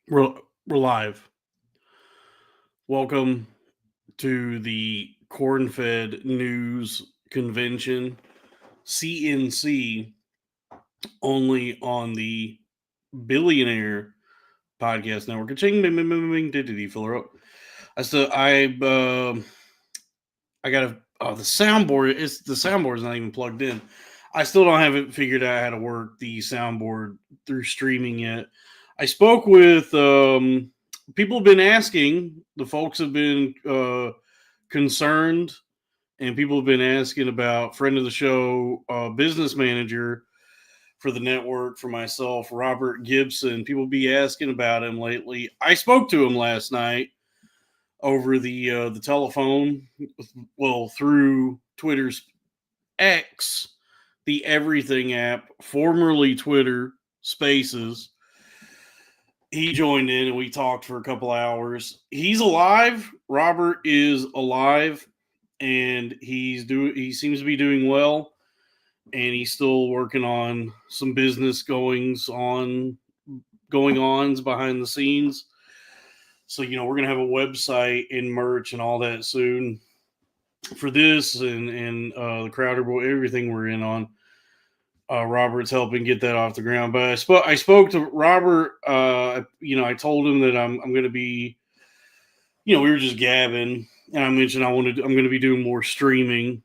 We're live. Welcome to the Cornfed News Convention, CNC, only on the Billionaire Podcast Network. Ching, bing, bing, bing, bing, diddy, filler up. I got the soundboard. The soundboard's not even plugged in. I still don't have it figured out how to work the soundboard through streaming yet. I spoke with people have been asking. The folks have been concerned, and people have been asking about friend of the show, business manager for the network for myself, Robert Gibson. People be asking about him lately. I spoke to him last night over the telephone, well, through Twitter's X, the Everything app, formerly Twitter Spaces. He joined in and we talked for a couple hours. He's alive. Robert is alive, and he seems to be doing well, and he's still working on some business going ons behind the scenes. So we're gonna have a website and merch and all that soon for this and the Crowder Boy, everything we're in on. Robert's helping get that off the ground. But I spoke to Robert. I told him that I'm going to be, we were just gabbing, and I mentioned I'm going to be doing more streaming,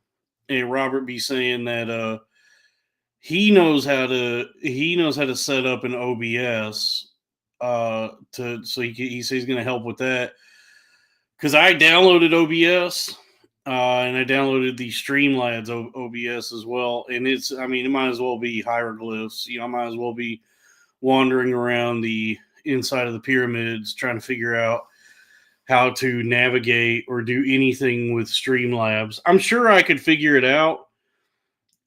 and Robert be saying that he knows how to set up an OBS so he says he's going to help with that, because I downloaded OBS. And I downloaded the Streamlabs OBS as well. And it might as well be hieroglyphs. I might as well be wandering around the inside of the pyramids trying to figure out how to navigate or do anything with Streamlabs. I'm sure I could figure it out,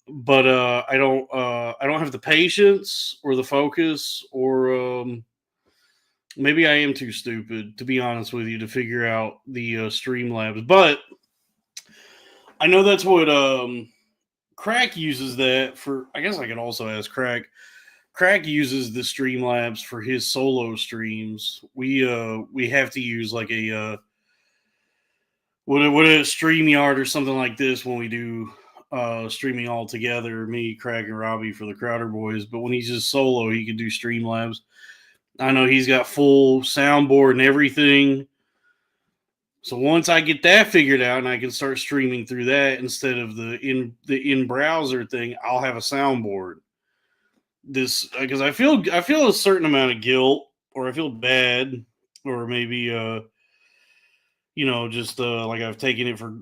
but I don't have the patience or the focus, or maybe I am too stupid, to be honest with you, to figure out the Streamlabs. But I know that's what Crack uses that for. I guess I could also ask Crack. Crack uses the Streamlabs for his solo streams. We have to use like a what a StreamYard or something like this when we do streaming all together. Me, Crack, and Robbie for the Crowder Boys. But when he's just solo, he can do Streamlabs. I know he's got full soundboard and everything. So once I get that figured out and I can start streaming through that instead of the in browser thing, I'll have a soundboard. This because I feel a certain amount of guilt, or I feel bad, or maybe just like I've taken it for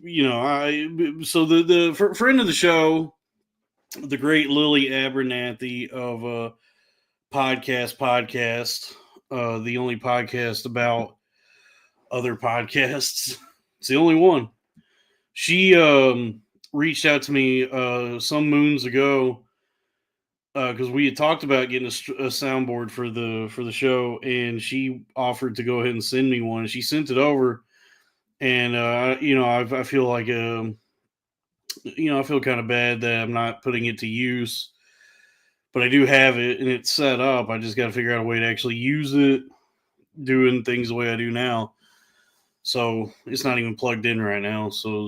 the friend of the show, the great Lily Abernathy of podcast, the only podcast about other podcasts. It's the only one. She reached out to me some moons ago because we had talked about getting a soundboard for the show, and she offered to go ahead and send me one. She sent it over, and I feel like I feel kind of bad that I'm not putting it to use, but I do have it and it's set up. I just got to figure out a way to actually use it, doing things the way I do now. So it's not even plugged in right now. So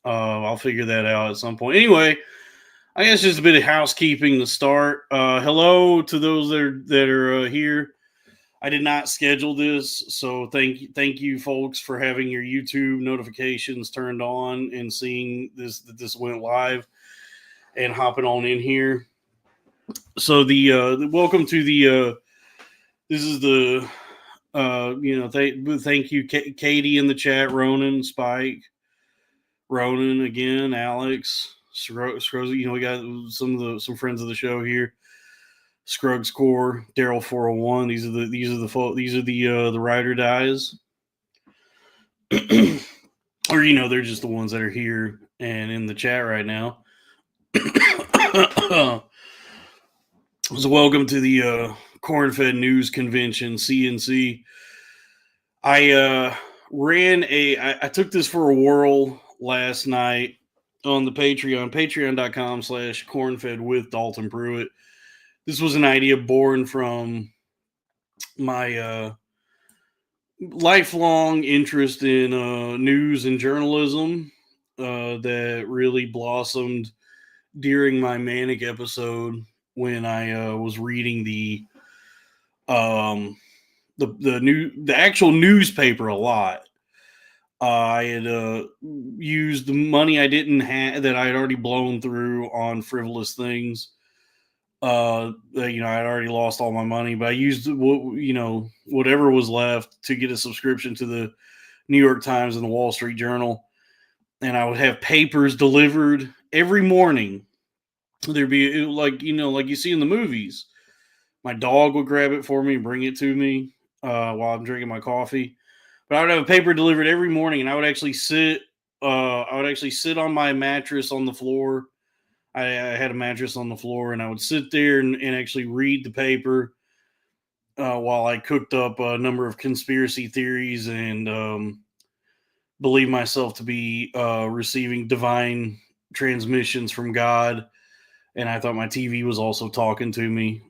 I'll figure that out at some point. Anyway, I guess just a bit of housekeeping to start. Hello to those that are here. I did not schedule this, so thank you folks for having your YouTube notifications turned on and seeing that this went live and hopping on in here. So the welcome to the this is the thank you, Katie in the chat, Ronan, Spike, Ronan again, Alex, Scruggs. We got some friends of the show here. Scruggs Core, Daryl 401. These are the ride or dies, or they're just the ones that are here and in the chat right now. So welcome to the Cornfed News Convention, CNC. I took this for a whirl last night on the patreon.com/cornfed with Dalton Pruitt. This was an idea born from my lifelong interest in news and journalism that really blossomed during my manic episode when I was reading um, the actual newspaper a lot. I had used the money I didn't have that I had already blown through on frivolous things. I'd already lost all my money, but I used whatever was left to get a subscription to the New York Times and the Wall Street Journal, and I would have papers delivered every morning. There'd be like you see in the movies. My dog would grab it for me and bring it to me while I'm drinking my coffee. But I would have a paper delivered every morning, and I would actually sit. I would actually sit on my mattress on the floor. I had a mattress on the floor, and I would sit there and actually read the paper while I cooked up a number of conspiracy theories and believe myself to be receiving divine transmissions from God. And I thought my TV was also talking to me.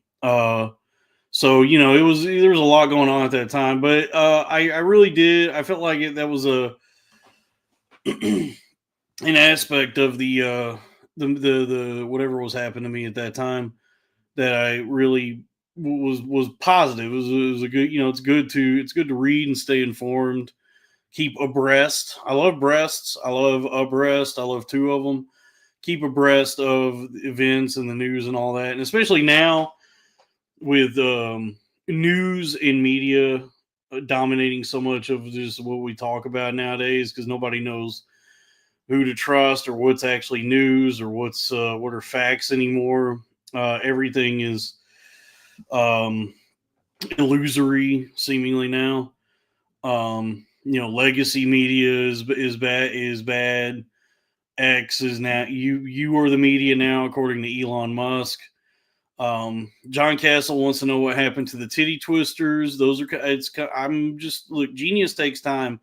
So there was a lot going on at that time, but I really did. I felt like that was an aspect of the whatever was happening to me at that time that I really was positive. It was a good, it's good to read and stay informed, keep abreast. I love breasts. I love abreast. I love two of them. Keep abreast of events and the news and all that, and especially now with news and media dominating so much of just what we talk about nowadays, because nobody knows who to trust or what's actually news or what are facts anymore. Everything is illusory seemingly now. Legacy media is bad. X is now you are the media now, according to Elon Musk. John Castle wants to know what happened to the titty twisters. Those are I'm just look, genius takes time.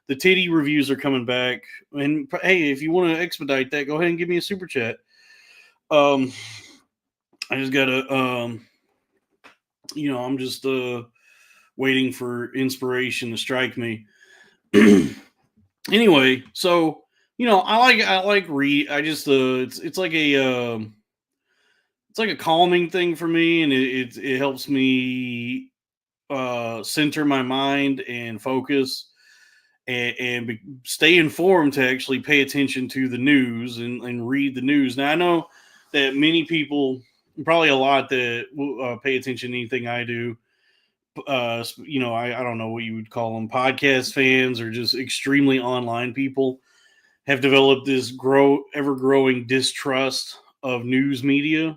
The titty reviews are coming back, and hey, if you want to expedite that, go ahead and give me a super chat. I just gotta I'm just waiting for inspiration to strike me. Anyway, so I like read. I just it's like a calming thing for me, and it helps me center my mind and focus and stay informed to actually pay attention to the news and read the news. Now I know that many people, probably a lot that pay attention to anything I do. I don't know what you would call them, podcast fans or just extremely online people, have developed this ever growing distrust of news media.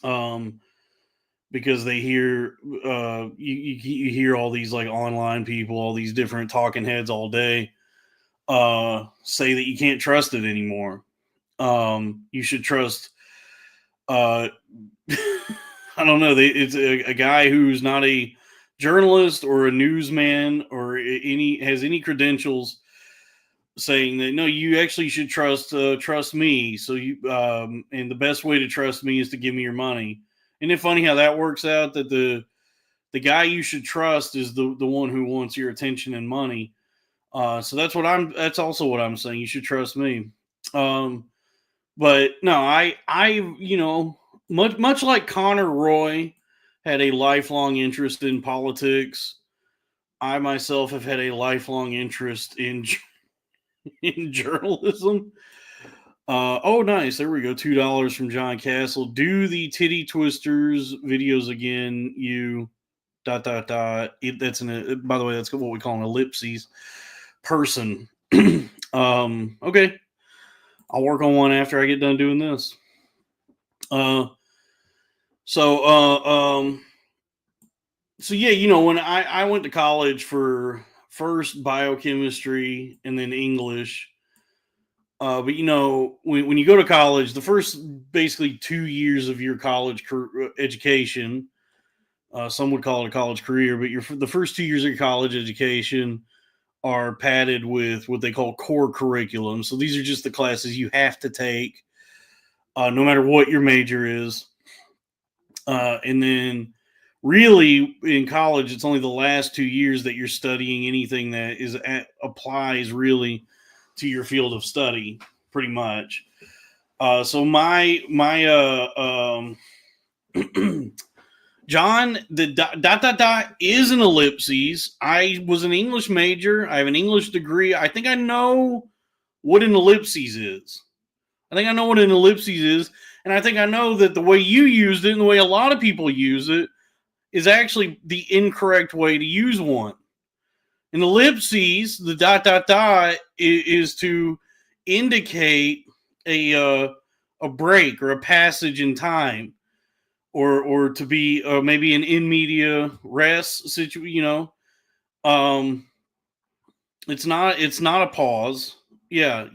Um, because they hear you hear all these like online people, all these different talking heads all day say that you can't trust it anymore. You should trust I don't know, it's a guy who's not a journalist or a newsman or any credentials saying that no, you actually should trust me. So and the best way to trust me is to give me your money. Isn't it funny how that works out? That the guy you should trust is the one who wants your attention and money. So that's also what I'm saying. You should trust me. But no, much like Connor Roy had a lifelong interest in politics, I myself have had a lifelong interest in in journalism. Oh, nice. There we go. $2 from John Castle. Do the titty twisters videos again. You ... That's by the way, that's what we call an ellipses person. Okay. I'll work on one after I get done doing this. So yeah, when I went to college for first biochemistry and then English. But when you go to college, the first basically 2 years of your college education, some would call it a college career, but the first 2 years of your college education are padded with what they call core curriculum. So these are just the classes you have to take, no matter what your major is. And then really in college, it's only the last 2 years that you're studying anything that applies really to your field of study, pretty much. So my John, the dot is an ellipses. I was an English major. I have an English degree. I think I know what an ellipses is. I think I know what an ellipses is. And I think I know that the way you used it and the way a lot of people use it is actually the incorrect way to use one. An ellipses, the dot is to indicate a break or a passage in time, or to be maybe an in media res situation. It's not a pause. Yeah,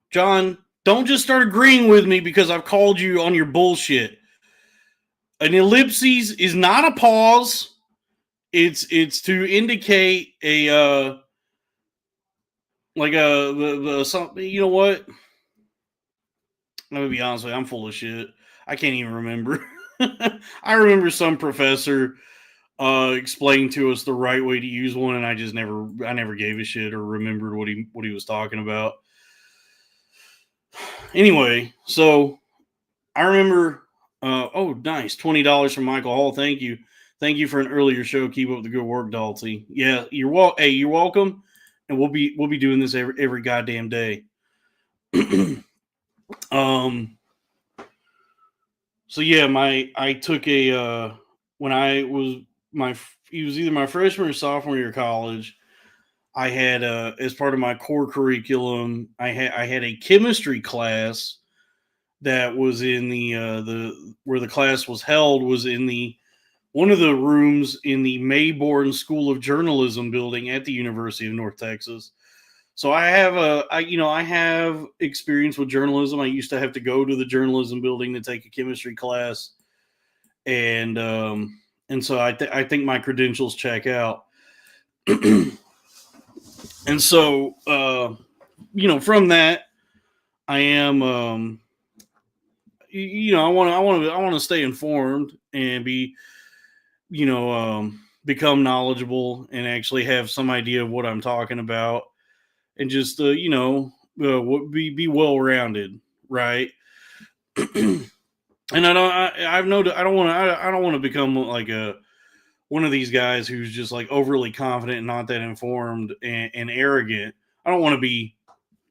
John, don't just start agreeing with me because I've called you on your bullshit. An ellipses is not a pause. It's to indicate a something. You know what? I'm gonna be honest with you, I'm full of shit. I can't even remember. I remember some professor explained to us the right way to use one, and I never gave a shit or remembered what he was talking about. Anyway, so I remember. Oh, nice, $20 from Michael Hall. Thank you for an earlier show. Keep up the good work, Dalty. Yeah, you're welcome, and we'll be doing this every goddamn day. So yeah, I took a when I was it was either my freshman or sophomore year of college. I had as part of my core curriculum, I had a chemistry class that was in the where the class was held was in the one of the rooms in the Mayborn School of Journalism building at the University of North Texas. So I have experience with journalism. I used to have to go to the journalism building to take a chemistry class, and so I think my credentials check out. And so from that, I am I want to stay informed and be become knowledgeable and actually have some idea of what I'm talking about, and just be well rounded, right? And I don't want to become like one of these guys who's just like overly confident and not that informed and arrogant. I don't want to be ...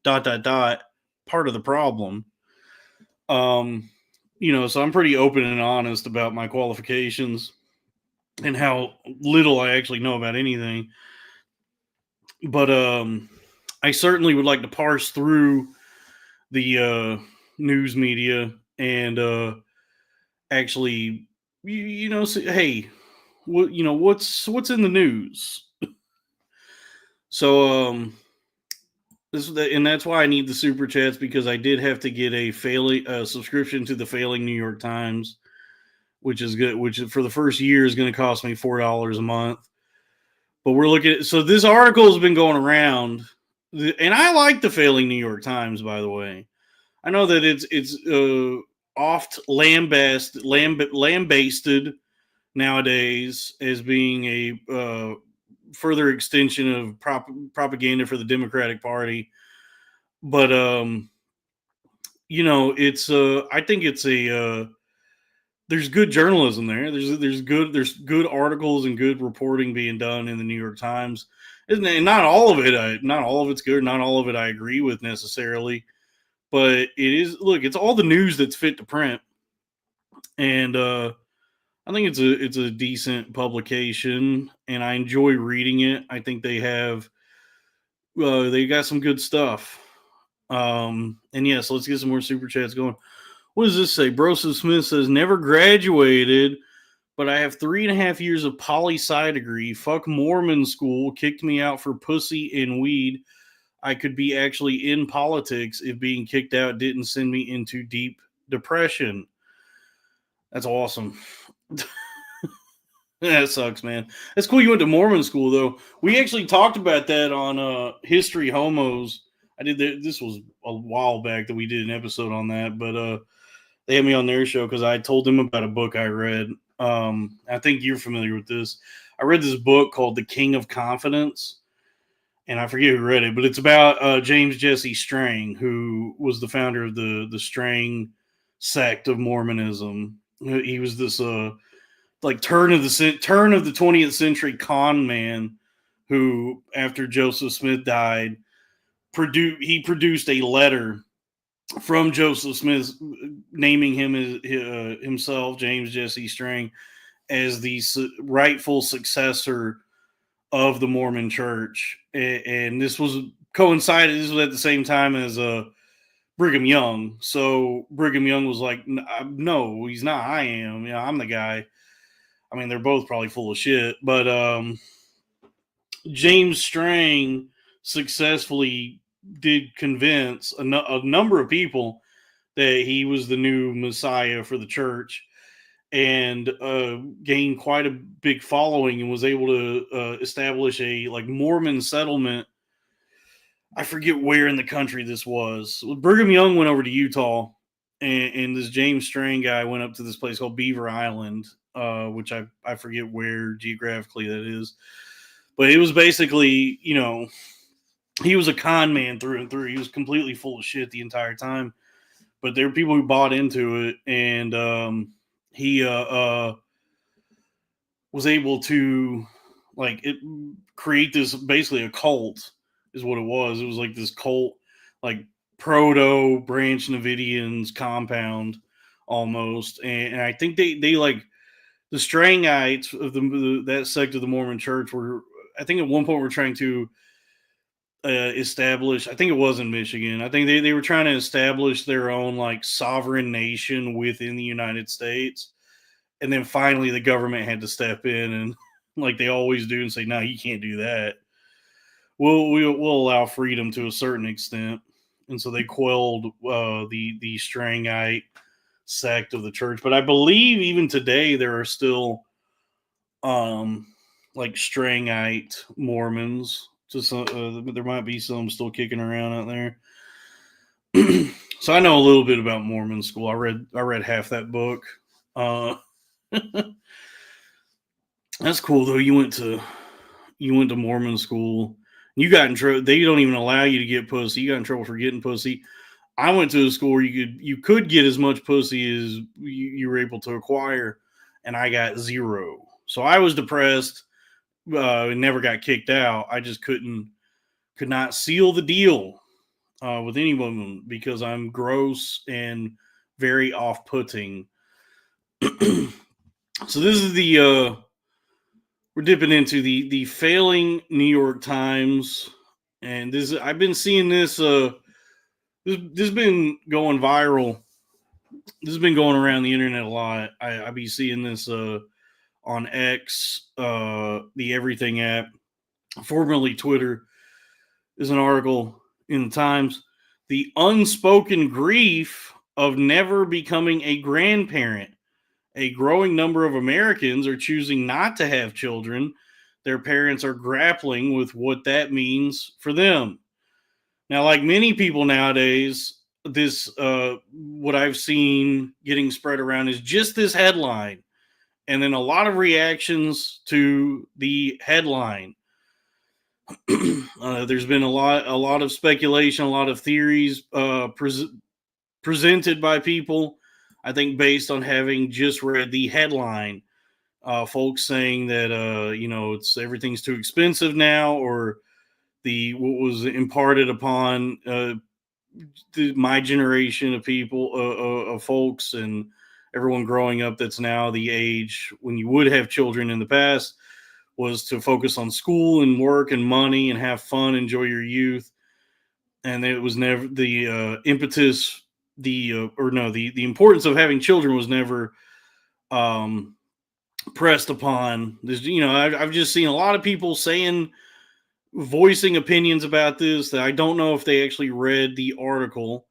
part of the problem. So I'm pretty open and honest about my qualifications and how little I actually know about anything. But I certainly would like to parse through the news media and actually, say, hey, what's in the news? So and that's why I need the super chats, because I did have to get a subscription to the failing New York Times, which is good. Which for the first year is going to cost me $4 a month. But we're looking at, so this article has been going around, and I like the failing New York Times, by the way. I know that it's oft lambasted nowadays as being a further extension of propaganda for the Democratic Party, but it's I think it's there's good journalism there. There's good articles and good reporting being done in the New York Times, and not all of it's good. Not all of it I agree with necessarily, but it's all the news that's fit to print, and I think it's a decent publication, and I enjoy reading it. I think they got some good stuff. And yeah, so let's get some more super chats going. What does this say? Broseph Smith says, never graduated, but I have 3.5 years of poli-sci degree. Fuck Mormon school. Kicked me out for pussy and weed. I could be actually in politics if being kicked out didn't send me into deep depression. That's awesome. That sucks, man. That's cool you went to Mormon school, though. We actually talked about that on History Homos. This was a while back that we did an episode on that, but They had me on their show because I told them about a book I read. I think you're familiar with this. I read this book called The King of Confidence, and I forget who read it, but it's about James Jesse Strang, who was the founder of the Strang sect of Mormonism. He was this like turn of the 20th century con man who, after Joseph Smith died, produced a letter from Joseph Smith naming him as, himself, James Jesse Strang, as the rightful successor of the Mormon Church. And this was coincided. This was at the same time as Brigham Young. So Brigham Young was like, "No, he's not. I am. I'm the guy." I mean, they're both probably full of shit, but James Strang successfully did convince a number of people that he was the new Messiah for the church, and gained quite a big following, and was able to establish a like Mormon settlement. I forget where in the country this was. Brigham Young went over to Utah, and this James Strang guy went up to this place called Beaver Island, which I forget where geographically that is. But it was basically, he was a con man through and through. He was completely full of shit the entire time. But there were people who bought into it, and he was able to create this, basically a cult is what it was. It was like this cult, like proto Branch Davidians compound almost. And I think they like the Strangites of that sect of the Mormon Church were, I think at one point were trying to establish, I think it was in Michigan. I think they were trying to establish their own like sovereign nation within the United States. And then finally the government had to step in and like they always do and say, no, you can't do that. We'll allow freedom to a certain extent. And so they quelled the Strangite sect of the church. But I believe even today there are still like Strangite Mormons. There might be some still kicking around out there. So I know a little bit about Mormon school. I read half that book. That's cool though. You went to Mormon school. You got in trouble. They don't even allow you to get pussy. You got in trouble for getting pussy. I went to a school where you could get as much pussy as you were able to acquire, and I got 0. So I was depressed. Never got kicked out. I just could not seal the deal with any woman because I'm gross and very off-putting. So this is the we're dipping into the failing New York Times, and this I've been seeing this. This has been going viral. This has been going around the internet a lot. I be seeing this on X, the Everything app, formerly Twitter. Is an article in the Times. The unspoken grief of never becoming a grandparent. A growing number of Americans are choosing not to have children. Their parents are grappling with what that means for them. Now, like many people nowadays, this what I've seen getting spread around is just this headline, and then a lot of reactions to the headline. There's been a lot of speculation, a lot of theories presented by people, I think, based on having just read the headline. Folks saying that it's everything's too expensive now, or what was imparted upon my generation of people, of folks, and everyone growing up that's now the age when you would have children in the past, was to focus on school and work and money and have fun, enjoy your youth. And it was never the impetus, the importance of having children was never pressed upon this. I've just seen a lot of people voicing opinions about this that I don't know if they actually read the article.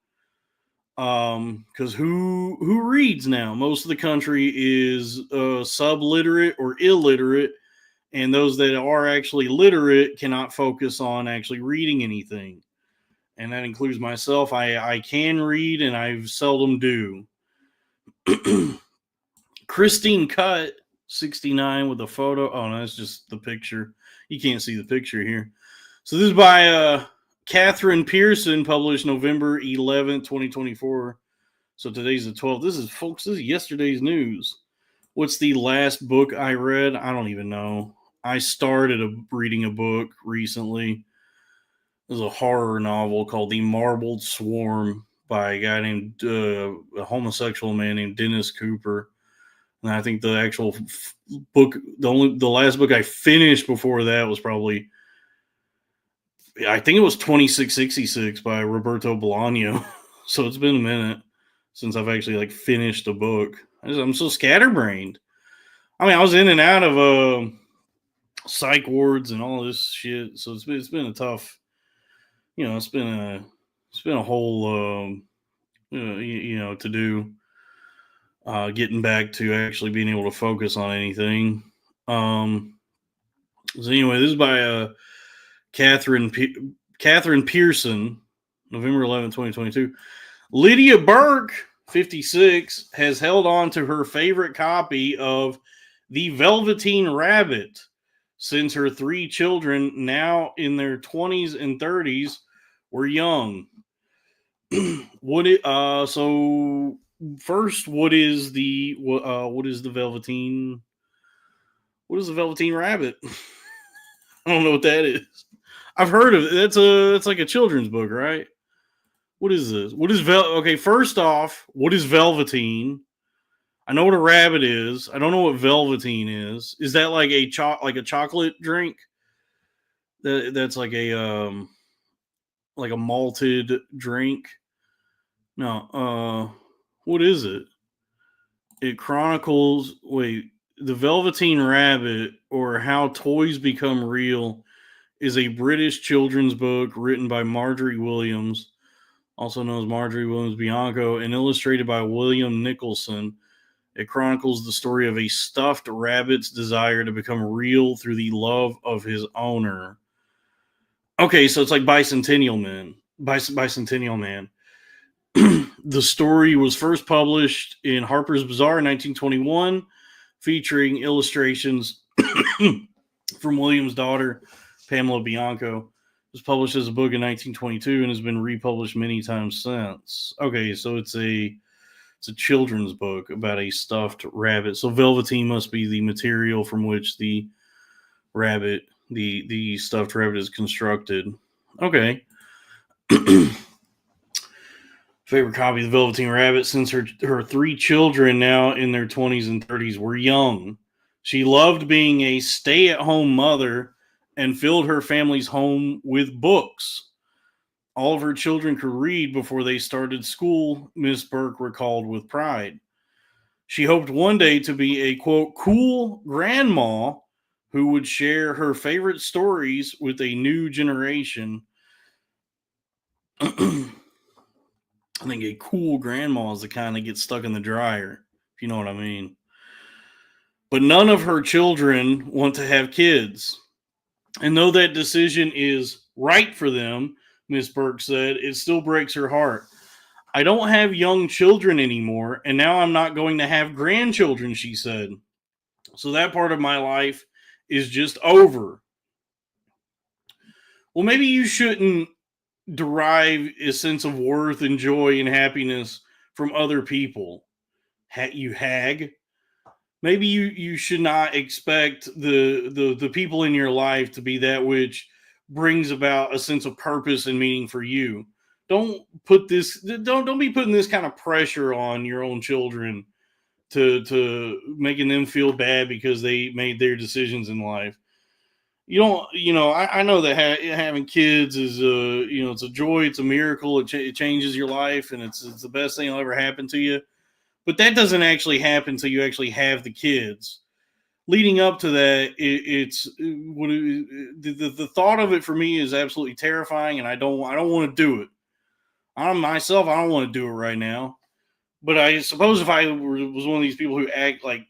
Because who reads now? Most of the country is subliterate or illiterate, and those that are actually literate cannot focus on actually reading anything. And that includes myself. I can read, and I seldom do. Christine Cutt, 69, with a photo. Oh, no, that's just the picture. You can't see the picture here. So this is by Catherine Pearson, published November 11th, 2024. So today's the 12th. This is yesterday's news. What's the last book I read? I don't even know. I started reading a book recently. It was a horror novel called The Marbled Swarm by a guy named, a homosexual man named Dennis Cooper. And I think the actual book, the last book I finished before that was probably, I think it was 2666 by Roberto Bolaño. So it's been a minute since I've actually finished a book. I'm so scatterbrained. I mean, I was in and out of psych wards and all this shit, so it's been a tough. It's been a whole to do. Getting back to actually being able to focus on anything. So anyway, this is by Catherine Pearson, November 11th, 2022. Lydia Burke, 56, has held on to her favorite copy of The Velveteen Rabbit since her 3 children, now in their 20s and 30s, were young. So first, what is the Velveteen? What is the Velveteen Rabbit? I don't know what that is. I've heard of it. It's like a children's book, right? What is this? Okay, first off, what is Velveteen? I know what a rabbit is. I don't know what Velveteen is. Is that like a chocolate drink? That's like a malted drink? No. What is it? It chronicles. Wait, The Velveteen Rabbit, or How Toys Become Real, is a British children's book written by Marjorie Williams, also known as Marjorie Williams Bianco, and illustrated by William Nicholson. It chronicles the story of a stuffed rabbit's desire to become real through the love of his owner. Okay, so it's like Bicentennial Man. Bicentennial Man. The story was first published in Harper's Bazaar in 1921, featuring illustrations from William's daughter, Pamela Bianco. It was published as a book in 1922 and has been republished many times since. Okay, so it's a children's book about a stuffed rabbit. So Velveteen must be the material from which the rabbit, the stuffed rabbit, is constructed. Okay. Favorite copy of the Velveteen Rabbit since her 3 children, now in their 20s and 30s, were young. She loved being a stay-at-home mother and filled her family's home with books. All of her children could read before they started school, Miss Burke recalled with pride. She hoped one day to be a, quote, cool grandma who would share her favorite stories with a new generation. I think a cool grandma is the kind that gets stuck in the dryer, if you know what I mean. But none of her children want to have kids. And though that decision is right for them, Miss Burke said, it still breaks her heart. I don't have young children anymore, and now I'm not going to have grandchildren, she said. So that part of my life is just over. Well, maybe you shouldn't derive a sense of worth and joy and happiness from other people. You hag. Maybe you should not expect the people in your life to be that which brings about a sense of purpose and meaning for you. Don't be putting this kind of pressure on your own children to making them feel bad because they made their decisions in life. I know that having kids is it's a joy, it's a miracle, it changes your life, and it's the best thing that'll ever happen to you. But that doesn't actually happen until you actually have the kids. Leading up to that, the thought of it for me is absolutely terrifying, and I don't want to do it. I don't want to do it right now. But I suppose if I was one of these people who act like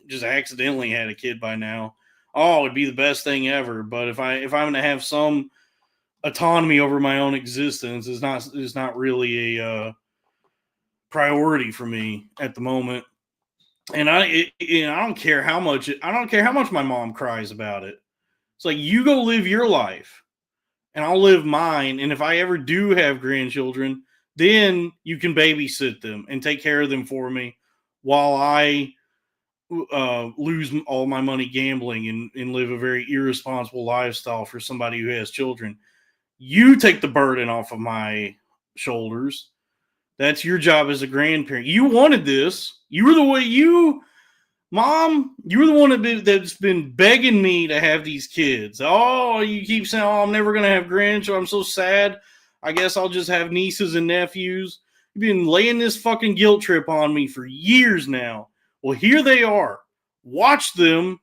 just accidentally had a kid by now, it'd be the best thing ever. But if I'm going to have some autonomy over my own existence, it's not really a priority for me at the moment. And I don't care how much my mom cries about it. It's like, you go live your life and I'll live mine. And if I ever do have grandchildren, then you can babysit them and take care of them for me while I lose all my money gambling and live a very irresponsible lifestyle for somebody who has children. You take the burden off of my shoulders. That's your job as a grandparent. You wanted this. You were the way Mom, you were the one that's been begging me to have these kids. Oh, you keep saying, oh, I'm never going to have grandchildren. I'm so sad. I guess I'll just have nieces and nephews. You've been laying this fucking guilt trip on me for years now. Well, here they are. Watch them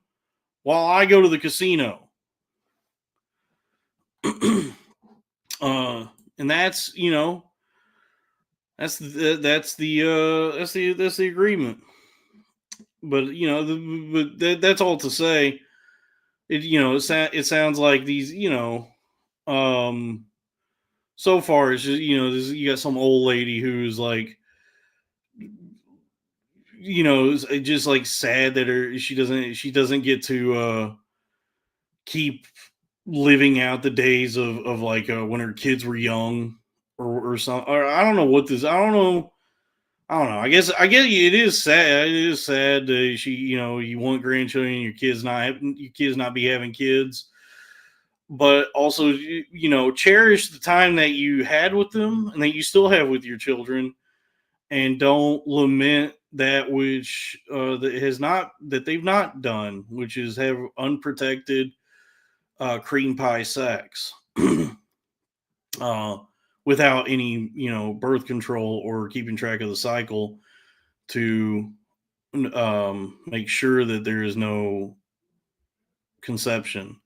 while I go to the casino. And that's, that's the agreement. But that's all to say. It sounds like these, so far it's just, you got some old lady who's like, just like sad that she doesn't get to keep living out the days of like when her kids were young or something. Or I don't know what this. I don't know. I guess it is sad. It is sad that you want grandchildren, your kids not be having kids, but also cherish the time that you had with them and that you still have with your children, and don't lament that which that they've not done, which is have unprotected cream pie sex. Without any, birth control or keeping track of the cycle to make sure that there is no conception.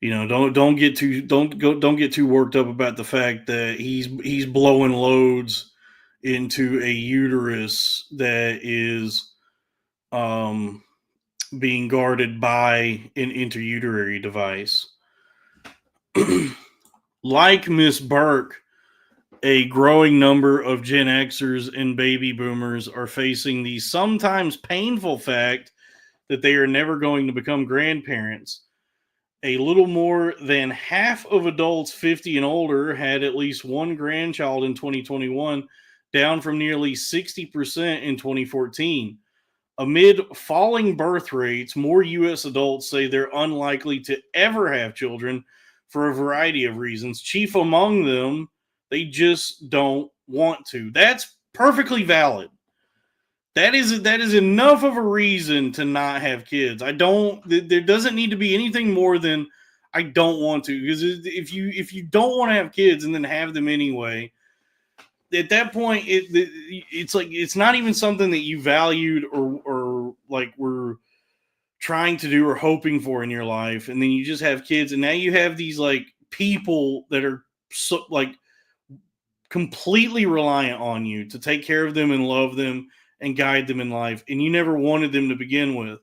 Don't get too worked up about the fact that he's blowing loads into a uterus that is being guarded by an interuterary device. Like Miss Burke, a growing number of Gen Xers and baby boomers are facing the sometimes painful fact that they are never going to become grandparents. A little more than half of adults 50 and older had at least one grandchild in 2021, down from nearly 60% in 2014. Amid falling birth rates, more U.S. adults say they're unlikely to ever have children for a variety of reasons. Chief among them, they just don't want to. That's perfectly valid. That is enough of a reason to not have kids. There doesn't need to be anything more than I don't want to. Because if you don't want to have kids and then have them anyway, at that point it's like it's not even something that you valued or like were trying to do or hoping for in your life, and then you just have kids, and now you have these like people that are so like completely reliant on you to take care of them and love them and guide them in life, and you never wanted them to begin with.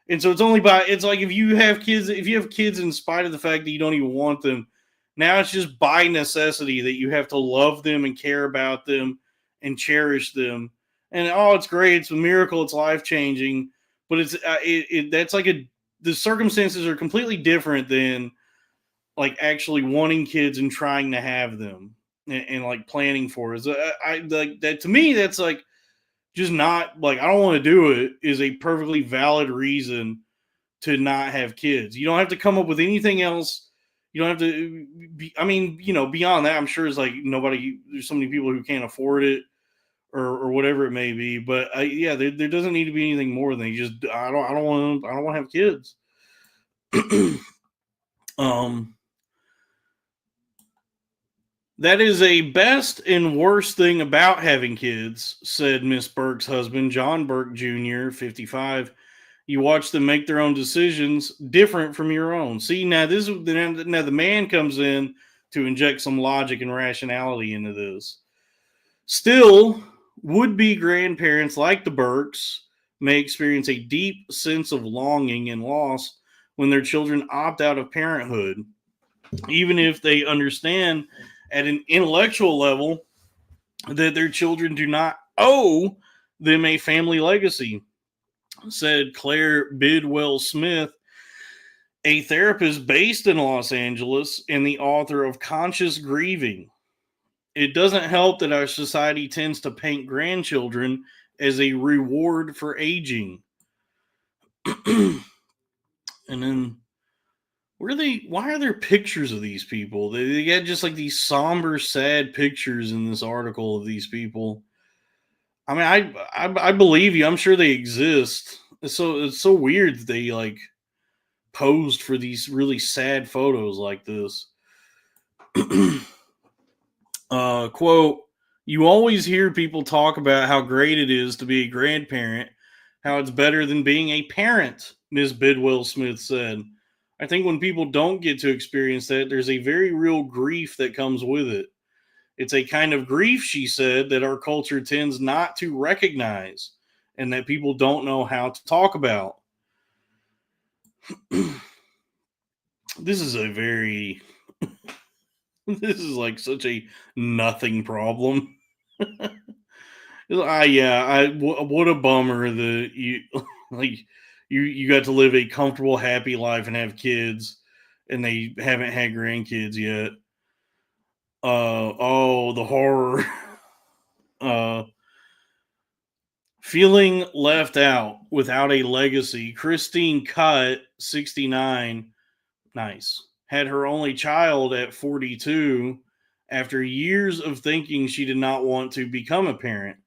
And so it's like if you have kids in spite of the fact that you don't even want them, now it's just by necessity that you have to love them and care about them and cherish them. And it's great, it's a miracle, it's life-changing. But that's like the circumstances are completely different than like actually wanting kids and trying to have them and like planning for it. I like that. To me, that's like just not like, I don't want to do it is a perfectly valid reason to not have kids. You don't have to come up with anything else. You don't have to be, beyond that, I'm sure it's like there's so many people who can't afford it or whatever it may be. But there doesn't need to be anything more than I don't want to have kids. That is a best and worst thing about having kids, said Miss Burke's husband, John Burke Jr., 55. You watch them make their own decisions different from your own. See, now the man comes in to inject some logic and rationality into this. Still, would-be grandparents like the Burkes may experience a deep sense of longing and loss when their children opt out of parenthood, even if they understand at an intellectual level that their children do not owe them a family legacy, said Claire Bidwell Smith, a therapist based in Los Angeles and the author of Conscious Grieving. It doesn't help that our society tends to paint grandchildren as a reward for aging. And then why are there pictures of these people? They got just like these somber, sad pictures in this article of these people. I mean, I believe you. I'm sure they exist. It's so weird that they like posed for these really sad photos like this. Quote, you always hear people talk about how great it is to be a grandparent, how it's better than being a parent, Ms. Bidwell Smith said. I think when people don't get to experience that, there's a very real grief that comes with it. It's a kind of grief, she said, that our culture tends not to recognize and that people don't know how to talk about. This is this is like such a nothing problem. What a bummer that you like you got to live a comfortable, happy life and have kids, and they haven't had grandkids yet. The horror. Feeling left out without a legacy. Christine Cutt, 69, nice, had her only child at 42 after years of thinking she did not want to become a parent.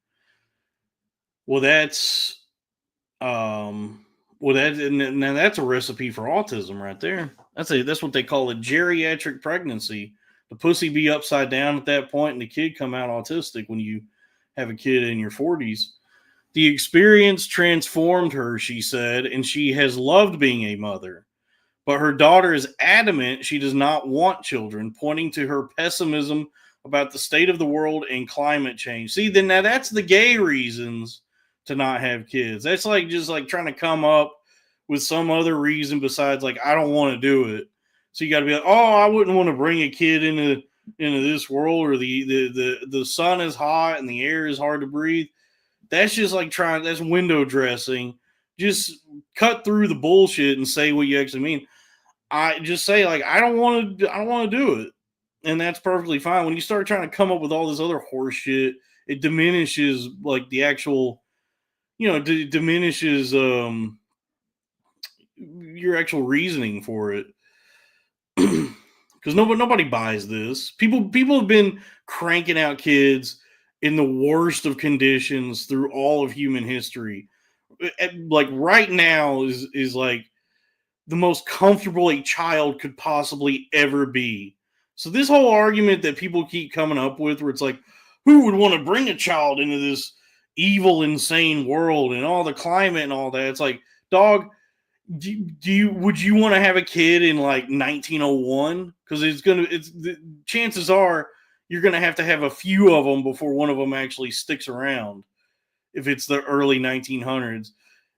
Well, that's that's a recipe for autism right there. That's what they call a geriatric pregnancy. The pussy be upside down at that point, and the kid come out autistic when you have a kid in your 40s. The experience transformed her, she said, and she has loved being a mother. But her daughter is adamant she does not want children, pointing to her pessimism about the state of the world and climate change. See, then now that's the gay reasons to not have kids. That's like just like trying to come up with some other reason besides like I don't want to do it. So you got to be like, oh, I wouldn't want to bring a kid into this world, or the sun is hot and the air is hard to breathe. That's just like that's window dressing. Just cut through the bullshit and say what you actually mean. I just say like I don't want to do it, and that's perfectly fine. When you start trying to come up with all this other horse shit, it diminishes like the actual, diminishes your actual reasoning for it. Because nobody buys this. People have been cranking out kids in the worst of conditions through all of human history. Like right now is like the most comfortable a child could possibly ever be. So this whole argument that people keep coming up with, where it's like, who would want to bring a child into this evil, insane world and all the climate and all that? It's like, dog, would you want to have a kid in like 1901? Because chances are you're gonna have a few of them before one of them actually sticks around. If it's the early 1900s.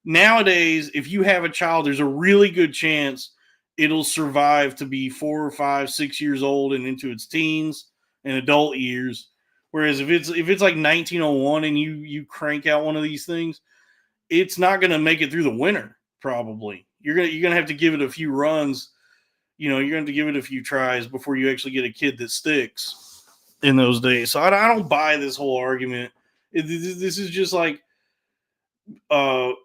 Nowadays, if you have a child, there's a really good chance it'll survive to be 4 or 5, 6 years old and into its teens and adult years. Whereas if it's like 1901 and you crank out one of these things, it's not going to make it through the winter. Probably you're gonna have to give it a few runs. You're going to have to give it a few tries before you actually get a kid that sticks in those days. So I don't buy this whole argument. This is just like the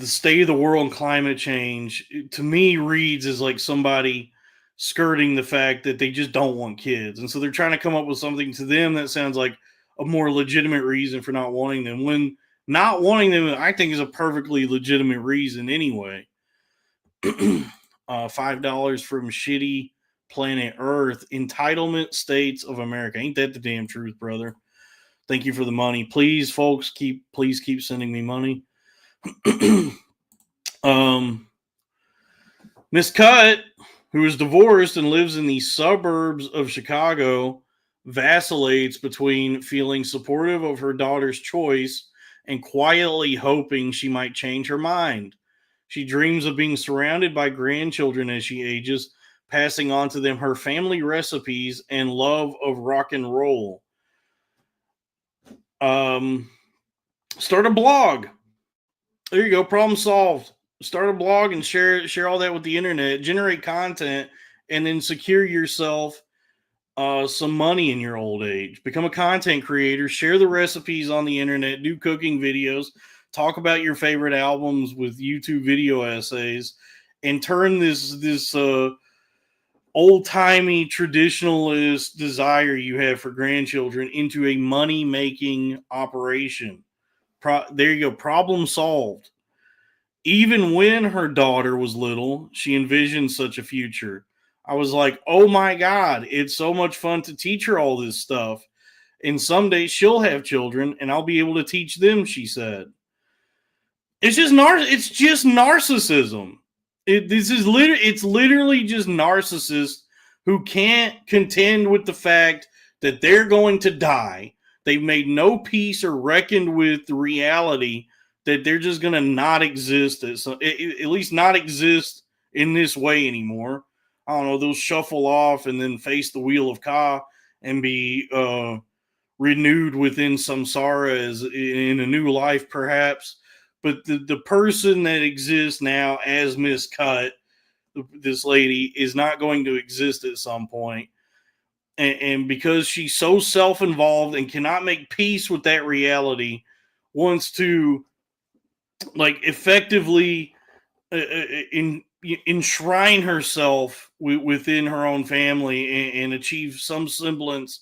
state of the world and climate change, to me, reads as like somebody skirting the fact that they just don't want kids. And so they're trying to come up with something to them that sounds like a more legitimate reason for not wanting them, when not wanting them, I think, is a perfectly legitimate reason anyway. $5 from Shitty Planet Earth. Entitlement states of America. Ain't that the damn truth, brother? Thank you for the money. Please, folks, please keep sending me money. Miss Cutt, who is divorced and lives in the suburbs of Chicago, vacillates between feeling supportive of her daughter's choice and quietly hoping she might change her mind. She dreams of being surrounded by grandchildren as she ages, passing on to them her family recipes and love of rock and roll. Start a blog. There you go. Problem solved. Start a blog and share all that with the internet. Generate content and then secure yourself some money in your old age. Become a content creator. Share the recipes on the internet. Do cooking videos. Talk about your favorite albums with YouTube video essays, and turn this old-timey traditionalist desire you have for grandchildren into a money-making operation. There you go. Problem solved. Even when her daughter was little, she envisioned such a future. I was like, oh my God, it's so much fun to teach her all this stuff. And someday she'll have children and I'll be able to teach them, she said. It's just narcissism. It's literally just narcissists who can't contend with the fact that they're going to die. They've made no peace or reckoned with the reality that they're just going to not exist, at least not exist in this way anymore. I don't know, they'll shuffle off and then face the wheel of Ka and be renewed within samsara as in a new life, perhaps. But the person that exists now as Miss Cut, this lady, is not going to exist at some point. And because she's so self-involved and cannot make peace with that reality, wants to like effectively enshrine herself within her own family and achieve some semblance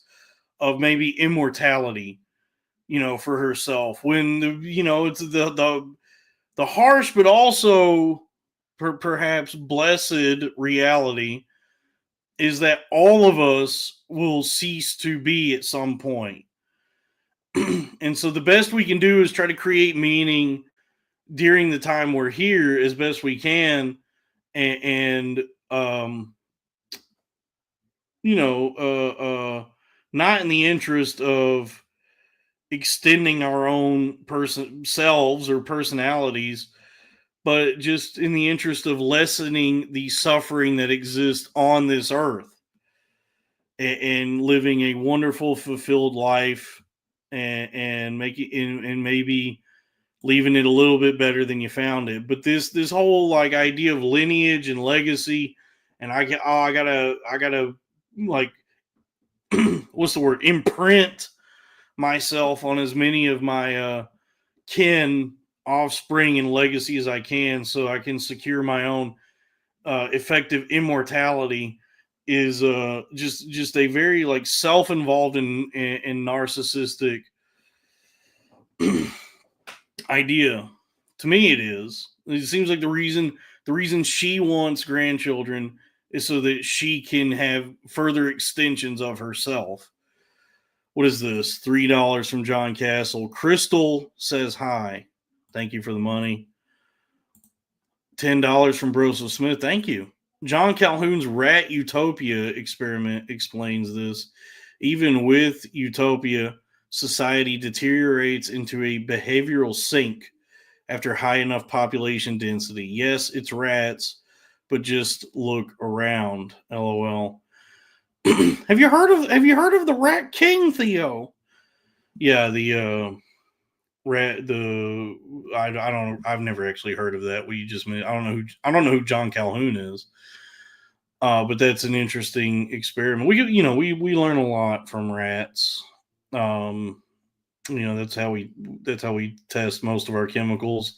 of maybe immortality, for herself. When it's the harsh but also perhaps blessed reality is that all of us will cease to be at some point. And so the best we can do is try to create meaning during the time we're here as best we can, and not in the interest of extending our own selves or personalities, but just in the interest of lessening the suffering that exists on this earth, and living a wonderful, fulfilled life, and maybe leaving it a little bit better than you found it. But this whole like idea of lineage and legacy, and I gotta like what's the word? Imprint myself on as many of my kin, offspring, and legacy as I can, so I can secure my own effective immortality, is just a very like self-involved and narcissistic idea. To me, it is. It seems like the reason she wants grandchildren is so that she can have further extensions of herself. What is this? $3 from John Castle. Crystal says hi. Thank you for the money. $10 from Broseph Smith. Thank you. John Calhoun's Rat Utopia experiment explains this. Even with utopia, society deteriorates into a behavioral sink after high enough population density. Yes, it's rats, but just look around. LOL. Have you heard of the Rat King, Theo? Yeah, the rat. I've never actually heard of that. I don't know who John Calhoun is. But that's an interesting experiment. We learn a lot from rats. That's how we test most of our chemicals.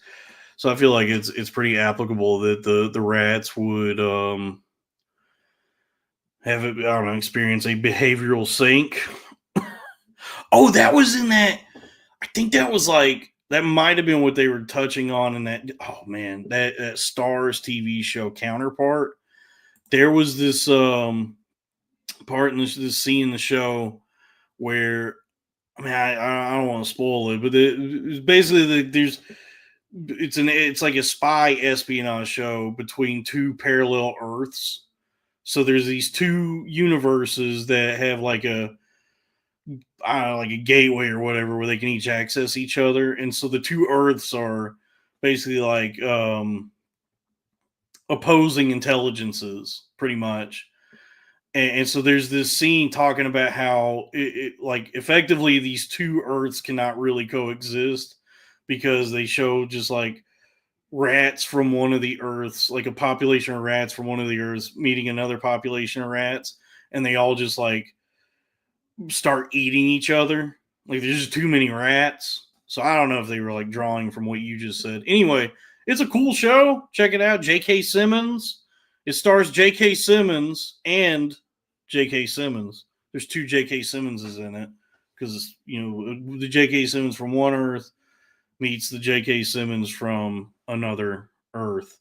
So I feel like it's pretty applicable that the rats would experience a behavioral sink. Oh, that was in that. I think that might have been what they were touching on in that. Oh man, that Stars TV show Counterpart. There was this part in this scene in the show where, I don't want to spoil it, but it's basically it's like a spy espionage show between two parallel Earths. So there's these two universes that have like a gateway or whatever where they can each access each other, and so the two Earths are basically like opposing intelligences, pretty much. And so there's this scene talking about how like effectively these two Earths cannot really coexist because they show just like rats from one of the Earths, like a population of rats from one of the Earths meeting another population of rats, and they all just like start eating each other. Like there's just too many rats. So I don't know if they were like drawing from what you just said. Anyway, it's a cool show. Check it out. J.K. Simmons. It stars J.K. Simmons and J.K. Simmons. There's two J.K. Simmonses in it because, you know, the J.K. Simmons from one Earth meets the J.K. Simmons from another Earth.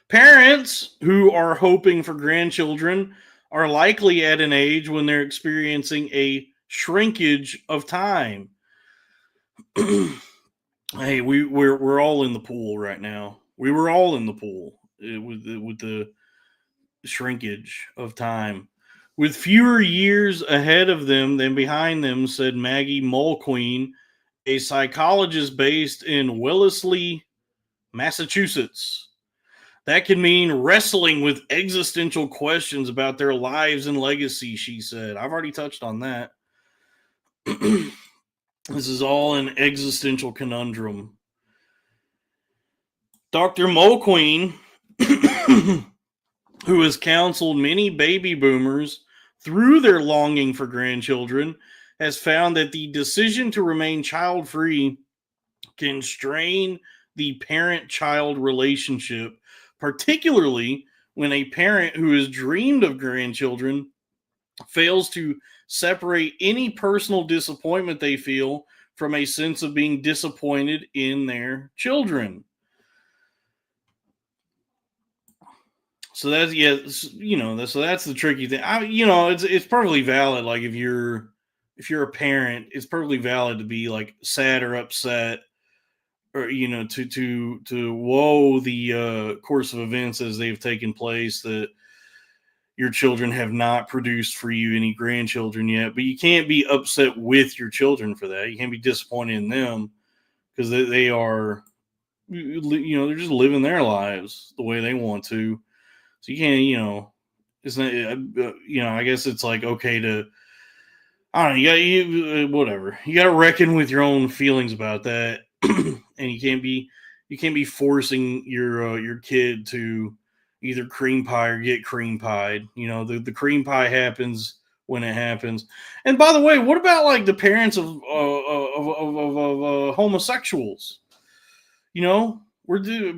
Parents who are hoping for grandchildren are likely at an age when they're experiencing a shrinkage of time. Hey, we're all in the pool right now. We were all in the pool with the shrinkage of time. With fewer years ahead of them than behind them, said Maggie Mulqueen, a psychologist based in Wellesley, Massachusetts. That can mean wrestling with existential questions about their lives and legacy, she said. I've already touched on that. This is all an existential conundrum. Dr. Mulqueen, who has counseled many baby boomers through their longing for grandchildren, has found that the decision to remain child-free can strain the parent-child relationship, particularly when a parent who has dreamed of grandchildren fails to separate any personal disappointment they feel from a sense of being disappointed in their children. So that's so that's the tricky thing. It's perfectly valid. Like if you're a parent, it's perfectly valid to be like sad or upset, or to woe the course of events as they've taken place, that your children have not produced for you any grandchildren yet. But you can't be upset with your children for that. You can't be disappointed in them because they are, they're just living their lives the way they want to. So you can't, it's not, I guess it's like okay to, I don't know, whatever. You got to reckon with your own feelings about that, and you can't be forcing your kid to either cream pie or get cream pied. The cream pie happens when it happens. And by the way, what about like the parents of homosexuals?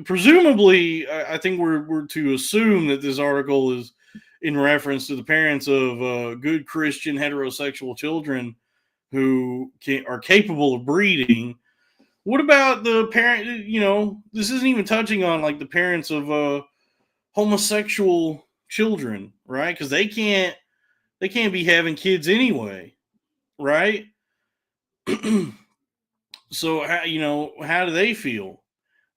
Presumably, I think we're to assume that this article is in reference to the parents of good Christian heterosexual children who are capable of breeding. What about the parent? This isn't even touching on like the parents of homosexual children, right? Because they can't be having kids anyway, right? So how do they feel?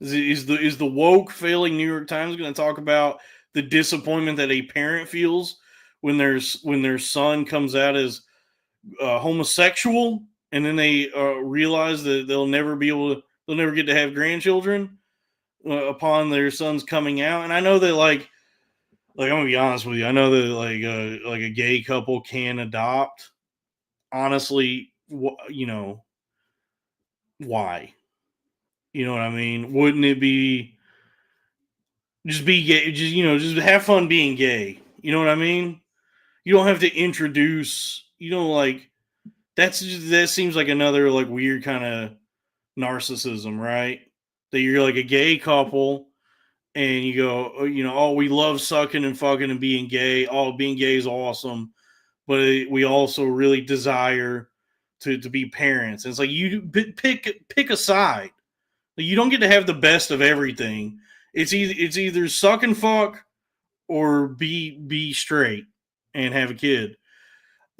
Is the woke failing New York Times going to talk about the disappointment that a parent feels when their son comes out as homosexual, and then they realize that they'll never get to have grandchildren upon their sons coming out? And I know that like I'm gonna be honest with you, I know that like a gay couple can adopt. Honestly, why? You know what I mean? Wouldn't it be just be gay? Just have fun being gay. You know what I mean? You don't have to introduce. Like that seems like another like weird kind of narcissism, right? That you're like a gay couple and you go, oh, we love sucking and fucking and being gay. Oh, being gay is awesome, but we also really desire to be parents. And it's like you pick a side. You don't get to have the best of everything. It's either suck and fuck or be straight and have a kid.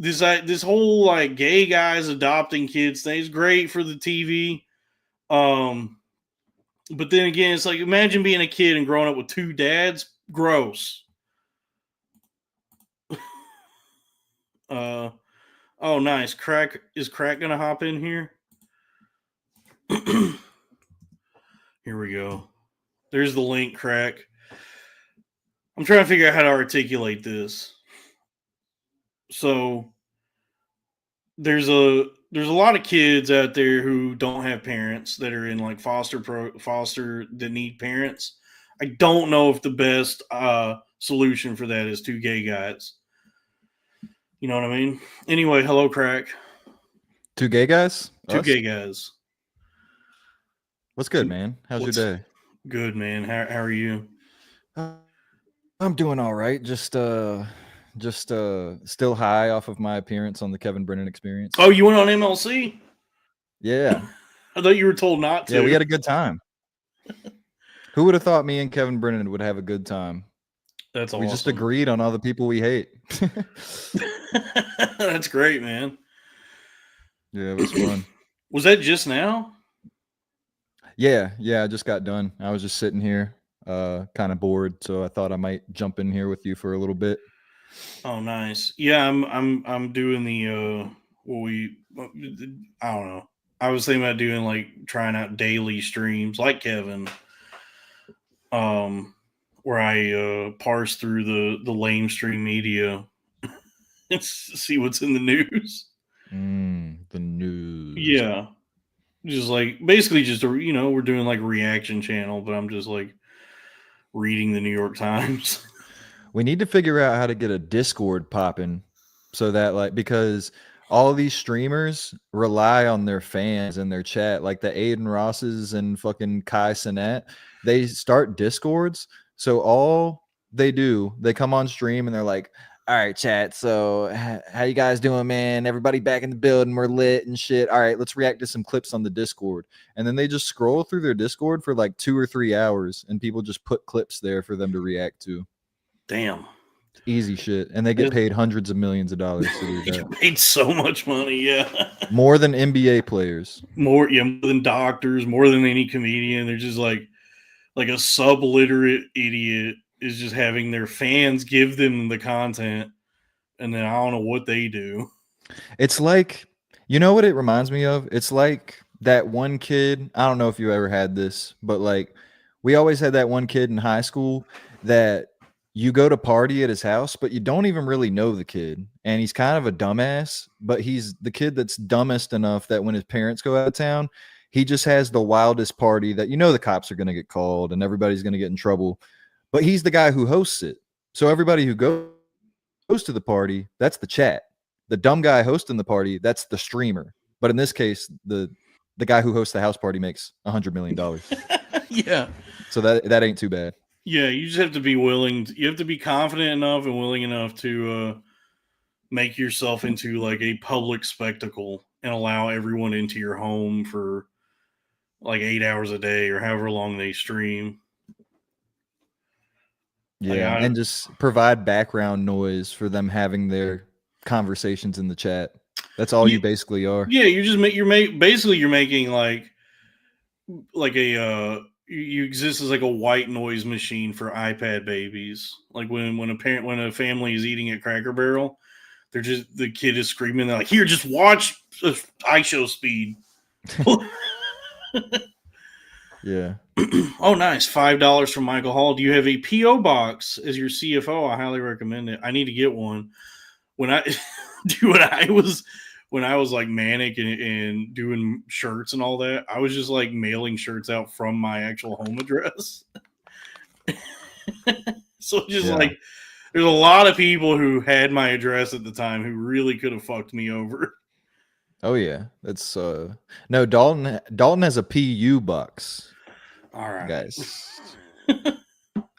This whole like gay guys adopting kids thing is great for the TV. But then again, it's like imagine being a kid and growing up with two dads. Gross. Oh nice. Crack gonna hop in here? Here we go. There's the link, Crack. I'm trying to figure out how to articulate this. So there's a lot of kids out there who don't have parents that are in like foster that need parents. I don't know if the best solution for that is two gay guys. You know what I mean? Anyway, hello, crack. Two gay guys? Two Us? gay guys. What's good, man? How's your day? Good, man. How are you? I'm doing all right. Just still high off of my appearance on the Kevin Brennan Experience. Oh, you went on MLC? Yeah. I thought you were told not to. Yeah, we had a good time. Who would have thought me and Kevin Brennan would have a good time? That's awesome. We just agreed on all the people we hate. That's great, man. Yeah, it was fun. Was that just now? Yeah, I just got done. I was just sitting here, kind of bored, so I thought I might jump in here with you for a little bit. Oh, nice. Yeah, I'm doing the I don't know. I was thinking about doing like trying out daily streams like Kevin. Where I parse through the lamestream media and see what's in the news. The news. Yeah. Just like basically just we're doing like a reaction channel, but I'm just like reading the New York Times. We need to figure out how to get a Discord popping so that like because all of these streamers rely on their fans and their chat, like the Aiden Rosses and fucking Kai Cenat. They start Discords, so all they do, they come on stream and they're like, all right, chat, so how you guys doing, man? Everybody back in the building, we're lit and shit. All right, let's react to some clips on the Discord. And then they just scroll through their Discord for like 2 or 3 hours, and people just put clips there for them to react to. Damn. Easy shit. And they get paid hundreds of millions of dollars to do that. Get paid so much money, yeah. More than NBA players. More than doctors, more than any comedian. They're just like a subliterate idiot is just having their fans give them the content, and then I don't know what they do. It's like, you know what it reminds me of? It's like that one kid. I don't know if you ever had this, but like we always had that one kid in high school that you go to party at his house, but you don't even really know the kid. And he's kind of a dumbass, but he's the kid that's dumbest enough that when his parents go out of town, he just has the wildest party that the cops are going to get called and everybody's going to get in trouble. But he's the guy who hosts it. So everybody who goes to the party, that's the chat. The dumb guy hosting the party, that's the streamer. But in this case, the guy who hosts the house party makes $100 million. Yeah. So that ain't too bad. Yeah, you just have to be willing. You have to be confident enough and willing enough to make yourself into like a public spectacle and allow everyone into your home for like 8 hours a day or however long they stream. Yeah, and just provide background noise for them having their conversations in the chat. That's all you basically are. Yeah, you're making like a you exist as like a white noise machine for iPad babies. Like when a family is eating at Cracker Barrel, the kid is screaming. They're like, "Here, just watch iShow speed." Yeah. Oh, nice. $5 from Michael Hall. Do you have a P.O. box as your CFO? I highly recommend it. I need to get one. When I was like manic and doing shirts and all that, I was just like mailing shirts out from my actual home address. So just like there's a lot of people who had my address at the time who really could have fucked me over. Oh yeah. That's no, Dalton has a PU box. All right, guys.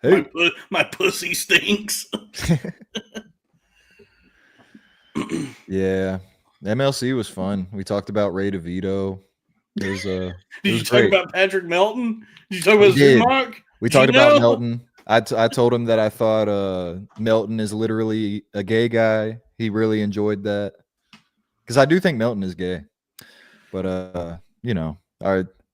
Hey. My pussy stinks. Yeah. MLC was fun. We talked about Ray DeVito. It was Did you talk about Patrick Melton? Did you talk about Zumark? We talked about Melton. I told him that I thought Melton is literally a gay guy. He really enjoyed that. Because I do think Melton is gay. But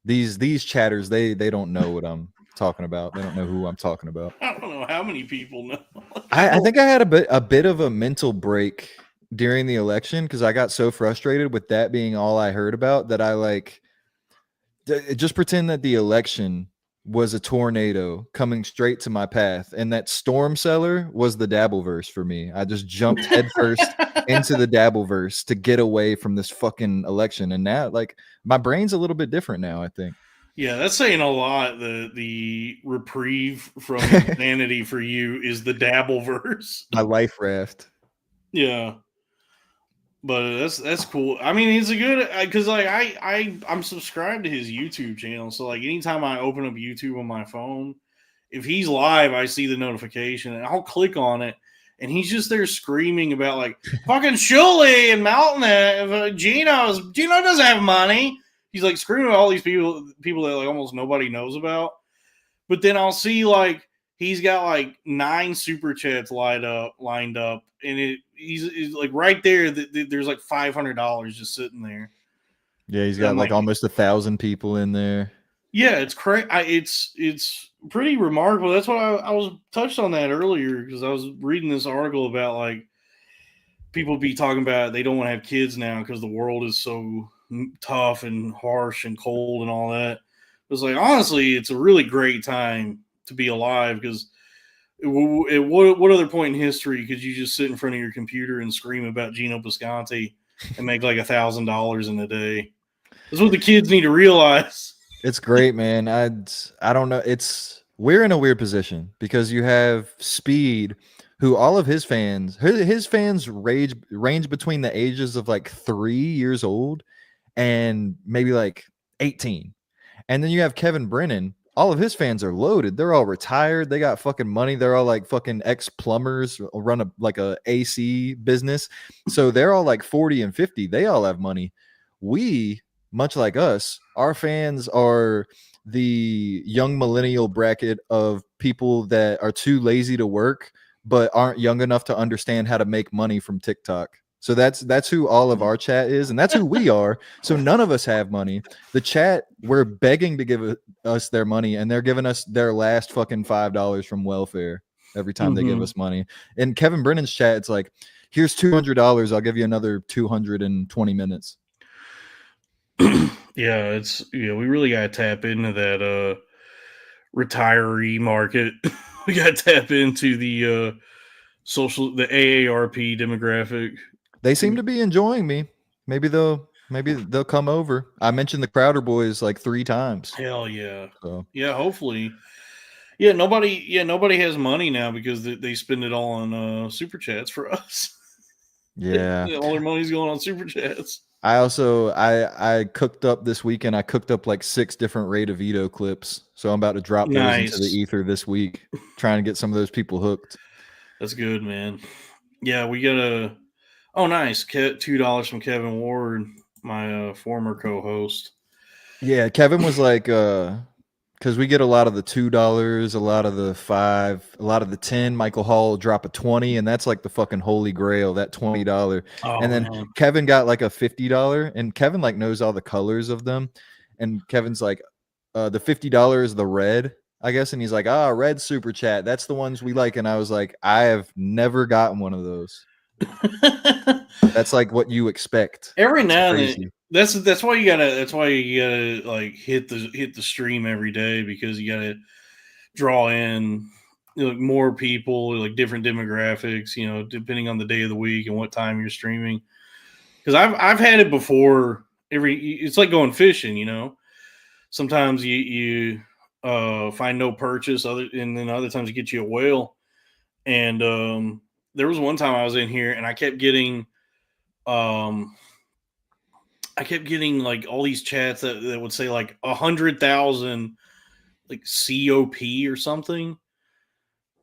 these chatters, they don't know what I'm talking about. They don't know who I'm talking about. I don't know how many people know. I think I had a bit of a mental break during the election because I got so frustrated with that being all I heard about that I just pretend that the election was a tornado coming straight to my path, and that storm cellar was the Dabbleverse for me. I just jumped headfirst into the Dabbleverse to get away from this fucking election, and now like my brain's a little bit different now, I think. Yeah, that's saying a lot. The reprieve from insanity for you is the Dabbleverse. My life raft. Yeah, but that's cool. I mean, it's a good because like I'm subscribed to his YouTube channel, so like anytime I open up YouTube on my phone, if he's live, I see the notification and I'll click on it, and he's just there screaming about like fucking Shuley and Melton. Gino doesn't have money. He's like screaming at all these people that like almost nobody knows about. But then I'll see like he's got like 9 super chats lined up, and he's like right there. There's like $500 just sitting there. Yeah, he's got like almost 1,000 people in there. Yeah, it's crazy. It's pretty remarkable. That's what I was touched on that earlier because I was reading this article about like people be talking about they don't want to have kids now because the world is so tough and harsh and cold and all that. It's like honestly, it's a really great time to be alive because at what other point in history could you just sit in front of your computer and scream about Gino Bisconti and make like $1,000 in a day? That's what the kids need to realize. It's great, man. I don't know. We're in a weird position because you have Speed, who all of his fans range between the ages of like 3 years old and maybe like 18. And then you have Kevin Brennan. All of his fans are loaded. They're all retired. They got fucking money. They're all like fucking ex-plumbers, run a AC business. So they're all like 40 and 50. They all have money. We, much like us, our fans are the young millennial bracket of people that are too lazy to work but aren't young enough to understand how to make money from TikTok. So that's who all of our chat is, and that's who we are. So none of us have money. The chat, we're begging to give us their money, and they're giving us their last fucking $5 from welfare every time they give us money. In Kevin Brennan's chat, it's like, here's $200. I'll give you another 220 minutes. Yeah, we really gotta tap into that retiree market. We gotta tap into the AARP demographic. They seem to be enjoying me. Maybe they'll come over. I mentioned the Crowder Boys like 3 times. Hell yeah. So. Yeah, hopefully. Yeah, nobody has money now because they spend it all on super chats for us. Yeah. All their money's going on super chats. I also I cooked up this weekend. I cooked up like 6 different Ray DeVito clips. So I'm about to drop those into the ether this week, trying to get some of those people hooked. That's good, man. Yeah, we got a nice $2 from Kevin Ward, my former co-host. Yeah, Kevin was like because we get a lot of the $2, a lot of the $5, a lot of the 10. Michael Hall will drop a 20, and that's like the fucking holy grail, that $20. And then man. Kevin got like a $50, and Kevin like knows all the colors of them. And Kevin's like, the $50 is the red, I guess. And he's like, red super chat. That's the ones we like. And I was like, I have never gotten one of those. That's like what you expect. Every now and then. That's why you gotta like hit the stream every day, because you gotta draw in more people, like different demographics, depending on the day of the week and what time you're streaming. Because I've had it before. It's like going fishing, Sometimes you find no purchase, and then other times you get you a whale. And there was one time I was in here and I kept getting like all these chats that would say like 100,000 like COP or something,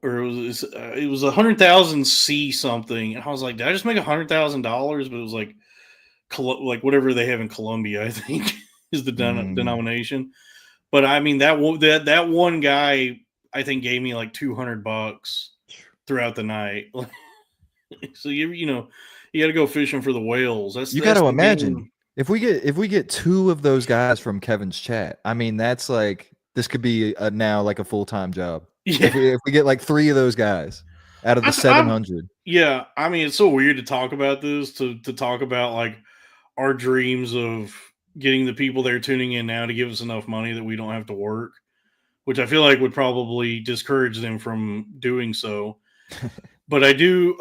or it was 100,000 C something, and I was like, did I just make $100,000? But it was like whatever they have in Colombia, I think is the denomination. But I mean that one guy I think gave me like $200 throughout the night. So you got to go fishing for the whales. You got to imagine. Game. If we get 2 of those guys from Kevin's chat, I mean, that's like, this could be now like a full-time job. Yeah. If we get like 3 of those guys out of the 700. Yeah. I mean, it's so weird to talk about this, to talk about like our dreams of getting the people that are tuning in now to give us enough money that we don't have to work. which I feel like would probably discourage them from doing so. But I do.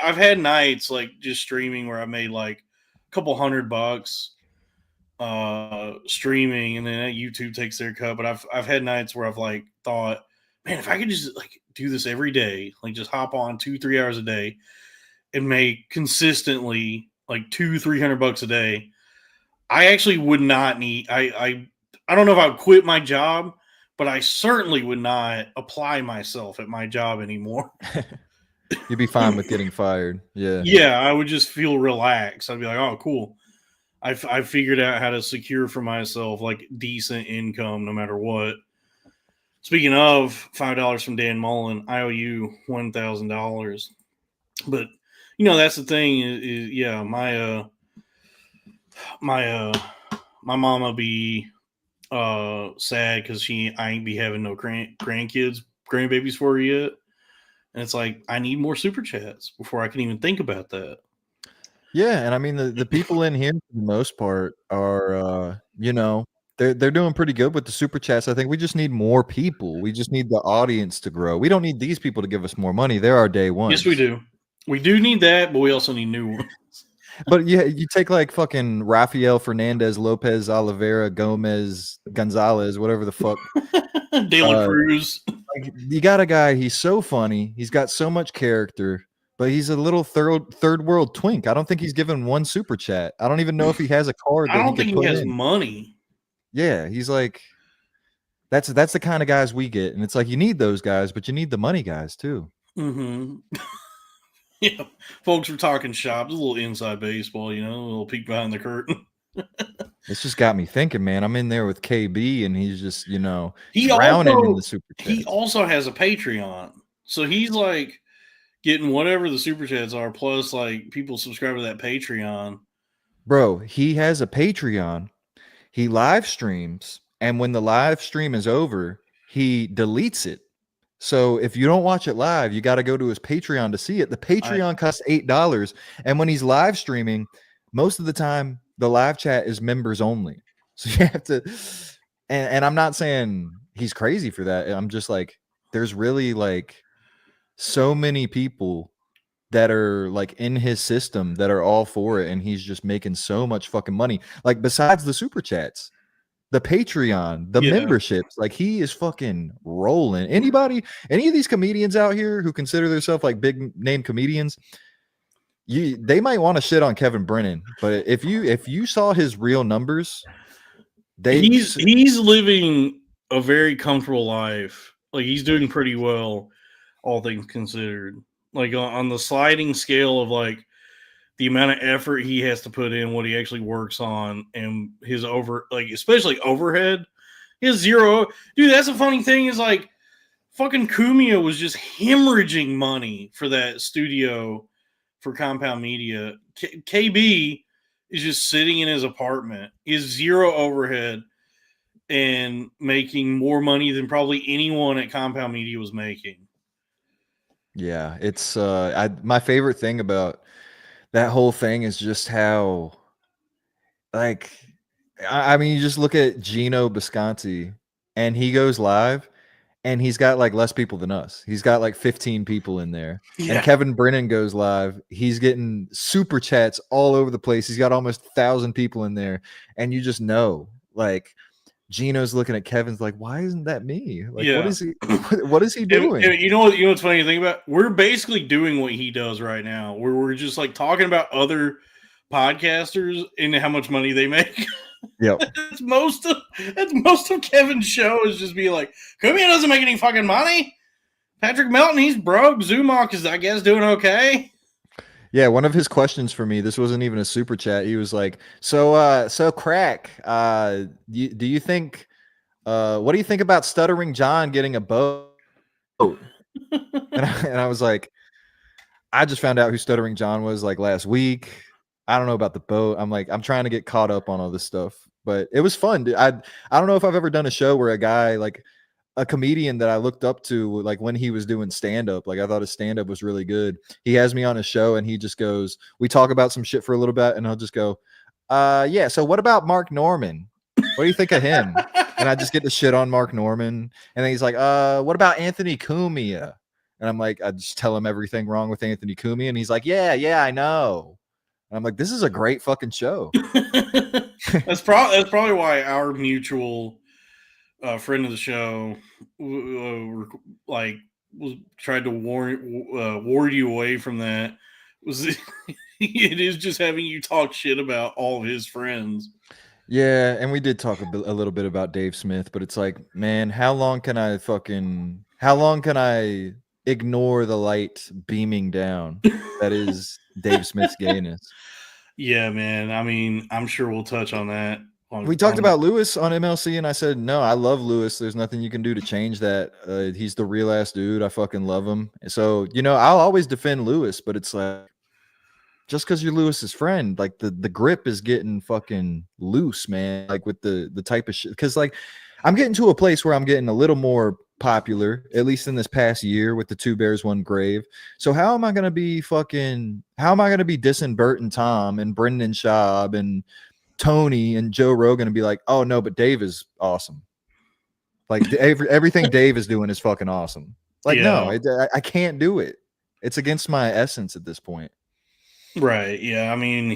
I've had nights like just streaming where I made like a couple $100 streaming, and then YouTube takes their cut. But I've had nights where I've like thought, man, if I could just like do this every day, like just hop on 2-3 hours a day and make consistently like $200-300 a day, I actually would not need. I don't know if I would quit my job, but I certainly would not apply myself at my job anymore. You'd be fine with getting fired. Yeah. Yeah, I would just feel relaxed. I'd be like, oh, cool. I figured out how to secure for myself like decent income no matter what. Speaking of $5 from Dan Mullen, I owe you $1,000. But you know that's the thing is yeah, my mama be sad because I ain't be having no grandbabies for her yet. And it's like, I need more super chats before I can even think about that. Yeah, and I mean the people in here for the most part are you know, they're doing pretty good with the super chats. I think we just need more people. We just need the audience to grow. We don't need these people to give us more money. They're our day ones. Yes, we do. We do need that, but we also need new ones. But yeah, you take like fucking Rafael Fernandez, Lopez, Oliveira, Gomez, Gonzalez, whatever the fuck. De La Cruz. Like, you got a guy, he's so funny. He's got so much character, but he's a little third world twink. I don't think he's given one super chat. I don't even know if he has a card. I don't think he has money. Yeah, he's like, that's the kind of guys we get. And it's like, you need those guys, but you need the money guys too. Mm-hmm. Yeah, folks, we're talking shops, a little inside baseball, you know, a little peek behind the curtain. It's just got me thinking, man. I'm in there with KB, and he's just, you know, drowning in the super chats. He also has a Patreon, so he's like getting whatever the super chats are, plus like people subscribe to that Patreon. Bro, he has a Patreon. He live streams, and when the live stream is over, he deletes it. So if you don't watch it live, you got to go to his Patreon to see it. The Patreon costs $8, and when he's live streaming, most of the time the live chat is members only. So you have to, and I'm not saying he's crazy for that. I'm just like, there's really like so many people that are like in his system that are all for it, and he's just making so much fucking money. Like besides the super chats, the Patreon, the memberships, like he is fucking rolling. Any of these comedians out here who consider themselves like big name comedians, they might want to shit on Kevin Brennan, but if you saw his real numbers, he's living a very comfortable life. Like he's doing pretty well, all things considered. Like on the sliding scale of like the amount of effort he has to put in, what he actually works on, and his especially overhead, he has zero. Dude, that's a funny thing is like fucking Kumia was just hemorrhaging money for that studio for Compound Media. KB is just sitting in his apartment. He has zero overhead and making more money than probably anyone at Compound Media was making. Yeah, it's my favorite thing about that whole thing is just how, like, I mean, you just look at Gino Bisconti, and he goes live, and he's got like less people than us. He's got like 15 people in there. Yeah. And Kevin Brennan goes live. He's getting super chats all over the place. He's got almost 1,000 people in there, and you just know, like, Gino's looking at Kevin's like, why isn't that me? Like, what is he? What is he doing? And you know what's funny to think about? We're basically doing what he does right now. We're just like talking about other podcasters and how much money they make. Yep. That's most of Kevin's show is just being like, Kumia doesn't make any fucking money. Patrick Melton, he's broke. Zumach is, I guess, doing okay. Yeah, one of his questions for me, this wasn't even a super chat. He was like, so Crack, do you think, what do you think about Stuttering John getting a boat? and I was like, I just found out who Stuttering John was like last week. I don't know about the boat. I'm like, I'm trying to get caught up on all this stuff, but it was fun. Dude. I don't know if I've ever done a show where a guy, like a comedian that I looked up to, like when he was doing stand-up, like I thought his stand-up was really good. He has me on his show and he just goes, we talk about some shit for a little bit and I'll just go, yeah, so what about Mark Norman? What do you think of him? and I just get to shit on Mark Norman. And then he's like, what about Anthony Cumia? And I'm like, I just tell him everything wrong with Anthony Cumia, and he's like, yeah, I know. And I'm like, this is a great fucking show. That's probably why our mutual friend of the show like was tried to ward you away from that. Was it is just having you talk shit about all of his friends. Yeah, and we did talk a little bit about Dave Smith, but it's like, man, how long can I ignore the light beaming down that is Dave Smith's gayness? Yeah, man. I mean, I'm sure we'll touch on that. We talked about Lewis on MLC, and I said, no, I love Lewis. There's nothing you can do to change that. He's the real ass dude. I fucking love him. So, I'll always defend Lewis, but it's like, just because you're Lewis's friend, like the grip is getting fucking loose, man. Like with the type of shit. Because like I'm getting to a place where I'm getting a little more popular, at least in this past year with the Two Bears One Grave. So how am I gonna be dissing Bert and Tom and Brendan Schaub and Tony and Joe Rogan and be like, oh no, but Dave is awesome. Like everything Dave is doing is fucking awesome. Like no, I can't do it. It's against my essence at this point. Right. Yeah. I mean,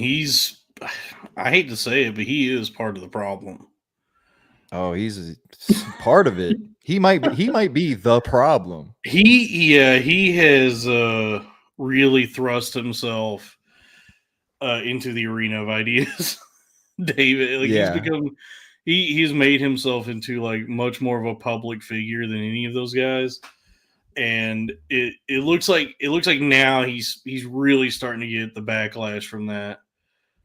I hate to say it, but he is part of the problem. Oh, he's part of it. He might be the problem. He has really thrust himself into the arena of ideas. David, like he's made himself into like much more of a public figure than any of those guys. And it looks like now he's really starting to get the backlash from that,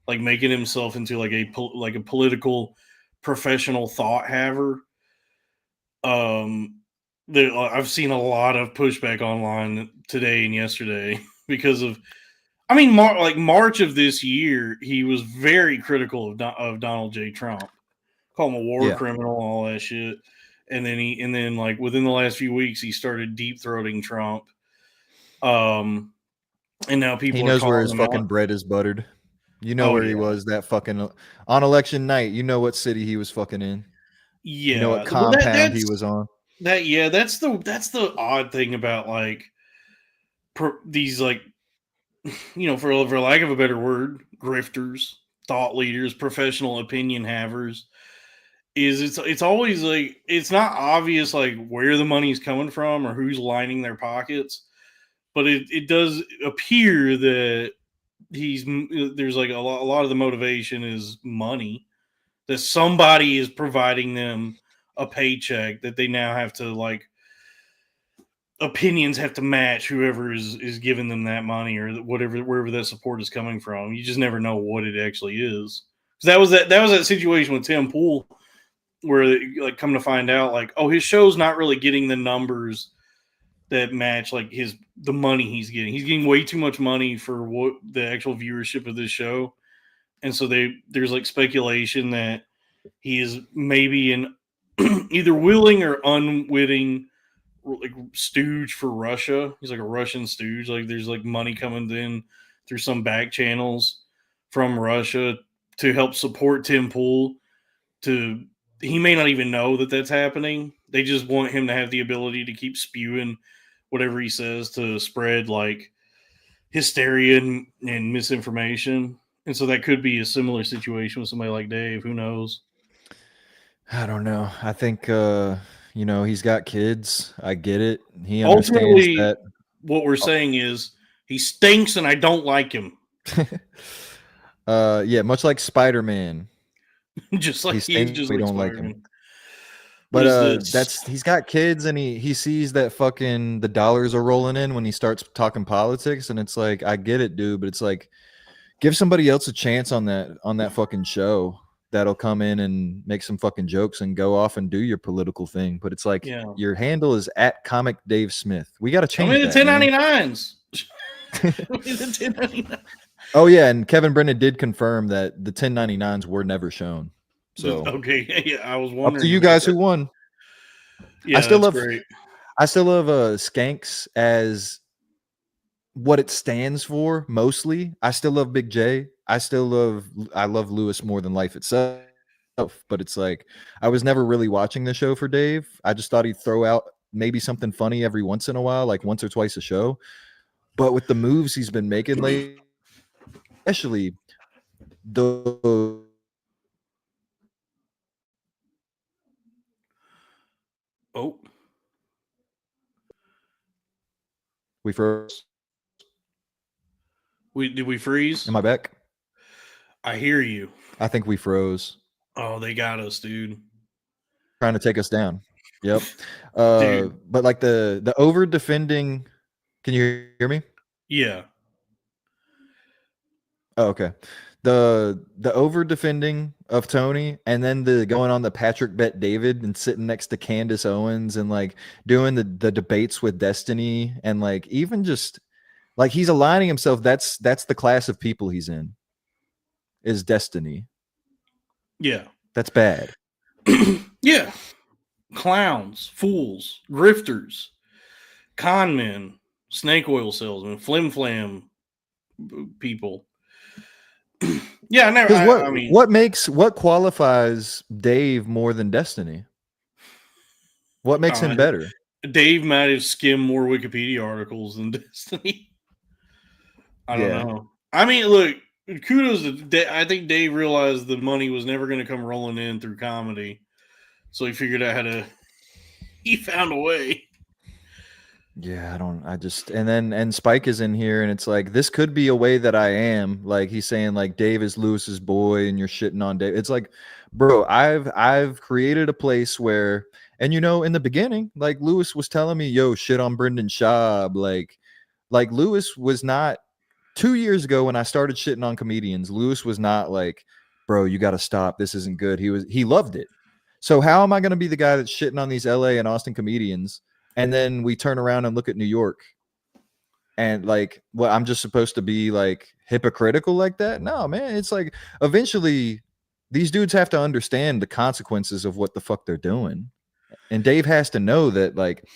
like making himself into like a political professional thought haver. I've seen a lot of pushback online today and yesterday because of, I mean, March of this year, he was very critical of Donald J. Trump, called him a war criminal, all that shit. And then like within the last few weeks, he started deep throating Trump. And now people he knows where his fucking bread is buttered. You know where he was that fucking on election night. You know what city he was fucking in. Yeah, you know what compound he was on. That's the odd thing about like these like for lack of a better word, grifters, thought leaders, professional opinion havers. Is it's always like it's not obvious like where the money's coming from or who's lining their pockets, but it does appear that there's like a lot of the motivation is money, that somebody is providing them a paycheck that they now have to like opinions have to match whoever is giving them that money or wherever that support is coming from. You just never know what it actually is. That was that situation with Tim Pool, where like come to find out like, oh, his show's not really getting the numbers that match like the money he's getting. He's getting way too much money for what the actual viewership of this show. And so there's like speculation that he is maybe an either willing or unwitting like stooge for Russia. He's like a Russian stooge. Like there's like money coming in through some back channels from Russia to help support Tim Pool. He may not even know that that's happening. They just want him to have the ability to keep spewing whatever he says to spread like hysteria and misinformation. And so that could be a similar situation with somebody like Dave. Who knows? I don't know. I think he's got kids. I get it. He understands that. What we're saying is he stinks and I don't like him. Yeah, much like Spider-Man. Just like he's just we like don't Spider-Man. like him. But he's got kids and he sees that fucking the dollars are rolling in when he starts talking politics, and it's like, I get it, dude, but it's like, give somebody else a chance on that fucking show that'll come in and make some fucking jokes and go off and do your political thing. But it's like, your handle is at Comic Dave Smith. We got to change that. The 1099s. The 1099. Oh yeah, and Kevin Brennan did confirm that the 1099s were never shown. So okay, yeah, I was wondering. Up to you guys who won. Yeah, I still love Skanks as what it stands for. Mostly, I still love Big J. I love Lewis more than life itself. but it's like I was never really watching the show for Dave. I just thought he'd throw out maybe something funny every once in a while, like once or twice a show. But with the moves he's been making lately, especially the Oh, we froze. did we freeze? Am I back? I hear you. I think we froze. Oh, they got us, dude. Trying to take us down. Yep. Dude. But like the over defending. Can you hear me? Yeah. Oh, okay. The over defending of Tony, and then the going on the Patrick Bet David and sitting next to Candace Owens and like doing the debates with Destiny, and like even just like he's aligning himself. That's the class of people he's in. Is Destiny. Yeah. That's bad. Yeah. Clowns, fools, grifters, con men, snake oil salesmen, flim flam people. Yeah, I never. I mean, what qualifies Dave more than Destiny? What makes him better? Dave might have skimmed more Wikipedia articles than Destiny. I don't know. I mean, look, kudos to I think Dave realized the money was never going to come rolling in through comedy, so he figured out how to. He found a way. Yeah, and Spike is in here, and it's like this could be a way that I am. Like he's saying, like Dave is Lewis's boy, and you're shitting on Dave. It's like, bro, I've created a place where, and in the beginning, like Lewis was telling me, yo, shit on Brendan Schaub. Like Lewis was not 2 years ago when I started shitting on comedians. Lewis was not like, bro, you got to stop. This isn't good. He loved it. So how am I going to be the guy that's shitting on these LA and Austin comedians? And then we turn around and look at New York, and like, what, I'm just supposed to be like hypocritical like that? No, man. It's like eventually these dudes have to understand the consequences of what the fuck they're doing. And Dave has to know that like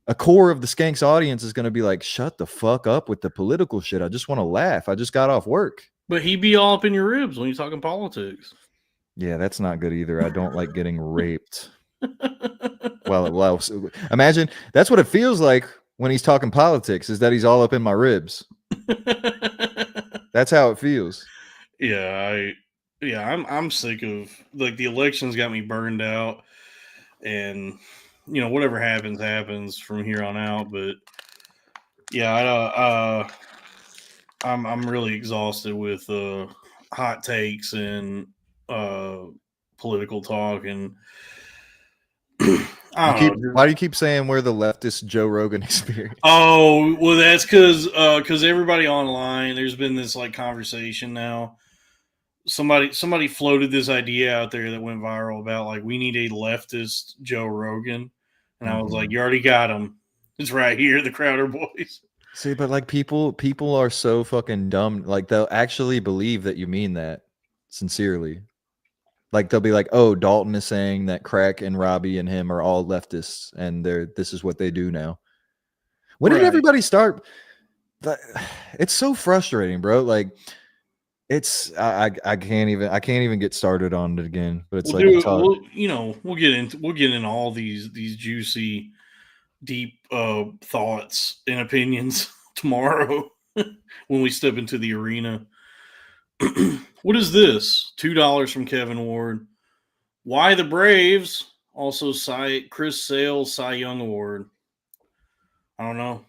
a core of the Skanks audience is going to be like, shut the fuck up with the political shit. I just want to laugh. I just got off work. But he'd be all up in your ribs when you're talking politics. Yeah, that's not good either. I don't like getting raped. Well, imagine that's what it feels like when he's talking politics, is that he's all up in my ribs. That's how it feels. Yeah, I'm sick of like the elections got me burned out, and whatever happens from here on out. But yeah, I'm really exhausted with hot takes and political talk and. Why do you keep saying we're the leftist Joe Rogan experience? Oh, well, that's because everybody online, there's been this like conversation now. Somebody floated this idea out there that went viral about like we need a leftist Joe Rogan, and I was like, you already got him. It's right here, the Crowder Boys. See, but like people are so fucking dumb. Like they'll actually believe that you mean that sincerely. Like they'll be like, "Oh, Dalton is saying that Crack and Robbie and him are all leftists, and this is what they do now." When did everybody start? It's so frustrating, bro. Like, I can't even get started on it again. But it's we'll get into all these juicy, deep thoughts and opinions tomorrow when we step into the arena. What is this? $2 from Kevin Ward. Why the Braves also cite Chris Sale's Cy Young Award? I don't know.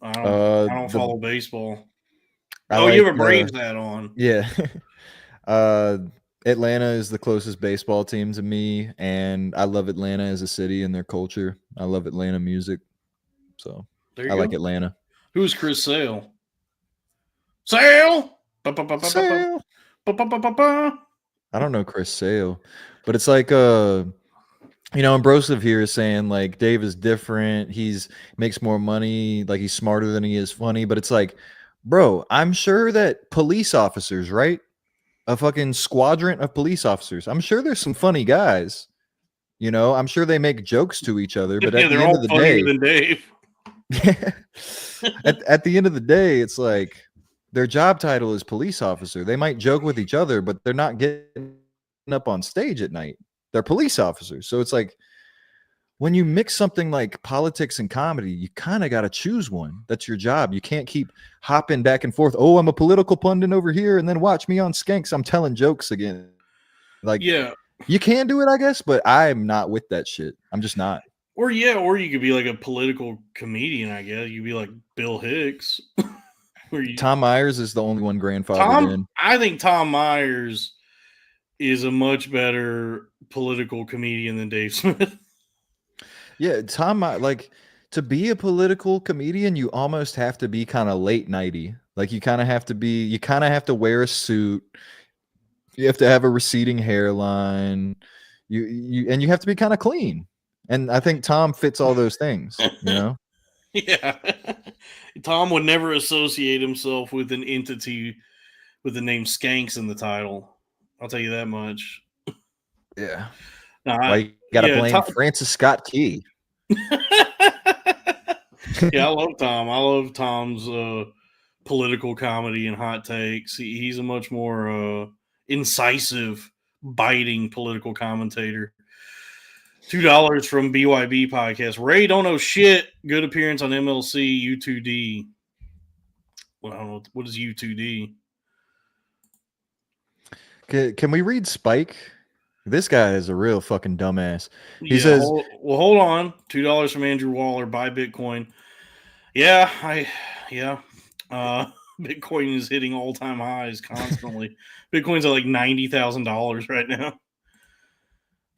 I don't follow baseball. You have a Braves hat on. Yeah. Atlanta is the closest baseball team to me, and I love Atlanta as a city and their culture. I love Atlanta music. So I like Atlanta. Who's Chris Sale? Sale! Sale! I don't know Chris Sale, but it's like Ambrosive here is saying like Dave is different. He's makes more money, like he's smarter than he is funny. But it's like, bro, I'm sure that police officers, right? A fucking squadron of police officers. I'm sure there's some funny guys. I'm sure they make jokes to each other, but at the end of the day, than Dave. at the end of the day, it's like their job title is police officer. They might joke with each other, but they're not getting up on stage at night. They're police officers. So it's like when you mix something like politics and comedy, you kind of got to choose one. That's your job. You can't keep hopping back and forth. Oh, I'm a political pundit over here, and then watch me on Skanks. I'm telling jokes again. Like, Yeah. you can do it, I guess, but I'm not with that shit. I'm just not. Or you could be like a political comedian, I guess. You'd be like Bill Hicks. Tom Myers is the only one grandfathered in. I think Tom Myers is a much better political comedian than Dave Smith. Yeah, like to be a political comedian, you almost have to be kind of late nighty. Like you kind of have to wear a suit. You have to have a receding hairline. You have to be kind of clean. And I think Tom fits all those things, you know? Yeah. Tom would never associate himself with an entity with the name Skanks in the title. I'll tell you that much. Yeah. No, you gotta blame Francis Scott Key. Yeah, I love Tom. I love Tom's political comedy and hot takes. He's a much more incisive, biting political commentator. $2 from BYB podcast. Ray don't know shit. Good appearance on MLC U2D. Well, I don't know. What is U2D? Can we read Spike? This guy is a real fucking dumbass. He says, hold on. $2 from Andrew Waller. Buy Bitcoin. Yeah. Bitcoin is hitting all-time highs constantly. Bitcoin's at like $90,000 right now.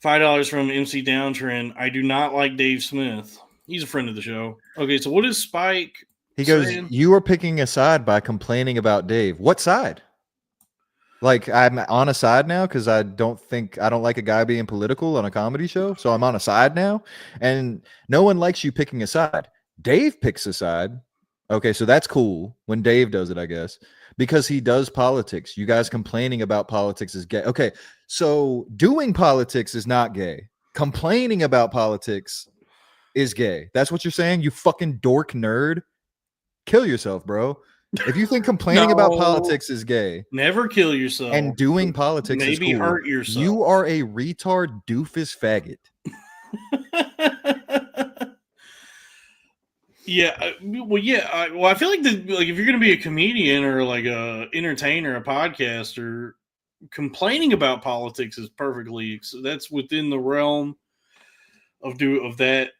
$5 from MC Downtrend. I do not like Dave Smith. He's a friend of the show. Okay, so what is Spike? He goes, you are picking a side by complaining about Dave. What side? Like, I'm on a side now because I don't like a guy being political on a comedy show. So I'm on a side now. And no one likes you picking a side. Dave picks a side. Okay, so that's cool when Dave does it, I guess, because he does politics. You guys complaining about politics is gay. Okay, so doing politics is not gay. Complaining about politics is gay. That's what you're saying, you fucking dork nerd? Kill yourself, bro. If you think complaining about politics is gay, never kill yourself. And doing politics is cool, hurt yourself. You are a retard doofus faggot. Yeah, well, I feel like if you're going to be a comedian or like a entertainer, a podcaster, complaining about politics is that's within the realm of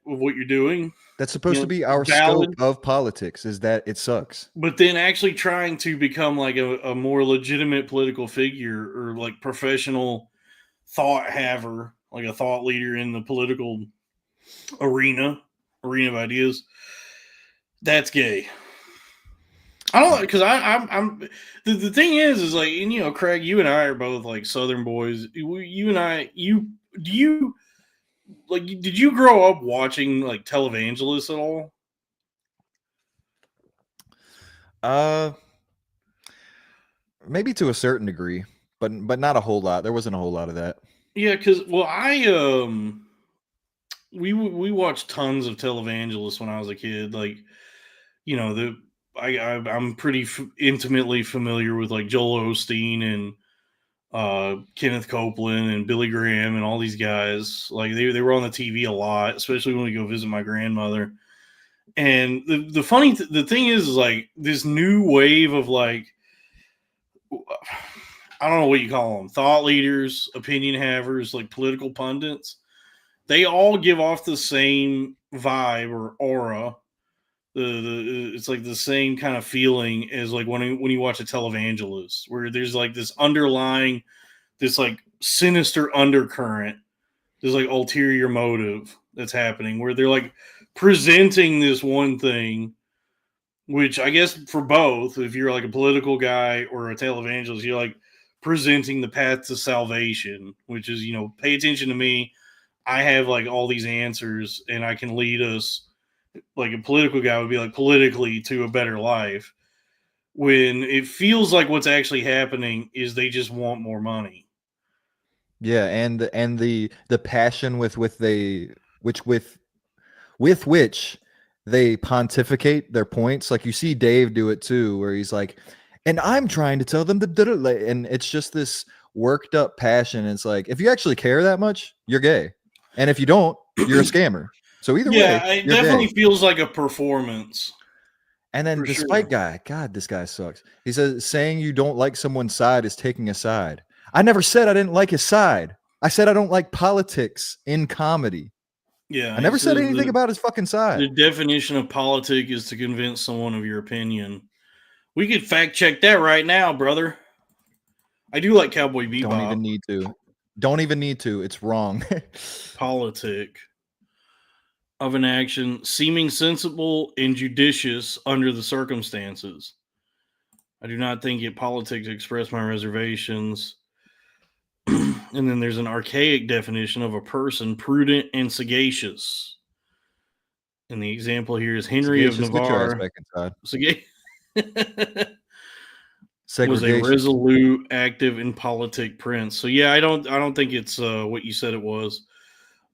what you're doing. That's supposed to be our scope of politics, is that it sucks. But then actually trying to become like a more legitimate political figure or like professional thought haver, like a thought leader in the political arena of ideas. That's gay. I don't, because I'm the thing is like, and you know, Craig, you and I are both like Southern boys. Did you grow up watching like televangelists at all? Maybe to a certain degree, but not a whole lot. There wasn't a whole lot of that. Yeah, because we watched tons of televangelists when I was a kid. Like, you know, I'm pretty intimately familiar with like Joel Osteen and Kenneth Copeland and Billy Graham and all these guys. Like they were on the TV a lot, especially when we go visit my grandmother. And the thing is like this new wave of like, I don't know what you call them, thought leaders, opinion havers, like political pundits. They all give off the same vibe or aura. It's like the same kind of feeling as like when you watch a televangelist, where there's like this underlying, this like sinister undercurrent, there's like ulterior motive that's happening, where they're like presenting this one thing, which I guess for both, if you're like a political guy or a televangelist, you're like presenting the path to salvation, which is, you know, pay attention to me. I have like all these answers and I can lead us. Like a political guy would be like politically to a better life, when it feels like what's actually happening is they just want more money. Yeah, and the passion with which they pontificate their points. Like you see Dave do it too, where he's like, and I'm trying to tell them and it's just this worked up passion. It's like, if you actually care that much, you're gay. And if you don't, you're a scammer. So either way, Yeah, it you're definitely gay. feels like a performance. And then For the sure. spike guy, God, this guy sucks. He says saying you don't like someone's side is taking a side. I never said I didn't like his side. I said I don't like politics in comedy. Yeah, I he never said says anything about his fucking side. the definition of politic is to convince someone of your opinion. We could fact check that right now, brother. I do like Cowboy Bebop. Don't even need to. Don't even need to. It's wrong. Politic of an action seeming sensible and judicious under the circumstances. I do not think it politic to express my reservations. And then there's an archaic definition of a person, prudent and sagacious. And the example here is Henry of Sagacious, get your ass Navarre. back inside. Was a Segregation. resolute, active, and politic prince. So yeah, I don't think it's what you said it was.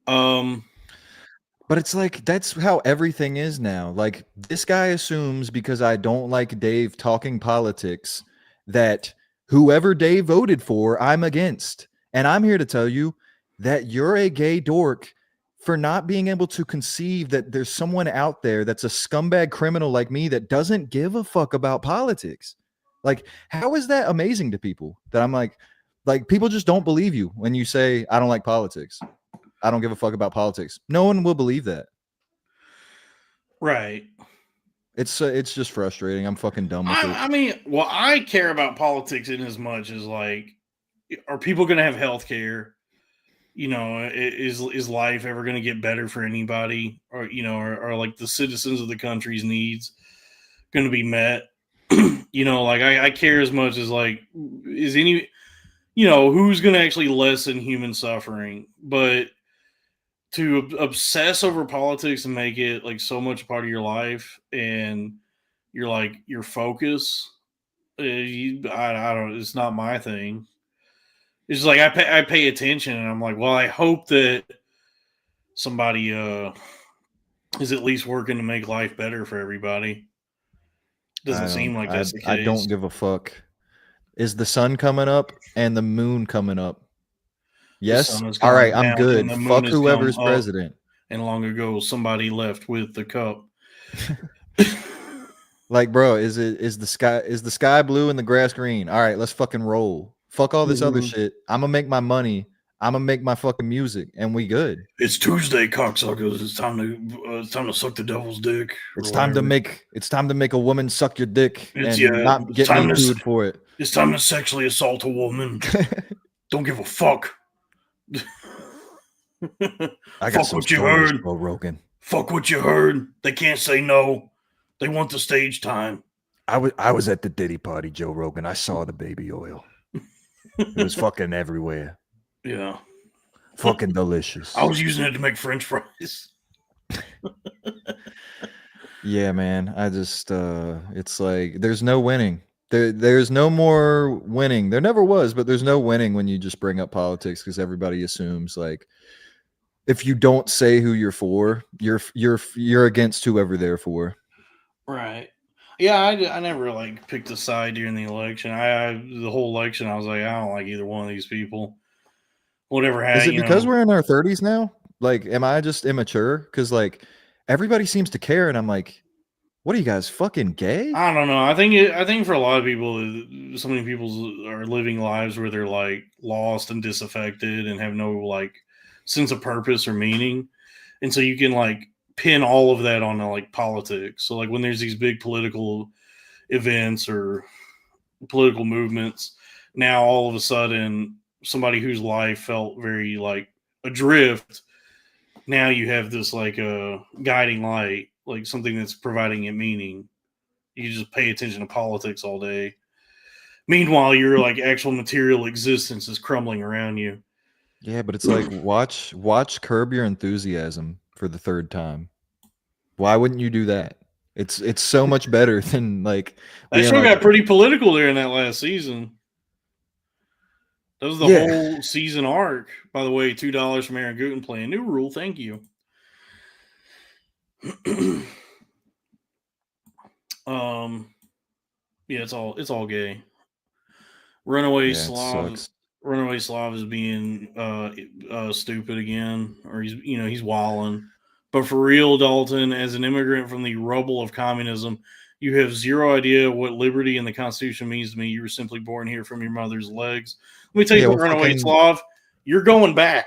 But it's like that's how everything is now. Like this guy assumes because I don't like Dave talking politics that whoever Dave voted for, I'm against. And I'm here to tell you that you're a gay dork for not being able to conceive that there's someone out there that's a scumbag criminal like me that doesn't give a fuck about politics. Like, how is that amazing to people that I'm like people just don't believe you when you say I don't like politics. I don't give a fuck about politics. No one will believe that. Right. It's just frustrating. I'm fucking dumb with it. I mean, well, I care about politics in as much as like, are people going to have health care? You know, is life ever going to get better for anybody? Or, you know, are like the citizens of the country's needs going to be met? You know, like I care as much as like, is any, you know, who's going to actually lessen human suffering? But to obsess over politics and make it like so much a part of your life and you're like your focus, I don't, it's not my thing. It's like I pay attention and I'm like, well, I hope that somebody is at least working to make life better for everybody. Doesn't seem like that's the case. I don't give a fuck. Is the sun coming up and the moon coming up? Yes. All right, I'm good. Fuck whoever's president. And long ago, somebody left with the cup. Like, bro, is the sky blue and the grass green? All right, let's fucking roll. Fuck all this other shit. I'm gonna make my money. I'm gonna make my fucking music, and we good. It's Tuesday, cocksuckers. It's time to suck the devil's dick. It's time to make a woman suck your dick and not get me food for it. It's time to sexually assault a woman. Don't give a fuck. I got some stories, Joe Rogan. Fuck what you heard. They can't say no. They want the stage time. I was at the Diddy party, Joe Rogan. I saw the baby oil. It was fucking everywhere. Yeah. Fucking delicious. I was using it to make French fries. Yeah, man. I just it's like there's no winning. There's no more winning. There never was, but there's no winning when you just bring up politics because everybody assumes like if you don't say who you're for, you're against whoever they're for. Right. Yeah, I never like picked a side during the election. The whole election I was like, I don't like either one of these people. Whatever happened. Is it because we're in our 30s now? Like, am I just immature? Because like everybody seems to care, and I'm like, what are you guys fucking gay? I don't know. I think for a lot of people, so many people are living lives where they're like lost and disaffected and have no like sense of purpose or meaning, and so you can like pin all of that on like politics. So like when there's these big political events or political movements, now all of a sudden somebody whose life felt very like adrift, now you have this like a guiding light, like something that's providing it meaning. You just pay attention to politics all day. Meanwhile, your like actual material existence is crumbling around you. Yeah, but it's like watch Curb Your Enthusiasm for the third time. Why wouldn't you do that? It's so much better than like that show got pretty political during that last season. That was the whole season arc. By the way, $2 from Aaron Guten playing New Rule. Thank you. Yeah, it's all gay. Runaway Runaway Slav is being stupid again, or he's wilding. But for real, Dalton, as an immigrant from the rubble of communism, you have zero idea what liberty and the Constitution means to me. You were simply born here from your mother's legs. Let me tell you Yeah, something, well, Runaway fucking- Slav. You're going back.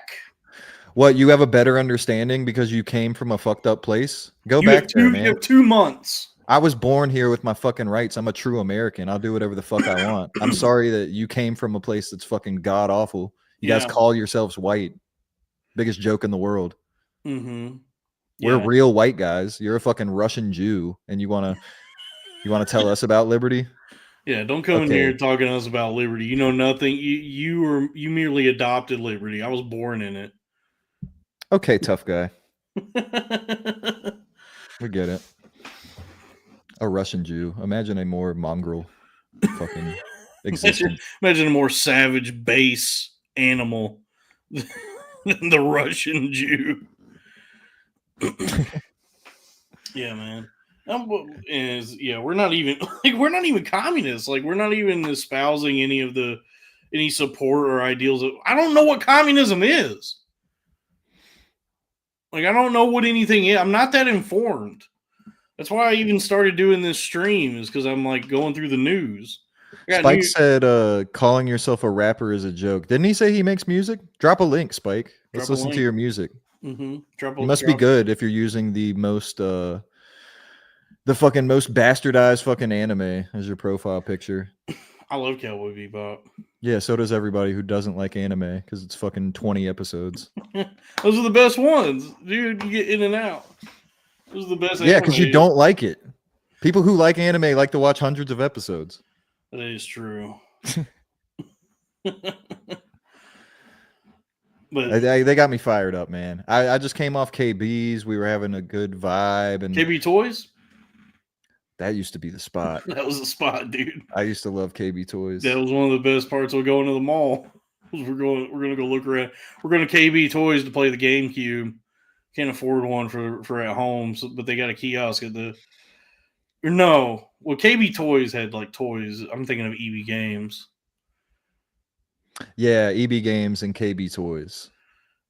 What, you have a better understanding because you came from a fucked up place? Go You back have there, you man. have 2 months. I was born here with my fucking rights. I'm a true American. I'll do whatever the fuck I want. I'm sorry that you came from a place that's fucking god awful. You guys Yeah. call yourselves white. Biggest joke in the world. Mm-hmm. We're Yeah. real white guys. You're a fucking Russian Jew, and you wanna tell us about liberty? Yeah, don't come in here talking to us about liberty. You know nothing. You merely adopted liberty. I was born in it. Okay, tough guy. We get it. A Russian Jew. Imagine a more mongrel fucking existence. Imagine a more savage base animal than the Russian Jew. Yeah, man. We're not even communists. Like, we're not even espousing any support or ideals. I don't know what communism is. Like, I don't know what anything is. I'm not that informed. That's why I even started doing this stream, is because I'm like going through the news. Spike said calling yourself a rapper is a joke. Didn't he say he makes music? Drop a link, Spike. Let's listen to your music. Mm-hmm. It must be good if you're using the fucking most bastardized fucking anime as your profile picture. I love Cowboy Bebop. Yeah, so does everybody who doesn't like anime because it's fucking 20 episodes. Those are the best ones, dude. You get in and out. Those are the best. Yeah, because you don't like it. People who like anime like to watch hundreds of episodes. That is true. But they got me fired up, man. I just came off KB's. We were having a good vibe, and KB Toys. That used to be the spot. That was the spot, dude. I used to love KB Toys. That was one of the best parts of going to the mall. We're gonna go look around. We're going to KB Toys to play the GameCube. Can't afford one for at home, but they got a kiosk at the. Or no, well, KB Toys had like toys. I'm thinking of EB Games. Yeah, EB Games and KB Toys.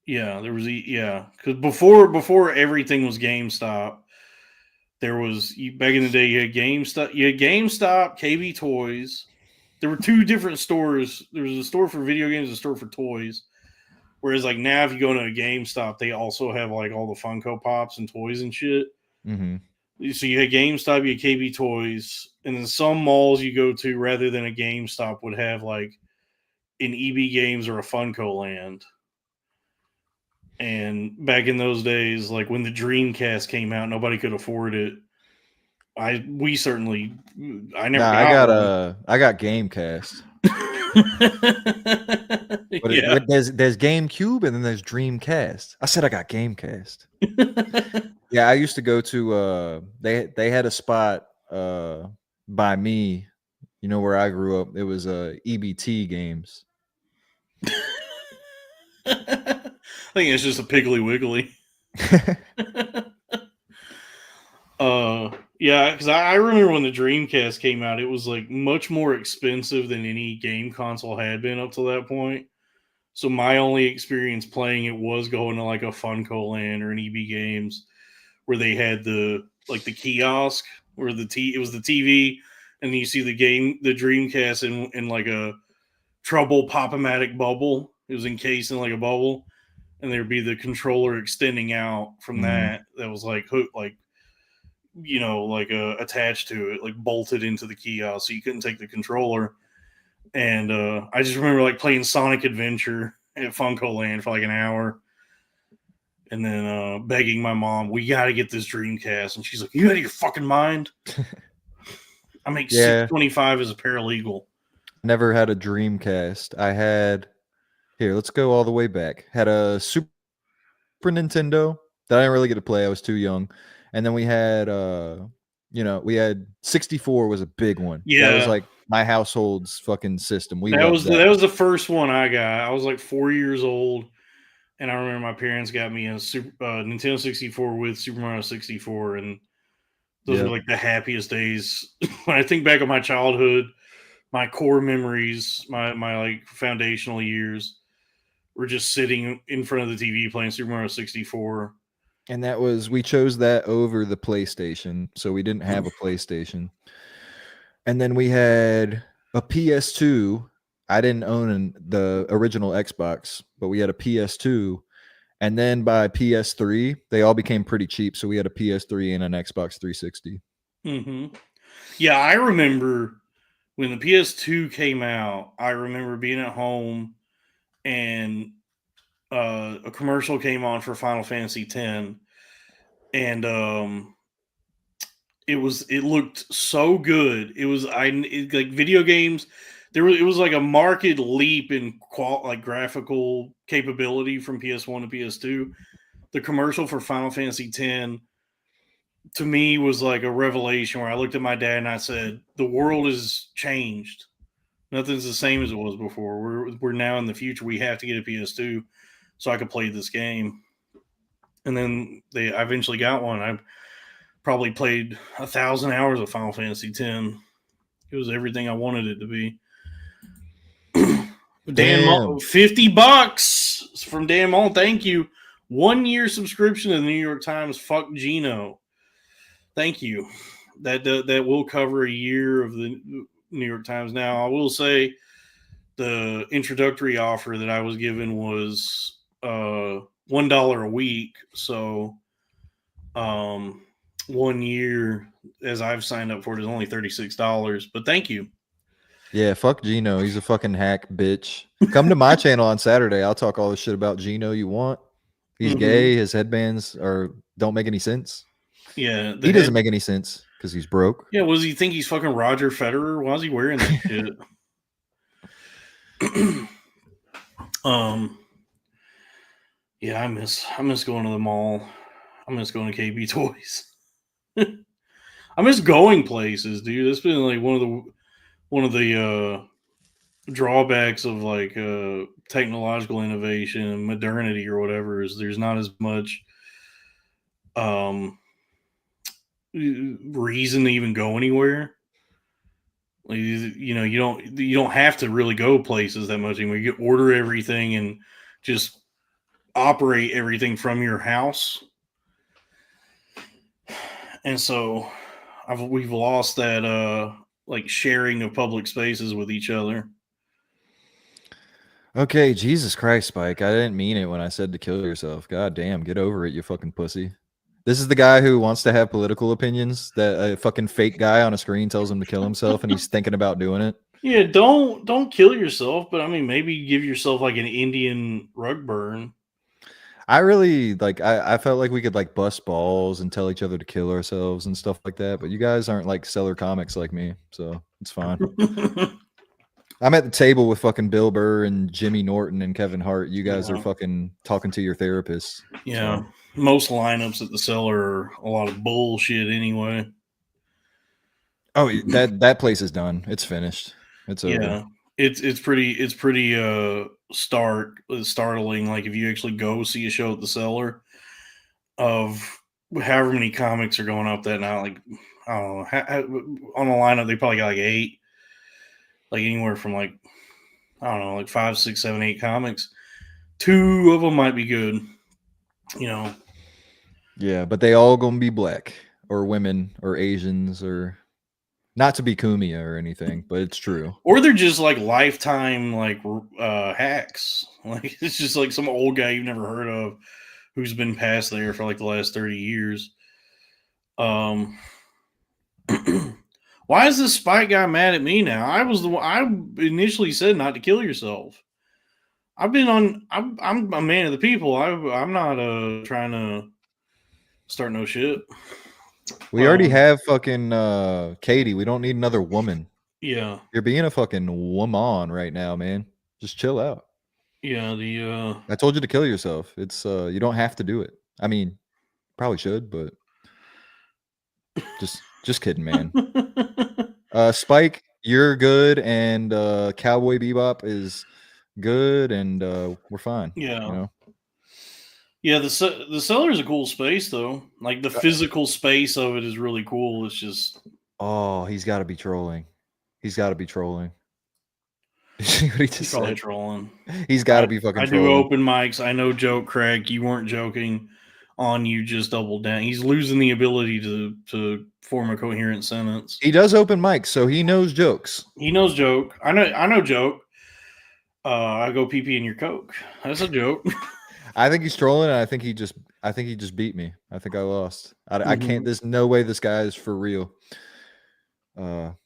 Yeah, there was because before everything was GameStop, there was back in the day you had GameStop, KB Toys. There were two different stores. There was a store for video games, and a store for toys. Whereas like now, if you go to a GameStop, they also have like all the Funko Pops and toys and shit. Mm-hmm. So you had GameStop, you had KB Toys, and then some malls you go to rather than a GameStop would have like an EB Games or a Funko Land. And back in those days, like when the Dreamcast came out, nobody could afford it. I got Gamecast. But there's GameCube and then there's Dreamcast. I said I got Gamecast. Yeah, I used to go to they had a spot by me, you know, where I grew up. It was EBT Games. I think it's just a Piggly Wiggly. Yeah, because I remember when the Dreamcast came out, it was like much more expensive than any game console had been up to that point. So my only experience playing it was going to like a Funko Land or an EB Games where they had the kiosk where it was the TV, and you see the Dreamcast in like a trouble pop-o-matic bubble. It was encased in like a bubble, and there'd be the controller extending out from that was like hooked, like, you know, like attached to it, like bolted into the kiosk, so you couldn't take the controller. And I just remember like playing Sonic Adventure at Funko Land for like an hour, and then begging my mom, "We got to get this Dreamcast," and she's like, "You out of your fucking mind?" I make $625 as a paralegal. Never had a Dreamcast. I had let's go all the way back. Had a Super Nintendo that I didn't really get to play. I was too young. And then we had we had 64 was a big one. Yeah. That was like my household's fucking system. That was the first one I got. I was like 4 years old, and I remember my parents got me a Nintendo 64 with Super Mario 64, and those were like the happiest days. When I think back on my childhood, my core memories, my like foundational years were just sitting in front of the TV playing Super Mario 64. And that was, we chose that over the PlayStation. So we didn't have a PlayStation. And then we had a PS2. I didn't own the original Xbox, but we had a PS2. And then by PS3, they all became pretty cheap. So we had a PS3 and an Xbox 360. Mm-hmm. Yeah, I remember when the PS2 came out. I remember being at home and a commercial came on for Final Fantasy X, and it looked so good. Like video games. It was like a marked leap in like graphical capability from PS1 to PS2. The commercial for Final Fantasy X to me was like a revelation where I looked at my dad and I said, "The world has changed. Nothing's the same as it was before. We're now in the future. We have to get a PS2 so I could play this game." And then I eventually got one. I probably played 1,000 hours of Final Fantasy X. It was everything I wanted it to be. Dan, $50 from Dan Mall. Thank you. 1 year subscription to the New York Times. Fuck Gino. Thank you. That will cover a year of the New York Times. Now, I will say the introductory offer that I was given was $1 a week. So 1 year, as I've signed up for it, is only $36. But thank you. Yeah, fuck Gino. He's a fucking hack bitch. Come to my channel on Saturday. I'll talk all the shit about Gino you want. He's gay. His headbands don't make any sense. Yeah, he doesn't make any sense because he's broke. Yeah, was he think he's fucking Roger Federer? Why is he wearing that shit? Yeah, I miss going to the mall. I miss going to KB Toys. I miss going places, dude. That's been like one of the drawbacks of like technological innovation and modernity or whatever is there's not as much reason to even go anywhere. Like, you know, you don't have to really go places that much anymore. You can order everything and just operate everything from your house. And so we've lost that like sharing of public spaces with each other. Okay, Jesus Christ, Spike. I didn't mean it when I said to kill yourself. God damn, get over it, you fucking pussy. This is the guy who wants to have political opinions that a fucking fake guy on a screen tells him to kill himself and he's thinking about doing it. Yeah, don't kill yourself, but I mean maybe give yourself like an Indian rug burn. I really I felt like we could like bust balls and tell each other to kill ourselves and stuff like that, but you guys aren't like seller comics like me, so it's fine. I'm at the table with fucking Bill Burr and Jimmy Norton and Kevin Hart. You guys are fucking talking to your therapists. Yeah. So. Most lineups at the cellar are a lot of bullshit anyway. Oh, that place is done. It's finished. It's over. Yeah. It's pretty startling. Like if you actually go see a show at the cellar of however many comics are going up that night, like I don't know, on the lineup they probably got like 8. Like anywhere from like, I don't know, like 5, 6, 7, 8 comics. 2 of them might be good, you know. Yeah, but they all gonna be black or women or Asians or not to be Kumia or anything, but it's true. Or they're just like lifetime like hacks. Like it's just like some old guy you've never heard of who's been past there for like the last 30 years. Why is this Spike guy mad at me now? I initially said not to kill yourself. I'm a man of the people. I'm not trying to start no shit. We already have fucking Katie. We don't need another woman. Yeah. You're being a fucking woman right now, man. Just chill out. Yeah, I told you to kill yourself. It's you don't have to do it. I mean, probably should, but just kidding, man. Spike, you're good, and Cowboy Bebop is good, and we're fine. Yeah. You know? Yeah, the cellar is a cool space though. Like the physical space of it is really cool. It's just he's got to be trolling. He's got to be trolling. See what he He's just probably said? trolling. He's got to be fucking I do trolling. open mics. I know joke, Craig. You weren't joking on you just doubled down. He's losing the ability to form a coherent sentence. He does open mics, so he knows jokes. He knows joke. I know joke. I go pee pee in your Coke. That's a joke. I think he's trolling, and I think he just beat me. I think I lost. I can't. There's no way this guy is for real.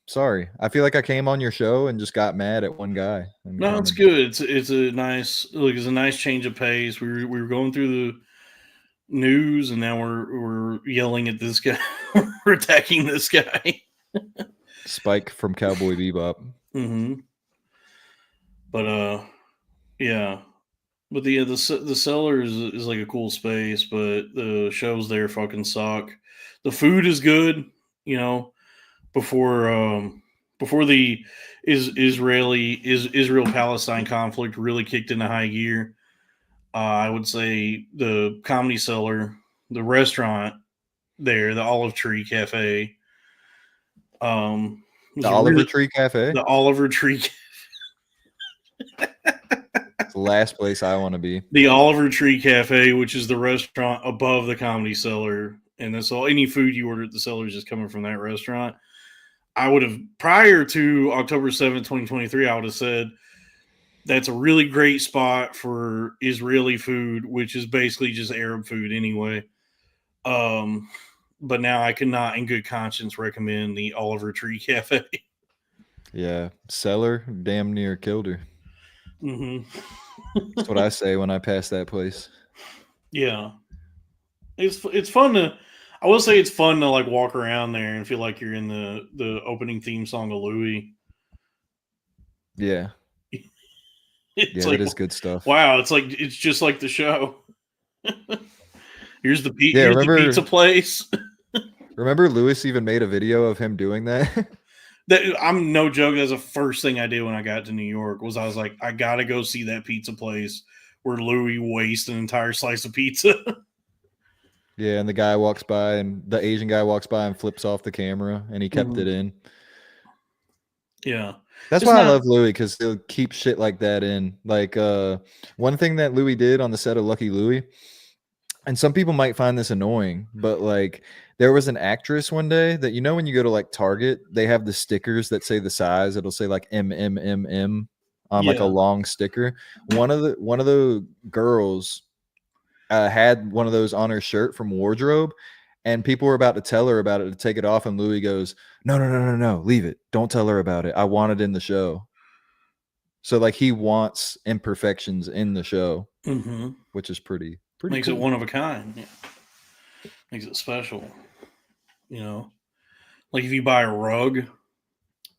Sorry. I feel like I came on your show and just got mad at one guy. No, it's good. It's a nice change of pace. We were going through the news, and now we're yelling at this guy. We're attacking this guy. Spike from Cowboy Bebop. Mm-hmm. But yeah. But the cellar is like a cool space, but the shows there fucking suck. The food is good, you know. Before the Israel Palestine conflict really kicked into high gear, I would say the Comedy Cellar, the restaurant there, the Olive Tree Cafe, The Oliver Tree Cafe. the Oliver Tree. It's the last place I want to be. The Oliver Tree Cafe, which is the restaurant above the Comedy Cellar, and that's all. Any food you order at the cellar is just coming from that restaurant. I would have, prior to October 7th, 2023, I would have said that's a really great spot for Israeli food, which is basically just Arab food anyway. But now I cannot, in good conscience, recommend the Oliver Tree Cafe. Yeah, cellar damn near killed her. Mm-hmm. That's what I say when I pass that place. Yeah, it's fun to. I will say it's fun to like walk around there and feel like you're in the opening theme song of Louis. Yeah. It's Yeah, like, that is good stuff. wow, it's just like the show. Here's the remember, the pizza place. Remember Lewis even made a video of him doing that? I'm no joke. That's the first thing I did when I got to New York. I was like, I gotta go see that pizza place where Louis wastes an entire slice of pizza. Yeah, and the guy walks by, and the Asian guy walks by and flips off the camera, and he kept it in. Yeah. That's why I love Louis, because he'll keep shit like that in. Like, one thing that Louis did on the set of Lucky Louie, and some people might find this annoying, but like there was an actress one day that, you know, when you go to like Target, they have the stickers that say the size. It'll say like MMMM on like a long sticker. One of the girls had one of those on her shirt from wardrobe, and people were about to tell her about it to take it off, and Louis goes, no, leave it, don't tell her about it, I want it in the show. So like he wants imperfections in the show, which is pretty makes cool. it one of a kind. Yeah. Makes it special, you know. Like if you buy a rug,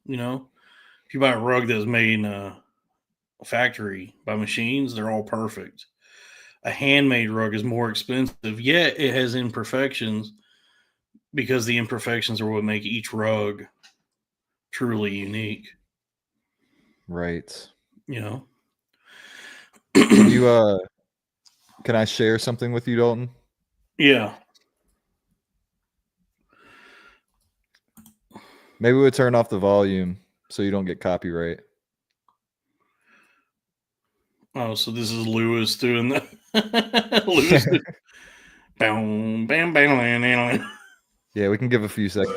you know, if you buy a rug that's made in a factory by machines, they're all perfect. A handmade rug is more expensive, yet it has imperfections, because the imperfections are what make each rug truly unique. Right. You know. Can I share something with you, Dalton? Yeah. Maybe we'll turn off the volume so you don't get copyright. Oh, so this is Lewis doing that. Lewis did, bam, bam, bam, bam. Yeah, we can give a few seconds.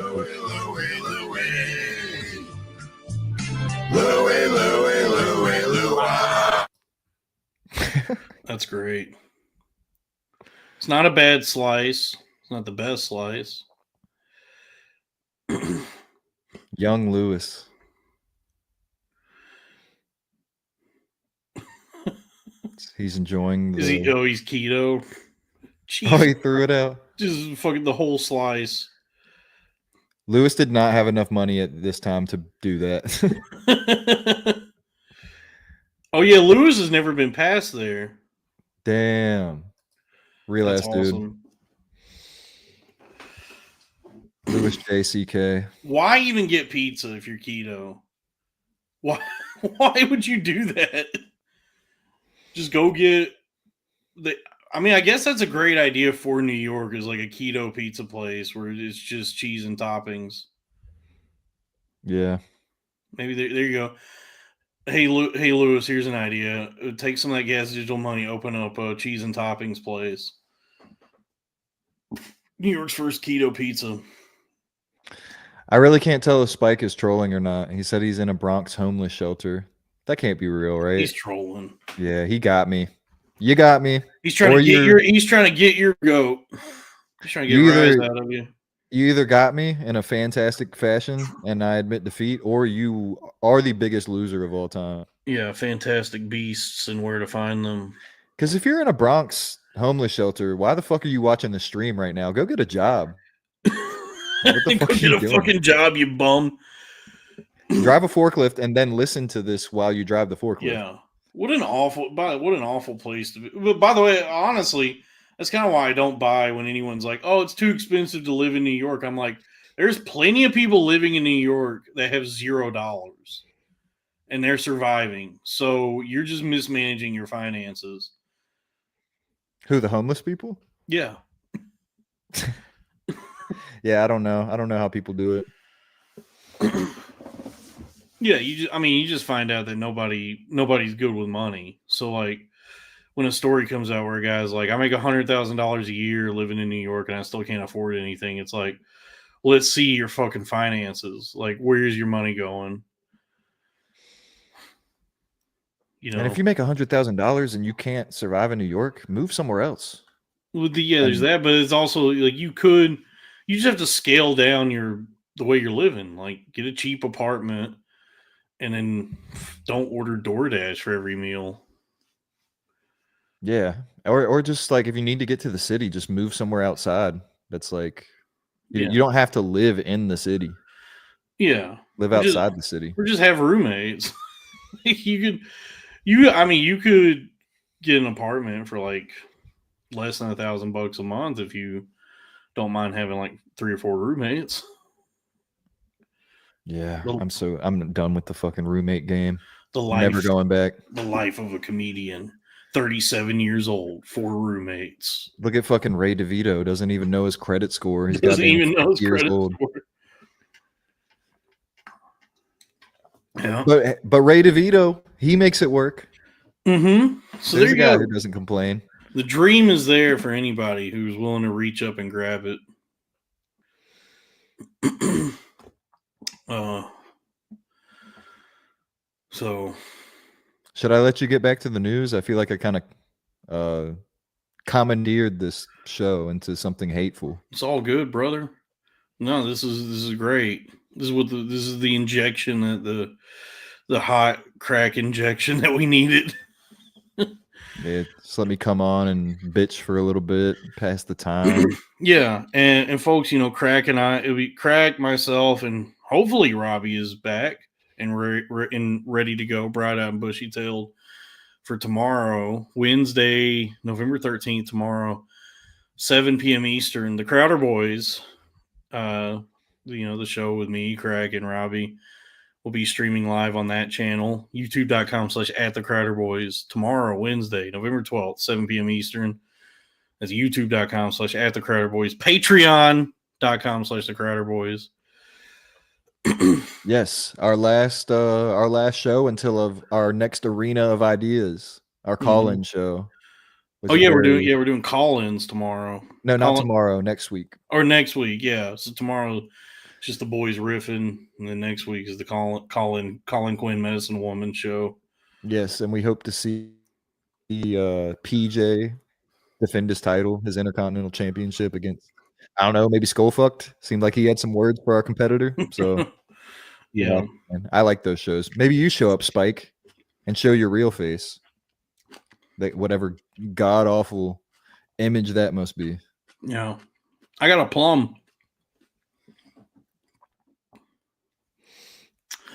That's great. It's not a bad slice. It's not the best slice. Young Lewis. He's enjoying the... He's keto. Jeez. Oh, he threw it out. Just fucking the whole slice. Lewis did not have enough money at this time to do that. Oh yeah, Lewis has never been past there. Damn. Real That's ass awesome. Dude. Lewis JCK. Why even get pizza if you're keto? Why would you do that? Just go get I mean, I guess that's a great idea for New York, is like a keto pizza place where it's just cheese and toppings. Yeah. Maybe there you go. Hey, hey, Lewis. Here's an idea. Take some of that gas digital money. Open up a cheese and toppings place. New York's first keto pizza. I really can't tell if Spike is trolling or not. He said he's in a Bronx homeless shelter. That can't be real, right? He's trolling. Yeah, he got me. You got me. He's trying to get your. He's trying to get your goat. He's trying to get rise out of you. You either got me in a fantastic fashion, and I admit defeat, or you are the biggest loser of all time. Yeah, fantastic beasts and where to find them. Because if you're in a Bronx homeless shelter, why the fuck are you watching the stream right now? Go get a job. What the fuck? Go get a fucking job, you bum. Drive a forklift and then listen to this while you drive the forklift. Yeah. What an awful place to be. But by the way, honestly, that's kind of why I don't buy when anyone's like, "Oh, it's too expensive to live in New York." I'm like, there's plenty of people living in New York that have $0 and they're surviving. So you're just mismanaging your finances. Who, the homeless people? Yeah. Yeah, I don't know. I don't know how people do it. Yeah, you just find out that nobody's good with money. So like when a story comes out where a guy's like, I make $100,000 a year living in New York and I still can't afford anything, it's like, well, let's see your fucking finances. Like, where's your money going? You know, and if you make $100,000 and you can't survive in New York, move somewhere else. Well, there's that, but it's also like you just have to scale down the way you're living. Like, get a cheap apartment, and then don't order DoorDash for every meal. Yeah, or just like if you need to get to the city, just move somewhere outside. That's like you don't have to live in the city. Yeah, live outside the city, or just have roommates. You could get an apartment for like less than $1,000 a month if you don't mind having like 3 or 4 roommates. Yeah, I'm done with the fucking roommate game. Never going back. The life of a comedian. 37 years old, 4 roommates. Look at fucking Ray DeVito. Doesn't even know his credit score. He's doesn't even know his credit score. Yeah. But Ray DeVito, he makes it work. Mm-hmm. So there's a guy who doesn't complain. The dream is there for anybody who's willing to reach up and grab it. So should I let you get back to the news? I feel like I kind of commandeered this show into something hateful. It's all good, brother. No, this is great. This is the injection that the hot crack injection that we needed. Yeah, just let me come on and bitch for a little bit, pass the time. Yeah, and folks, Crack and it'll be Crack, myself, and hopefully Robbie is back and ready to go, bright-eyed and bushy-tailed for tomorrow, Wednesday, November 13th, tomorrow, 7 p.m. Eastern. The Crowder Boys, the show with me, Craig, and Robbie, will be streaming live on that channel, youtube.com/@thecrowderboys tomorrow, Wednesday, November 12th, 7 p.m. Eastern. That's youtube.com/@thecrowderboys, patreon.com/thecrowderboys. Yes, our last show until our next arena of ideas, our call-in show. Oh yeah, we're doing call-ins tomorrow. No, not tomorrow. Next week. Or next week, yeah. So tomorrow, it's just the boys riffing, and then next week is the Colin Quinn Medicine Woman show. Yes, and we hope to see PJ defend his title, his Intercontinental Championship against, I don't know, maybe Skullfucked. Seemed like he had some words for our competitor. So yeah, I like those shows. Maybe you show up, Spike, and show your real face. Like whatever god awful image that must be. Yeah, I got a plum.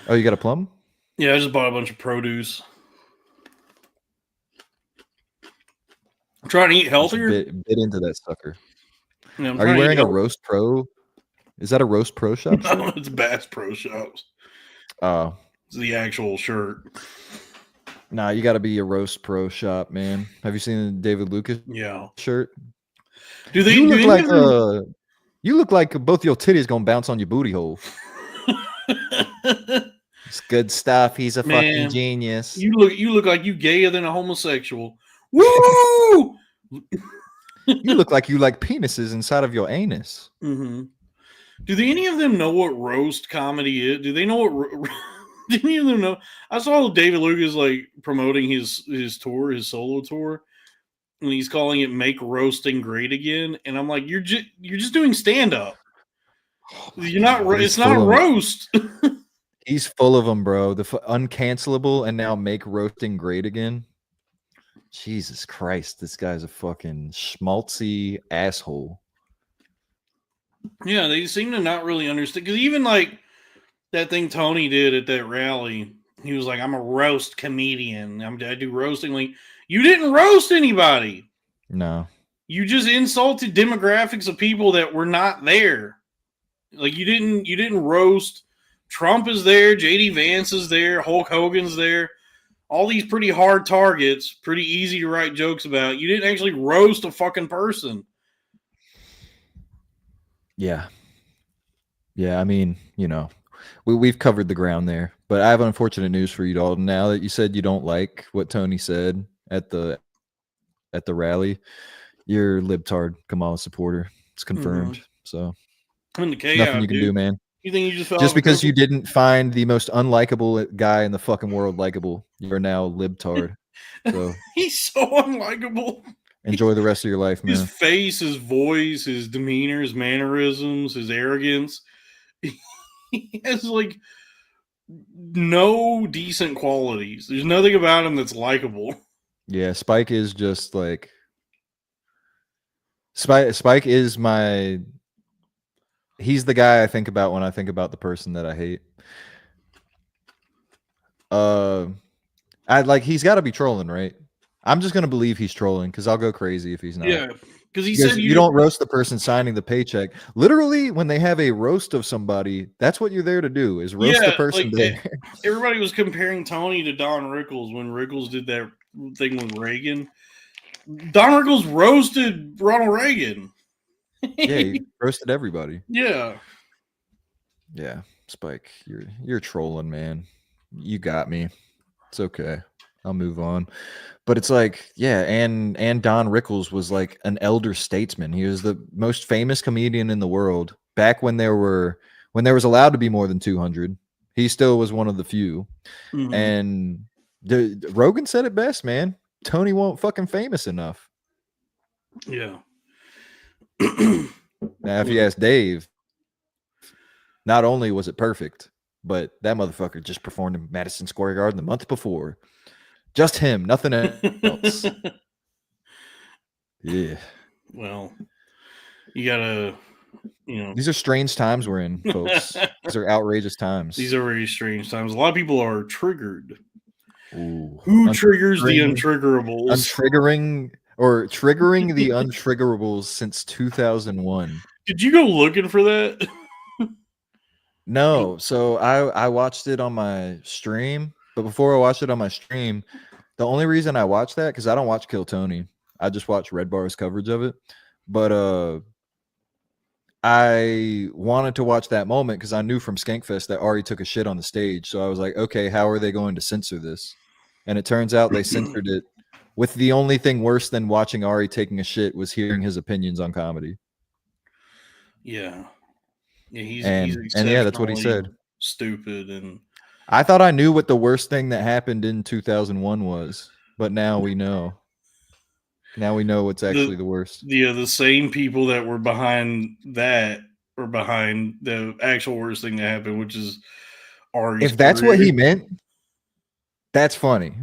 Oh, you got a plum? Yeah, I just bought a bunch of produce. I'm trying to eat healthier. Bit into that sucker. Yeah, are you wearing a Roast Pro? Is that a Roast Pro shop? No, it's Bass Pro Shops. Oh, it's the actual shirt. Nah, you got to be a Roast Pro shop, man. Have you seen the David Lucas shirt? You look like both your titties gonna bounce on your booty hole. It's good stuff. He's a fucking Man, genius. you look like you gayer than a homosexual. Woo! You look like you like penises inside of your anus. Mm-hmm. Do any of them know what roast comedy is? Do they know what? Do any of them know? I saw David Lucas like promoting his tour, his solo tour, and he's calling it "Make Roasting Great Again." And I'm like, you're just doing stand up. Oh You're not. God, It's not a roast. He's full of them, bro. The uncancelable and now make roasting great again. Jesus Christ, this guy's a fucking schmaltzy asshole. Yeah, they seem to not really understand. Because even like that thing Tony did at that rally, he was like, "I'm a roast comedian. I do roasting." Like, you didn't roast anybody. No. You just insulted demographics of people that were not there. Like, you didn't roast. Trump is there. JD Vance is there. Hulk Hogan's there. All these pretty hard targets, pretty easy to write jokes about. You didn't actually roast a fucking person. Yeah. Yeah, I mean, you know, we've covered the ground there. But I have unfortunate news for you, Dalton. Now that you said you don't like what Tony said at the rally, you're libtard Kamala supporter. It's confirmed. So In the there's nothing chaos, you can dude. do, man. You think you just fell Just off a because you cookie? didn't find the most unlikable guy in the fucking world likable, you're now libtard. So He's so unlikable. enjoy the rest of your life, His man. face, his voice, his demeanor, his mannerisms, his arrogance. He has like no decent qualities. There's nothing about him that's likable. Yeah, Spike is just like Spike is my he's the guy I think about when I think about the person that I hate. He's got to be trolling, right? I'm just gonna believe he's trolling because I'll go crazy if he's not. Yeah, because he Because said you don't roast the person signing the paycheck. Literally, when they have a roast of somebody, that's what you're there to do is roast the person there. Everybody was comparing Tony to Don Rickles when Rickles did that thing with Reagan. Don Rickles roasted Ronald Reagan. Yeah, he roasted everybody. Yeah. Yeah, Spike, you're trolling, man. You got me. It's okay. I'll move on. But it's like, yeah, and Don Rickles was like an elder statesman. He was the most famous comedian in the world back when there was allowed to be more than 200. He still was one of the few. Mm-hmm. And Rogan said it best, man. Tony won't fucking famous enough. Yeah. Now, if you ask Dave, not only was it perfect, but that motherfucker just performed in Madison Square Garden the month before. Just him, nothing else. Yeah. Well, you gotta, These are strange times we're in, folks. These are outrageous times. These are very strange times. A lot of people are triggered. Ooh. Who triggers the untriggerables? Triggering the untriggerables since 2001. Did you go looking for that? No. So I watched it on my stream, but before I watched it on my stream, the only reason I watched that, because I don't watch Kill Tony. I just watch Red Bar's coverage of it. But I wanted to watch that moment because I knew from Skankfest that Ari took a shit on the stage. So I was like, okay, how are they going to censor this? And it turns out they censored it with the only thing worse than watching Ari taking a shit was hearing his opinions on comedy. Yeah. Yeah, he's yeah, that's what he said. Stupid. And I thought I knew what the worst thing that happened in 2001 was, but now we know. Now we know what's actually the worst. Yeah, the same people that were behind that are behind the actual worst thing that happened, which is Ari's If that's what he meant, that's funny.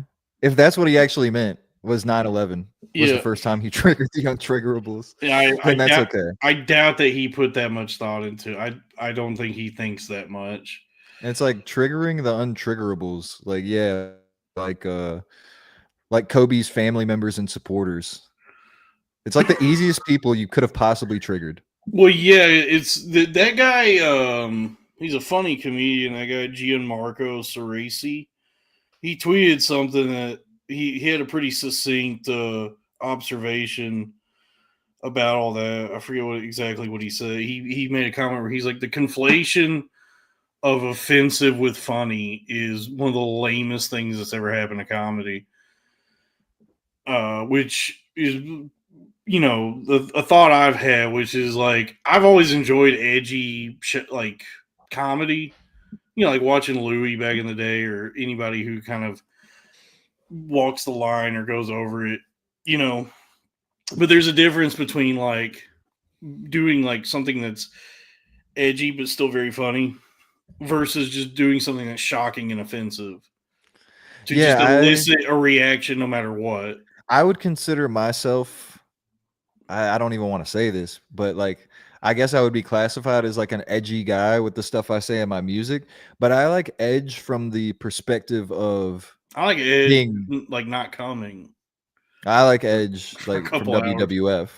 If that's what he actually meant was 9/11 was the first time he triggered the untriggerables. Yeah, then that's okay. I doubt that he put that much thought into it. I don't think he thinks that much. And it's like triggering the untriggerables. Like, yeah, like Kobe's family members and supporters. It's like the easiest people you could have possibly triggered. Well, yeah, it's that guy. He's a funny comedian. That guy Gianmarco Ceresi. He tweeted something that he had a pretty succinct observation about all that. I forget exactly what he said. He made a comment where he's like, the conflation of offensive with funny is one of the lamest things that's ever happened to comedy. Which is, a thought I've had, which is like I've always enjoyed edgy shit, like comedy. Like watching Louis back in the day, or anybody who kind of walks the line or goes over it. But there's a difference between like doing like something that's edgy but still very funny versus just doing something that's shocking and offensive to just Yeah, elicit a reaction no matter what. I would consider myself, I don't even want to say this, but like I guess I would be classified as like an edgy guy with the stuff I say in my music, but I like edge from the perspective of I like Edge being like not coming I like edge for a like from couple hours. WWF.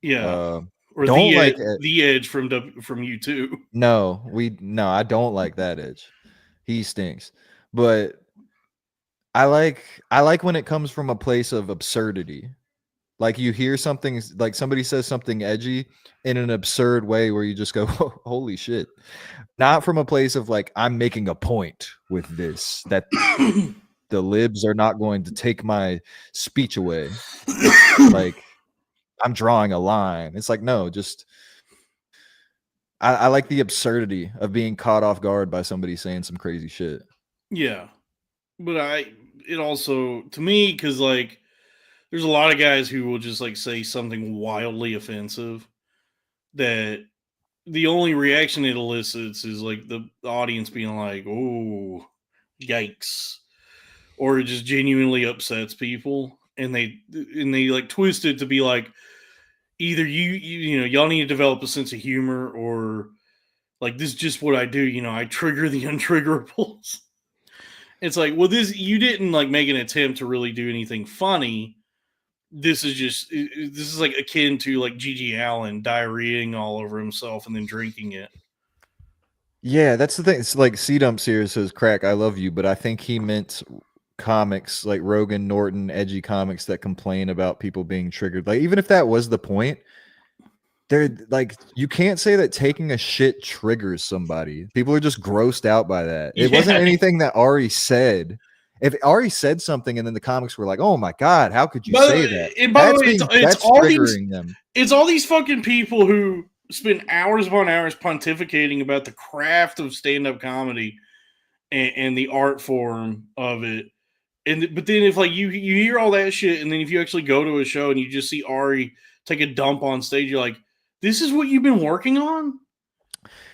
Yeah, Uh or don't like the Edge from U2. no, I don't like that edge. He stinks. But I like when it comes from a place of absurdity. Like you hear something like somebody says something edgy in an absurd way where you just go, holy shit. Not from a place of like, I'm making a point with this, that the libs are not going to take my speech away. Like I'm drawing a line. It's like, no, just I like the absurdity of being caught off guard by somebody saying some crazy shit. Yeah, but it also to me because like there's a lot of guys who will just like say something wildly offensive that the only reaction it elicits is like the audience being like, "Oh, yikes," or it just genuinely upsets people, and they like twist it to be like either y'all need to develop a sense of humor, or like this is just what I do. I trigger the untriggerables. It's like, well, this you didn't like make an attempt to really do anything funny. This is like akin to like Gigi Allen diarrheaing all over himself and then drinking it. Yeah, that's the thing. It's like C Dumps here says, "Crack, I love you," but I think he meant comics like Rogan, Norton, edgy comics that complain about people being triggered. Like even if that was the point, they're like you can't say that taking a shit triggers somebody. People are just grossed out by that. It wasn't Yeah. anything that Ari said. If Ari said something and then the comics were like, "Oh my god, how could you By say that?" the way, it's That's all these triggering them. it's all these fucking people who spend hours upon hours pontificating about the craft of stand-up comedy and the art form of it. But then if like you hear all that shit, and then if you actually go to a show and you just see Ari take a dump on stage, you're like, this is what you've been working on?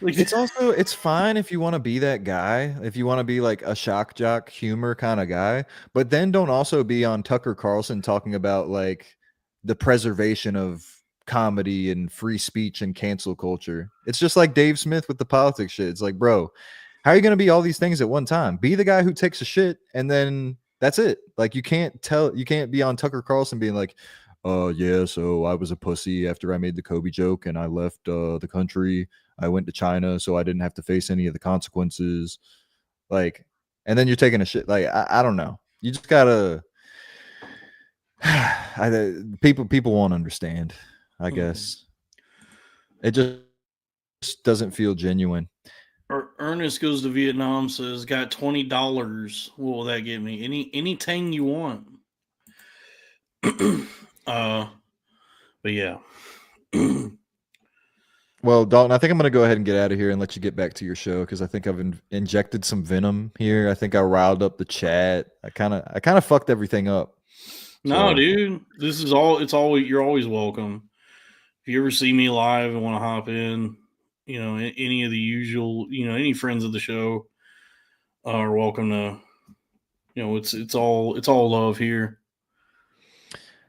Like It's fine if you want to be that guy, if you want to be like a shock jock humor kind of guy, but then don't also be on Tucker Carlson talking about like the preservation of comedy and free speech and cancel culture. It's just like Dave Smith with the politics shit. It's like, bro, how are you going to be all these things at one time? Be the guy who takes a shit and then that's it. Like you can't be on Tucker Carlson being like, yeah, so I was a pussy after I made the Kobe joke and I left the country. I went to China so I didn't have to face any of the consequences. Like, and then you're taking a shit. Like, I don't know. You just gotta. People won't understand. I guess it just doesn't feel genuine. Ernest goes to Vietnam, says, got $20. What will that get me? Anything you want. But yeah. Well, Dalton, I think I'm going to go ahead and get out of here and let you get back to your show because I think I've injected some venom here. I think I riled up the chat. I kind of fucked everything up. No, dude, it's always you're always welcome. If you ever see me live and want to hop in, any of the usual, any friends of the show are welcome to. It's all love here.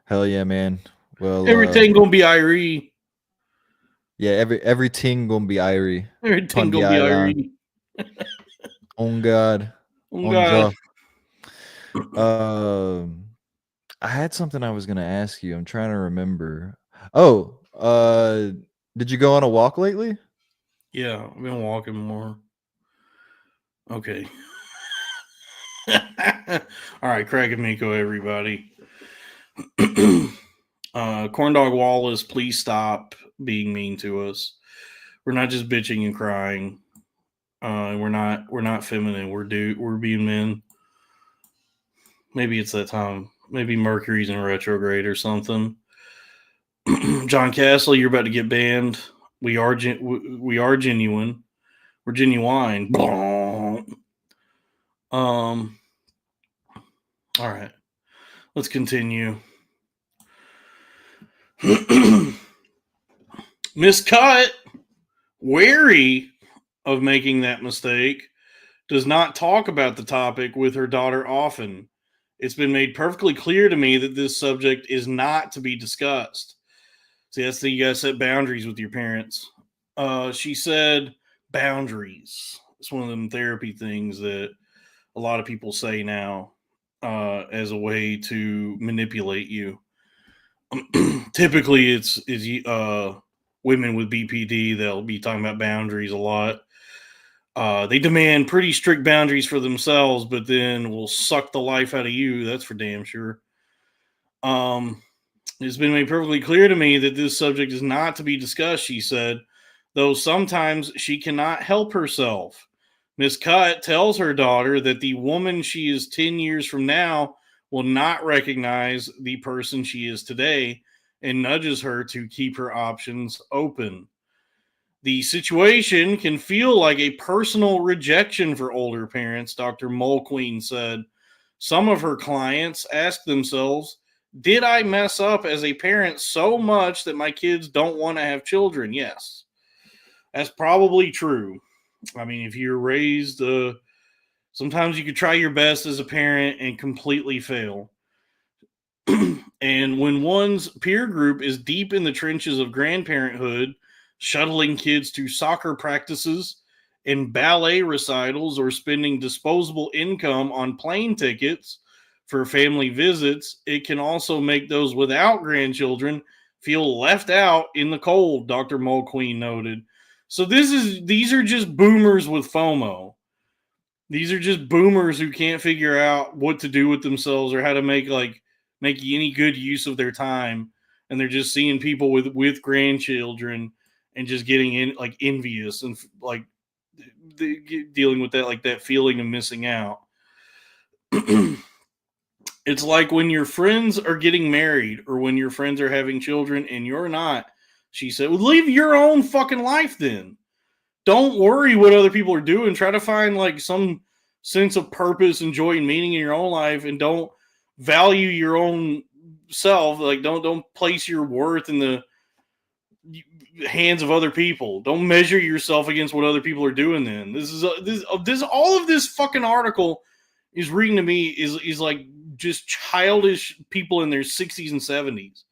Hell yeah, man. Well, everything gonna be Irie. Yeah, every ting gonna be Irie. Everything gonna be Irie. Oh God. Oh God. I had something I was gonna ask you. I'm trying to remember. Oh, did you go on a walk lately? Yeah, I've been walking more. Okay. All right, Craig Amico, everybody. Corndog Wallace, please stop being mean to us. We're not just bitching and crying. We're not feminine. We're being men. Maybe it's that time. Maybe Mercury's in retrograde or something. John Castle, you're about to get banned. We are genuine. We're genuine. All right. Let's continue. Miss Cut, wary of making that mistake, does not talk about the topic with her daughter often. It's been made perfectly clear to me that this subject is not to be discussed. See, that's the you gotta set boundaries with your parents. She said boundaries. It's one of them therapy things that a lot of people say now as a way to manipulate you. Typically, it's women with BPD. They'll be talking about boundaries a lot. They demand pretty strict boundaries for themselves, but then will suck the life out of you. That's for damn sure. It's been made perfectly clear to me that this subject is not to be discussed, she said, though sometimes she cannot help herself. Miss Cutt tells her daughter that the woman she is 10 years from now will not recognize the person she is today and nudges her to keep her options open. The situation can feel like a personal rejection for older parents, Dr. Mulqueen said. Some of her clients ask themselves, did I mess up as a parent so much that my kids don't want to have children? Yes, that's probably true. I mean, if you're raised, sometimes you could try your best as a parent and completely fail. And when one's peer group is deep in the trenches of grandparenthood, shuttling kids to soccer practices and ballet recitals or spending disposable income on plane tickets for family visits, it can also make those without grandchildren feel left out in the cold, Dr. Mulqueen noted. So these are just boomers with FOMO. These are just boomers who can't figure out what to do with themselves or how to make any good use of their time, and they're just seeing people with grandchildren and just getting in like envious and like dealing with that feeling of missing out. It's like when your friends are getting married or when your friends are having children and you're not. She said, well, live your own fucking life then. Don't worry what other people are doing. Try to find like some sense of purpose and joy and meaning in your own life, and don't value your own self. Like don't place your worth in the hands of other people. Don't measure yourself against what other people are doing. Then this all of this fucking article is reading to me is like just childish people in their 60s and 70s,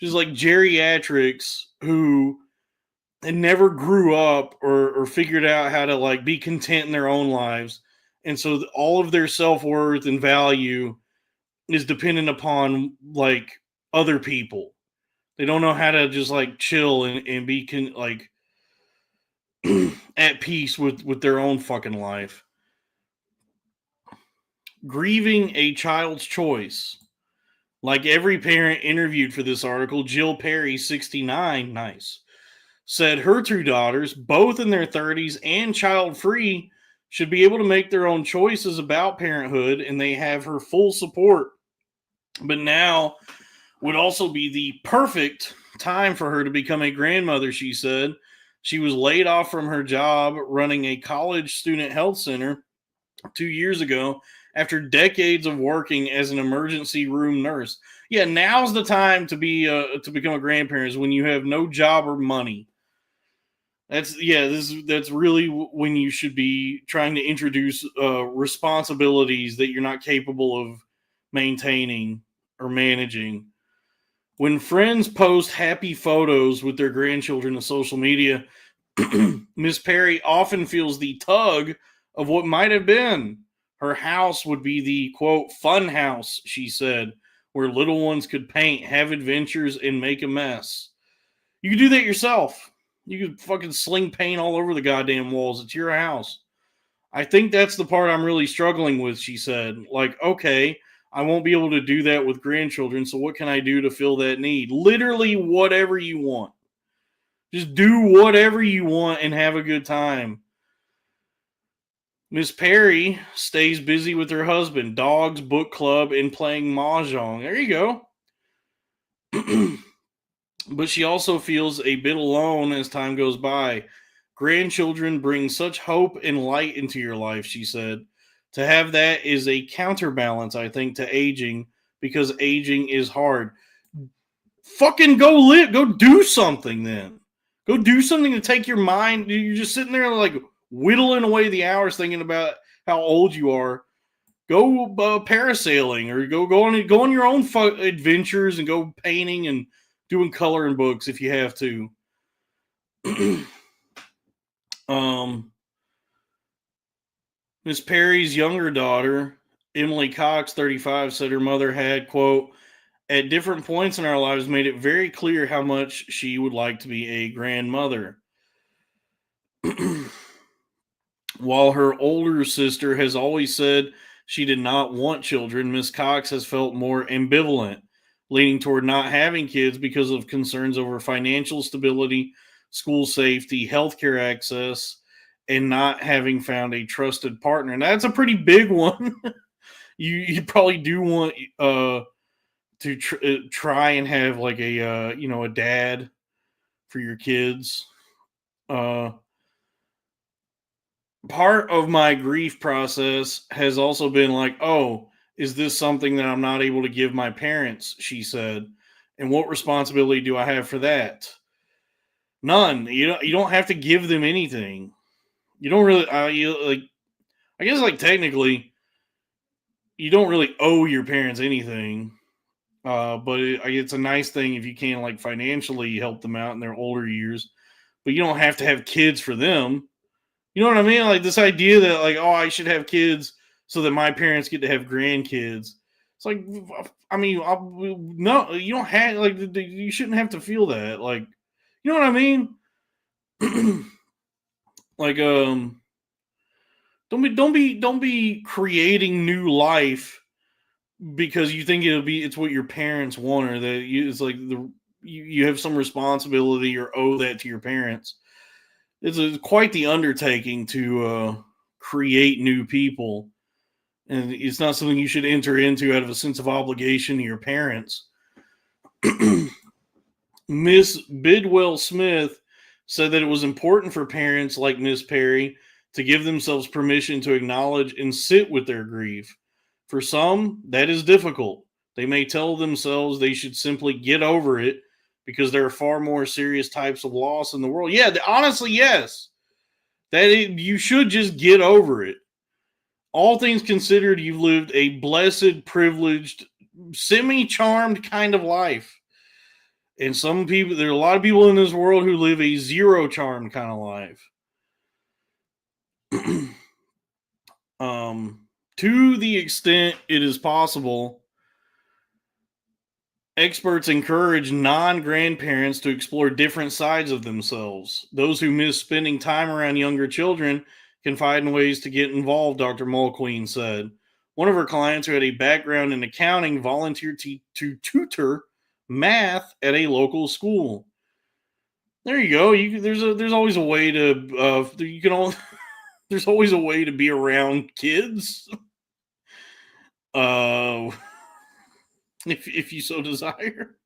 just like geriatrics who and never grew up or figured out how to like be content in their own lives, and so all of their self-worth and value is dependent upon like other people. They don't know how to just like chill and be at peace with their own fucking life. Grieving a child's choice. Like every parent interviewed for this article, Jill Perry, 69, nice, said her two daughters, both in their 30s and child-free, should be able to make their own choices about parenthood, and they have her full support. But now would also be the perfect time for her to become a grandmother, she said. She was laid off from her job running a college student health center 2 years ago after decades of working as an emergency room nurse. Yeah, now's the time to become a grandparent, is when you have no job or money. That's really when you should be trying to introduce responsibilities that you're not capable of maintaining or managing. When friends post happy photos with their grandchildren to social media, Miss Perry often feels the tug of what might have been. Her house would be the, quote, fun house, she said, where little ones could paint, have adventures, and make a mess. You could do that yourself. You could fucking sling paint all over the goddamn walls. It's your house. I think that's the part I'm really struggling with, she said. Like, okay, I won't be able to do that with grandchildren, so what can I do to fill that need? Literally whatever you want. Just do whatever you want and have a good time. Miss Perry stays busy with her husband, dogs, book club, and playing mahjong. There you go. But she also feels a bit alone as time goes by. Grandchildren bring such hope and light into your life, she said. To have that is a counterbalance, I think, to aging, because aging is hard. Fucking go live. Go do something then. Go do something to take your mind. You're just sitting there like whittling away the hours thinking about how old you are. Go parasailing or go on your own adventures and go painting and doing coloring books if you have to. Miss Perry's younger daughter, Emily Cox, 35, said her mother had, quote, at different points in our lives made it very clear how much she would like to be a grandmother. While her older sister has always said she did not want children, Miss Cox has felt more ambivalent, leaning toward not having kids because of concerns over financial stability, school safety, healthcare access, and not having found a trusted partner. And that's a pretty big one. you probably do want to try and have like a dad for your kids. Part of my grief process has also been like, oh, is this something that I'm not able to give my parents? She said, and what responsibility do I have for that? None. You don't have to give them anything. You don't really. I guess like technically, you don't really owe your parents anything. But it's a nice thing if you can like financially help them out in their older years. But you don't have to have kids for them. You know what I mean? Like this idea that like, oh, I should have kids so that my parents get to have grandkids. It's like, I mean, no, you don't have like you shouldn't have to feel that. Like, you know what I mean? Like, don't be creating new life because you think it's what your parents want or that it's like you have some responsibility or owe that to your parents. It's quite the undertaking to create new people, and it's not something you should enter into out of a sense of obligation to your parents. Miss Bidwell Smith said that it was important for parents like Miss Perry to give themselves permission to acknowledge and sit with their grief. For some, that is difficult. They may tell themselves they should simply get over it because there are far more serious types of loss in the world. Yeah, honestly, yes. You should just get over it. All things considered, you've lived a blessed, privileged, semi-charmed kind of life. And there are a lot of people in this world who live a zero charm kind of life. To the extent it is possible, experts encourage non-grandparents to explore different sides of themselves. Those who miss spending time around younger children can find ways to get involved, Dr. Mulqueen said. One of her clients who had a background in accounting volunteered to tutor math at a local school. There you go. There's always a way to there's always a way to be around kids. If you so desire.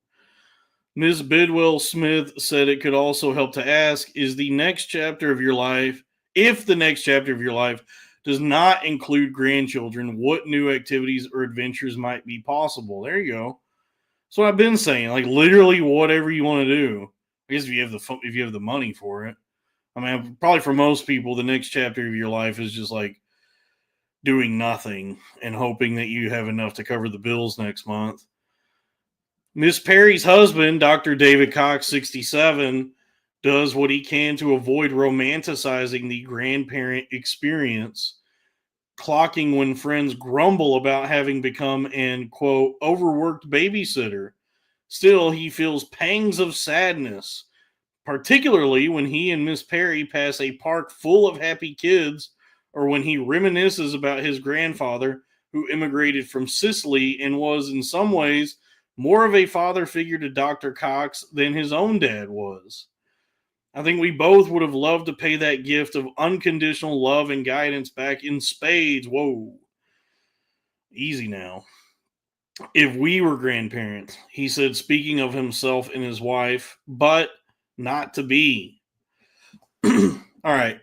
Ms. Bidwell Smith said it could also help to ask, is the next chapter of your life, if the next chapter of your life does not include grandchildren, what new activities or adventures might be possible? There you go. That's what I've been saying. Like literally whatever you want to do. I guess if you have the money for it. I mean, probably for most people, the next chapter of your life is just like doing nothing and hoping that you have enough to cover the bills next month. Miss Perry's husband, Dr. David Cox, 67, does what he can to avoid romanticizing the grandparent experience, clocking when friends grumble about having become an, quote, overworked babysitter. Still, he feels pangs of sadness, particularly when he and Miss Perry pass a park full of happy kids or when he reminisces about his grandfather who immigrated from Sicily and was in some ways more of a father figure to Dr. Cox than his own dad was. I think we both would have loved to pay that gift of unconditional love and guidance back in spades. Whoa. Easy now. If we were grandparents, he said, speaking of himself and his wife, but not to be. All right.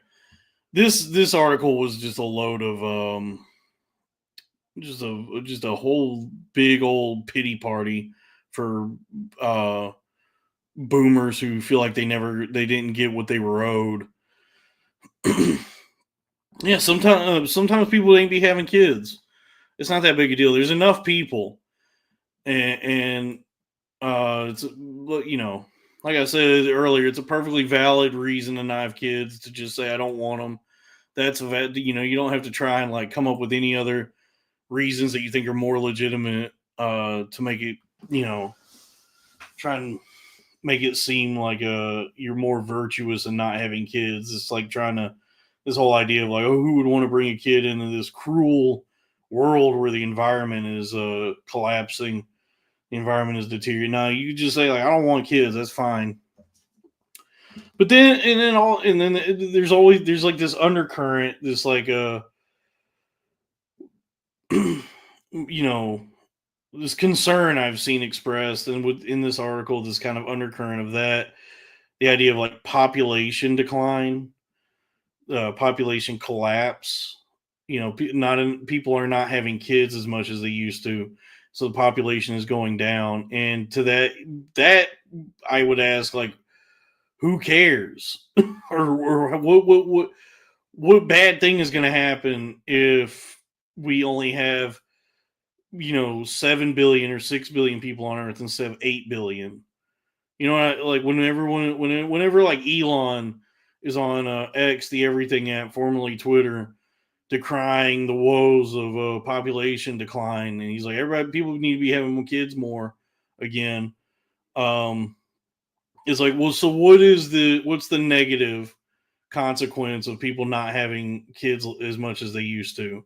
This article was just a load of just a whole big old pity party for boomers who feel like they didn't get what they were owed. Yeah, sometimes people ain't be having kids. It's not that big a deal. There's enough people, and it's, you know, like I said earlier, it's a perfectly valid reason to not have kids, to just say I don't want them. That's you know, you don't have to try and like come up with any other reasons that you think are more legitimate to make it, you know, try and make it seem like you're more virtuous in not having kids. It's like trying to, this whole idea of like, oh, who would want to bring a kid into this cruel world where the environment is collapsing, the environment is deteriorating. No, you just say like, I don't want kids. That's fine. But then there's like this undercurrent, this like you know, this concern I've seen expressed, and within this article, this kind of undercurrent of that, the idea of like population decline, population collapse. You know, people are not having kids as much as they used to, so the population is going down. And to that I would ask, like, who cares, or what bad thing is going to happen if we only have, you know, 7 billion or 6 billion people on Earth instead of 8 billion? You know, like whenever like Elon is on X, the everything app, formerly Twitter, decrying the woes of population decline, and he's like, people need to be having kids more again. It's like, well, so what's the negative consequence of people not having kids as much as they used to?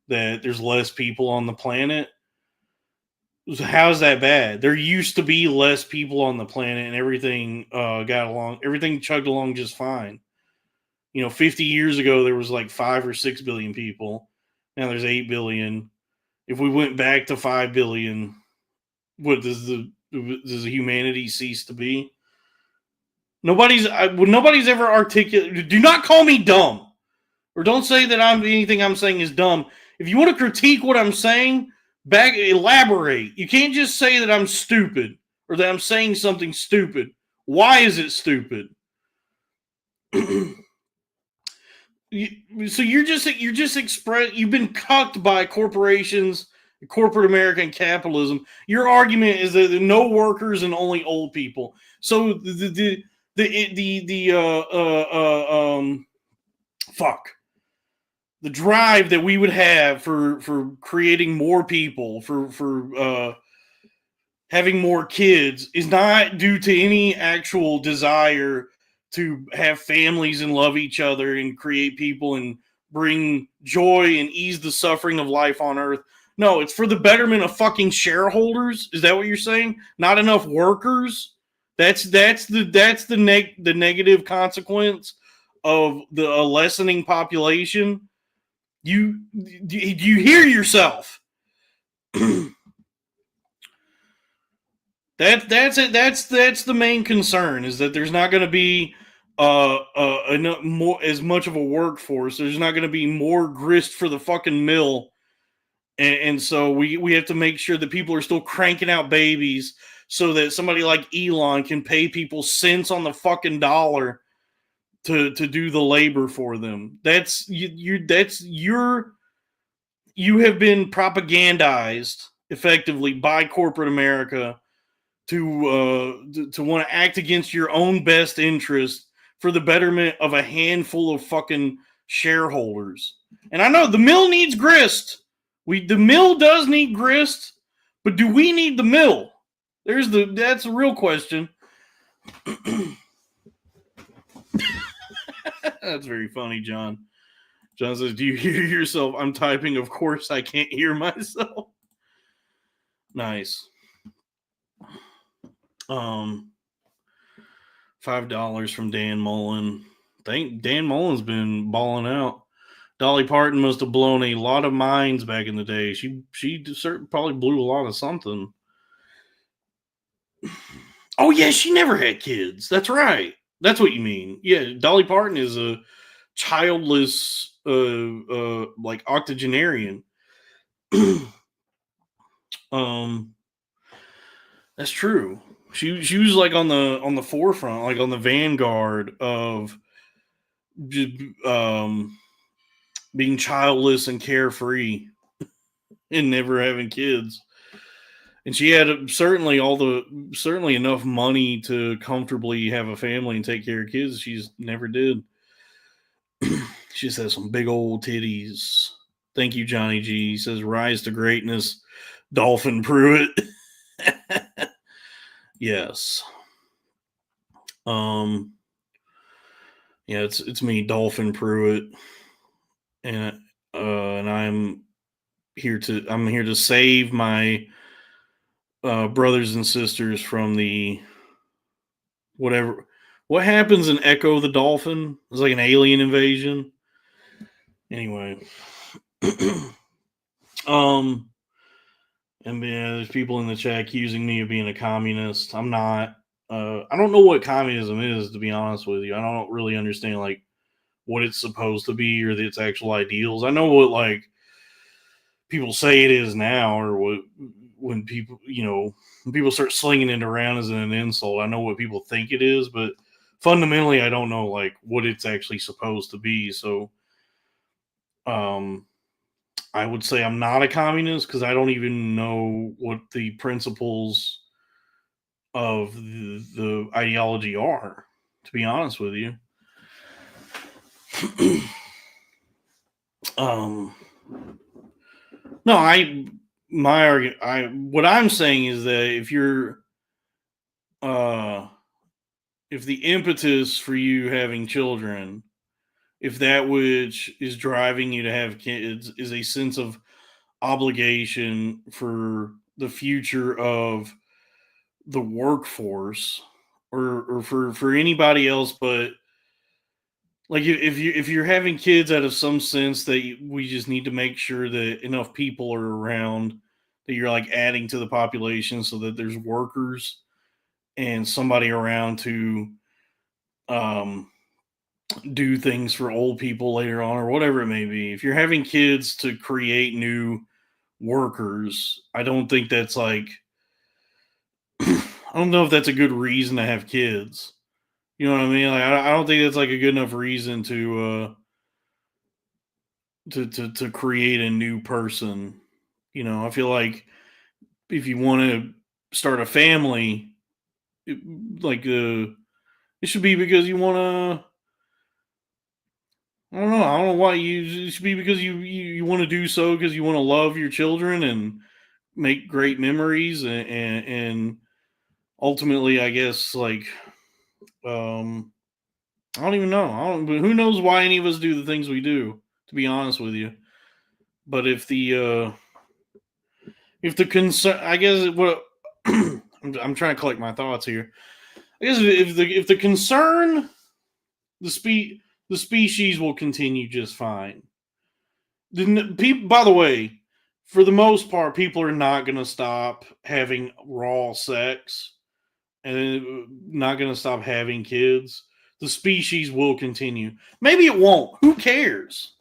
That there's less people on the planet. So how's that bad? There used to be less people on the planet, and everything everything chugged along just fine. You know, 50 years ago there was like 5 or 6 billion people. Now there's 8 billion. If we went back to 5 billion, what does the humanity cease to be? Nobody's ever articulated. Do not call me dumb, or don't say that anything I'm saying is dumb. If you want to critique what I'm saying, elaborate. You can't just say that I'm stupid or that I'm saying something stupid. Why is it stupid? So you've been cucked by corporations, corporate American capitalism. Your argument is that there are no workers and only old people. So the drive that we would have for creating more people, for having more kids, is not due to any actual desire to have families and love each other and create people and bring joy and ease the suffering of life on Earth. No, it's for the betterment of fucking shareholders. Is that what you're saying? Not enough workers? That's the negative consequence of the lessening population. Do you hear yourself? That's it. That's the main concern, is that there's not going to be enough, more, as much of a workforce. There's not going to be more grist for the fucking mill, and so we have to make sure that people are still cranking out babies, so that somebody like Elon can pay people cents on the fucking dollar to do the labor for them. You have been propagandized effectively by corporate America to want to act against your own best interest for the betterment of a handful of fucking shareholders. And I know the mill needs grist. The mill does need grist, but do we need the mill? That's a real question. That's very funny, John. John says, "Do you hear yourself?" I'm typing. Of course, I can't hear myself. Nice. $5 from Dan Mullen. Think Dan Mullen's been balling out. Dolly Parton must have blown a lot of minds back in the day. She certainly probably blew a lot of something. Oh yeah, she never had kids. That's right. That's what you mean. Yeah, Dolly Parton is a childless, like octogenarian. um, that's true. She was like on the forefront, like on the vanguard of um being childless and carefree and never having kids. And she had certainly enough money to comfortably have a family and take care of kids. She's never did. She just has some big old titties. Thank you, Johnny G. He says, "Rise to greatness, Dolphin Pruitt." Yes. Yeah, it's me, Dolphin Pruitt, and I'm here to save my brothers and sisters from the whatever. What happens in Echo the Dolphin? It's like an alien invasion. Anyway, um, and yeah, there's people in the chat accusing me of being a communist. I'm not. I don't know what communism is, to be honest with you. I don't really understand like what it's supposed to be or its actual ideals. I know what like people say it is now, or what when people when people start slinging it around as an insult. I know what people think it is, but fundamentally, I don't know like what it's actually supposed to be. So, I would say I'm not a communist because I don't even know what the principles of the ideology are. To be honest with you, um, no, my argument, what I'm saying is that uh, if the impetus for you having children, if that which is driving you to have kids is a sense of obligation for the future of the workforce, or for anybody else, but like if you're having kids out of some sense that we just need to make sure that enough people are around, that you're like adding to the population so that there's workers and somebody around to um do things for old people later on, or whatever it may be. If you're having kids to create new workers, I don't think that's like I don't know if that's a good reason to have kids. You know what I mean? Like I don't think that's like a good enough reason to create a new person. I feel like if you want to start a family, it, like it should be because you want to. I don't know. I don't know why it should be because you want to do so because you want to love your children and make great memories, and ultimately, I guess like um I don't even know. Who knows why any of us do the things we do? To be honest with you, but if the concern, I guess what I'm trying to collect my thoughts here. I guess if the concern, the species will continue just fine. People, by the way, for the most part, people are not going to stop having raw sex and not going to stop having kids. The species will continue. Maybe it won't. Who cares?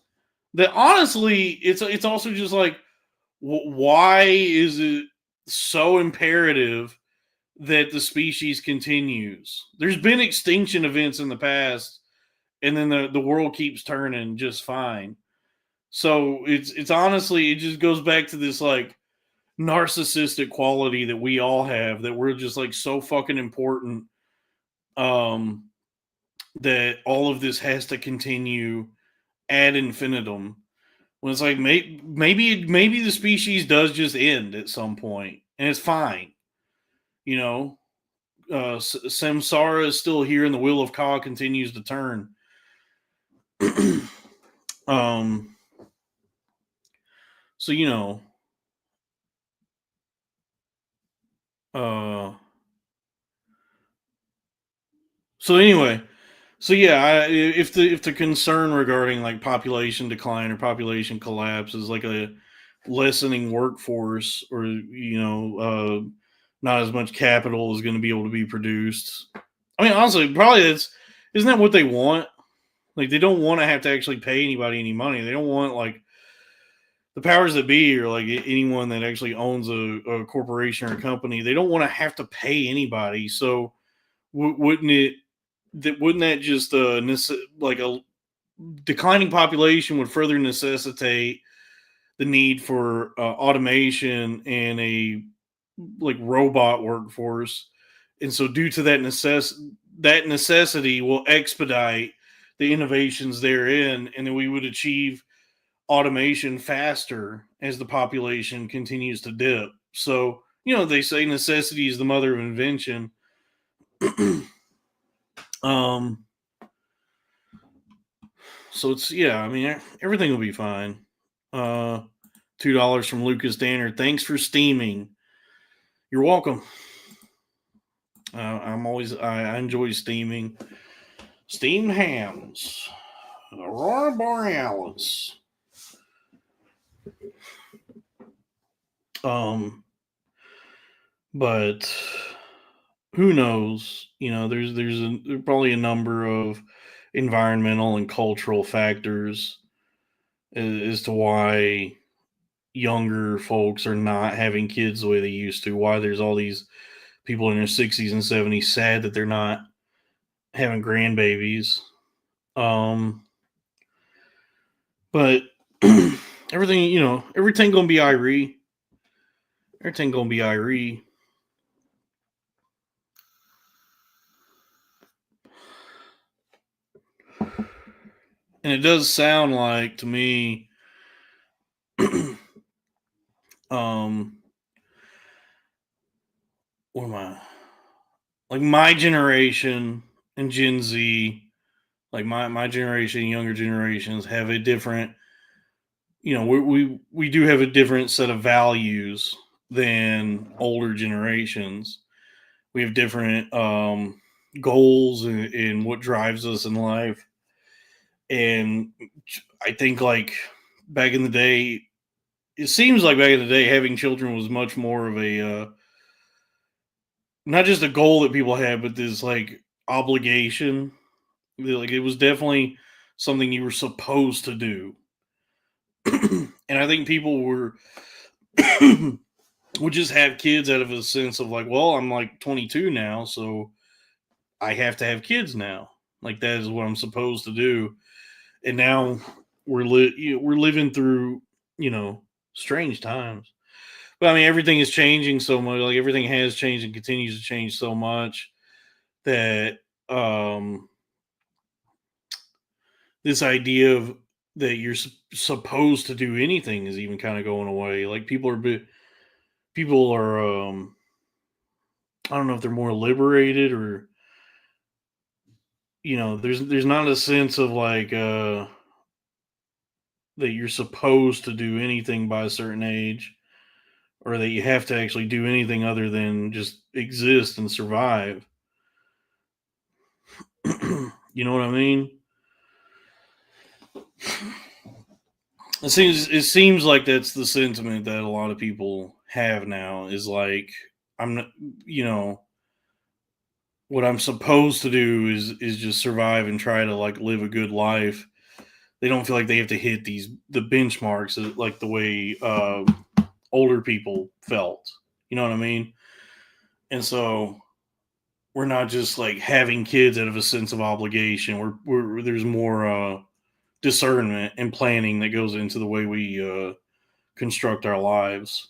That honestly, it's also just like, why is it so imperative that the species continues? There's been extinction events in the past, and then the world keeps turning just fine. So it's honestly, it just goes back to this like narcissistic quality that we all have, that we're just like so fucking important, um that all of this has to continue ad infinitum, when it's like maybe the species does just end at some point and it's fine. you know Samsara is still here and the wheel of Ka continues to turn. um so uh So anyway, so yeah, if the concern regarding like population decline or population collapse is like a lessening workforce, or not as much capital is going to be able to be produced. I mean, honestly, probably isn't that what they want? Like, they don't want to have to actually pay anybody any money. They don't want like the powers that be, or like anyone that actually owns a corporation or a company. They don't want to have to pay anybody. So wouldn't that just like a declining population would further necessitate the need for automation and a like robot workforce, and so due to that necessity will expedite the innovations therein, and then we would achieve automation faster as the population continues to dip. So they say necessity is the mother of invention. um So it's yeah, I mean everything will be fine. Uh $2 from Lucas Danner. Thanks for steaming. You're welcome. I enjoy steaming. Steamed hams. Aurora Borealis. But who knows? There's probably a number of environmental and cultural factors as to why younger folks are not having kids the way they used to. Why there's all these people in their 60s and 70s sad that they're not having grandbabies. But everything gonna be Irie. Everything gonna be Irie. And it does sound like to me, um, what am I? Like my generation and Gen Z, like my generation and younger generations have a different, we do have a different set of values than older generations. We have different goals in what drives us in life. And I think like back in the day, it seems like back in the day, having children was much more of a not just a goal that people had, but this like obligation. Like it was definitely something you were supposed to do. And I think people would just have kids out of a sense of like, well, I'm like 22 now, so I have to have kids now. Like that is what I'm supposed to do. And now we're living through strange times. But I mean, everything is changing so much. Like everything has changed and continues to change so much that this idea of that you're supposed to do anything is even kind of going away. Like people are I don't know if they're more liberated, or there's not a sense of like that you're supposed to do anything by a certain age, or that you have to actually do anything other than just exist and survive. You know what I mean? It seems like that's the sentiment that a lot of people have now, is like, I'm not, what I'm supposed to do is just survive and try to like live a good life. They don't feel like they have to hit the benchmarks like the way older people felt. You know what I mean? And so we're not just like having kids out of a sense of obligation. There's more discernment and planning that goes into the way we construct our lives.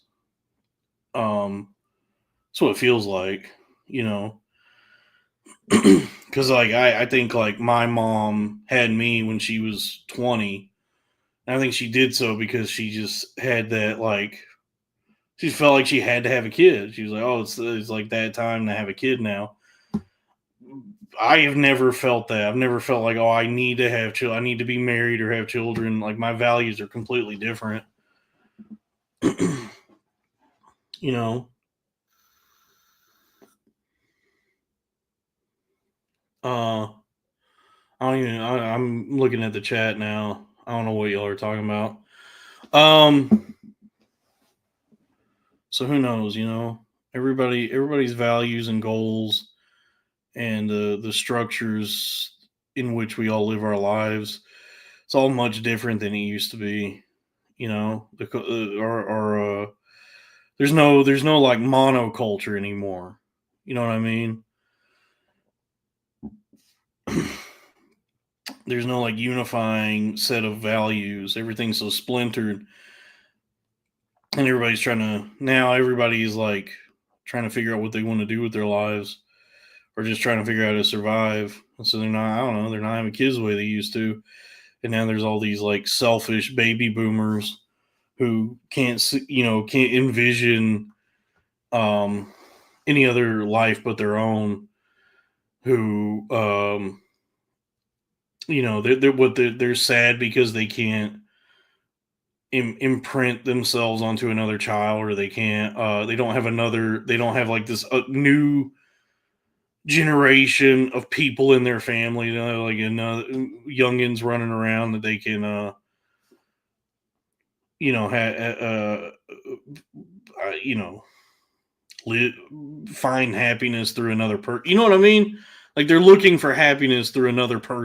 That's what it feels like, you know. Because like I think like my mom had me when she was 20. And I think she did so because she just had that like she felt like she had to have a kid. She was like, oh, it's like that time to have a kid now. I have never felt that. I've never felt like, oh, I need to have children. I need to be married or have children. Like my values are completely different. You know. I don't even. I'm looking at the chat now. I don't know what y'all are talking about. Um. So who knows? Everybody's values and goals, and the structures in which we all live our lives. It's all much different than it used to be. There's no like monoculture anymore. You know what I mean? There's no like unifying set of values. Everything's so splintered, and everybody's like trying to figure out what they want to do with their lives, or just trying to figure out how to survive. And so they're not, I don't know, they're not having kids the way they used to. And now there's all these like selfish baby boomers who can't envision any other life but their own. Who they're sad because they can't imprint themselves onto another child, or they can't. They don't have like this new generation of people in their family, like youngins running around that they can, you know, find happiness through another person. You know what I mean? Like they're looking for happiness through another person.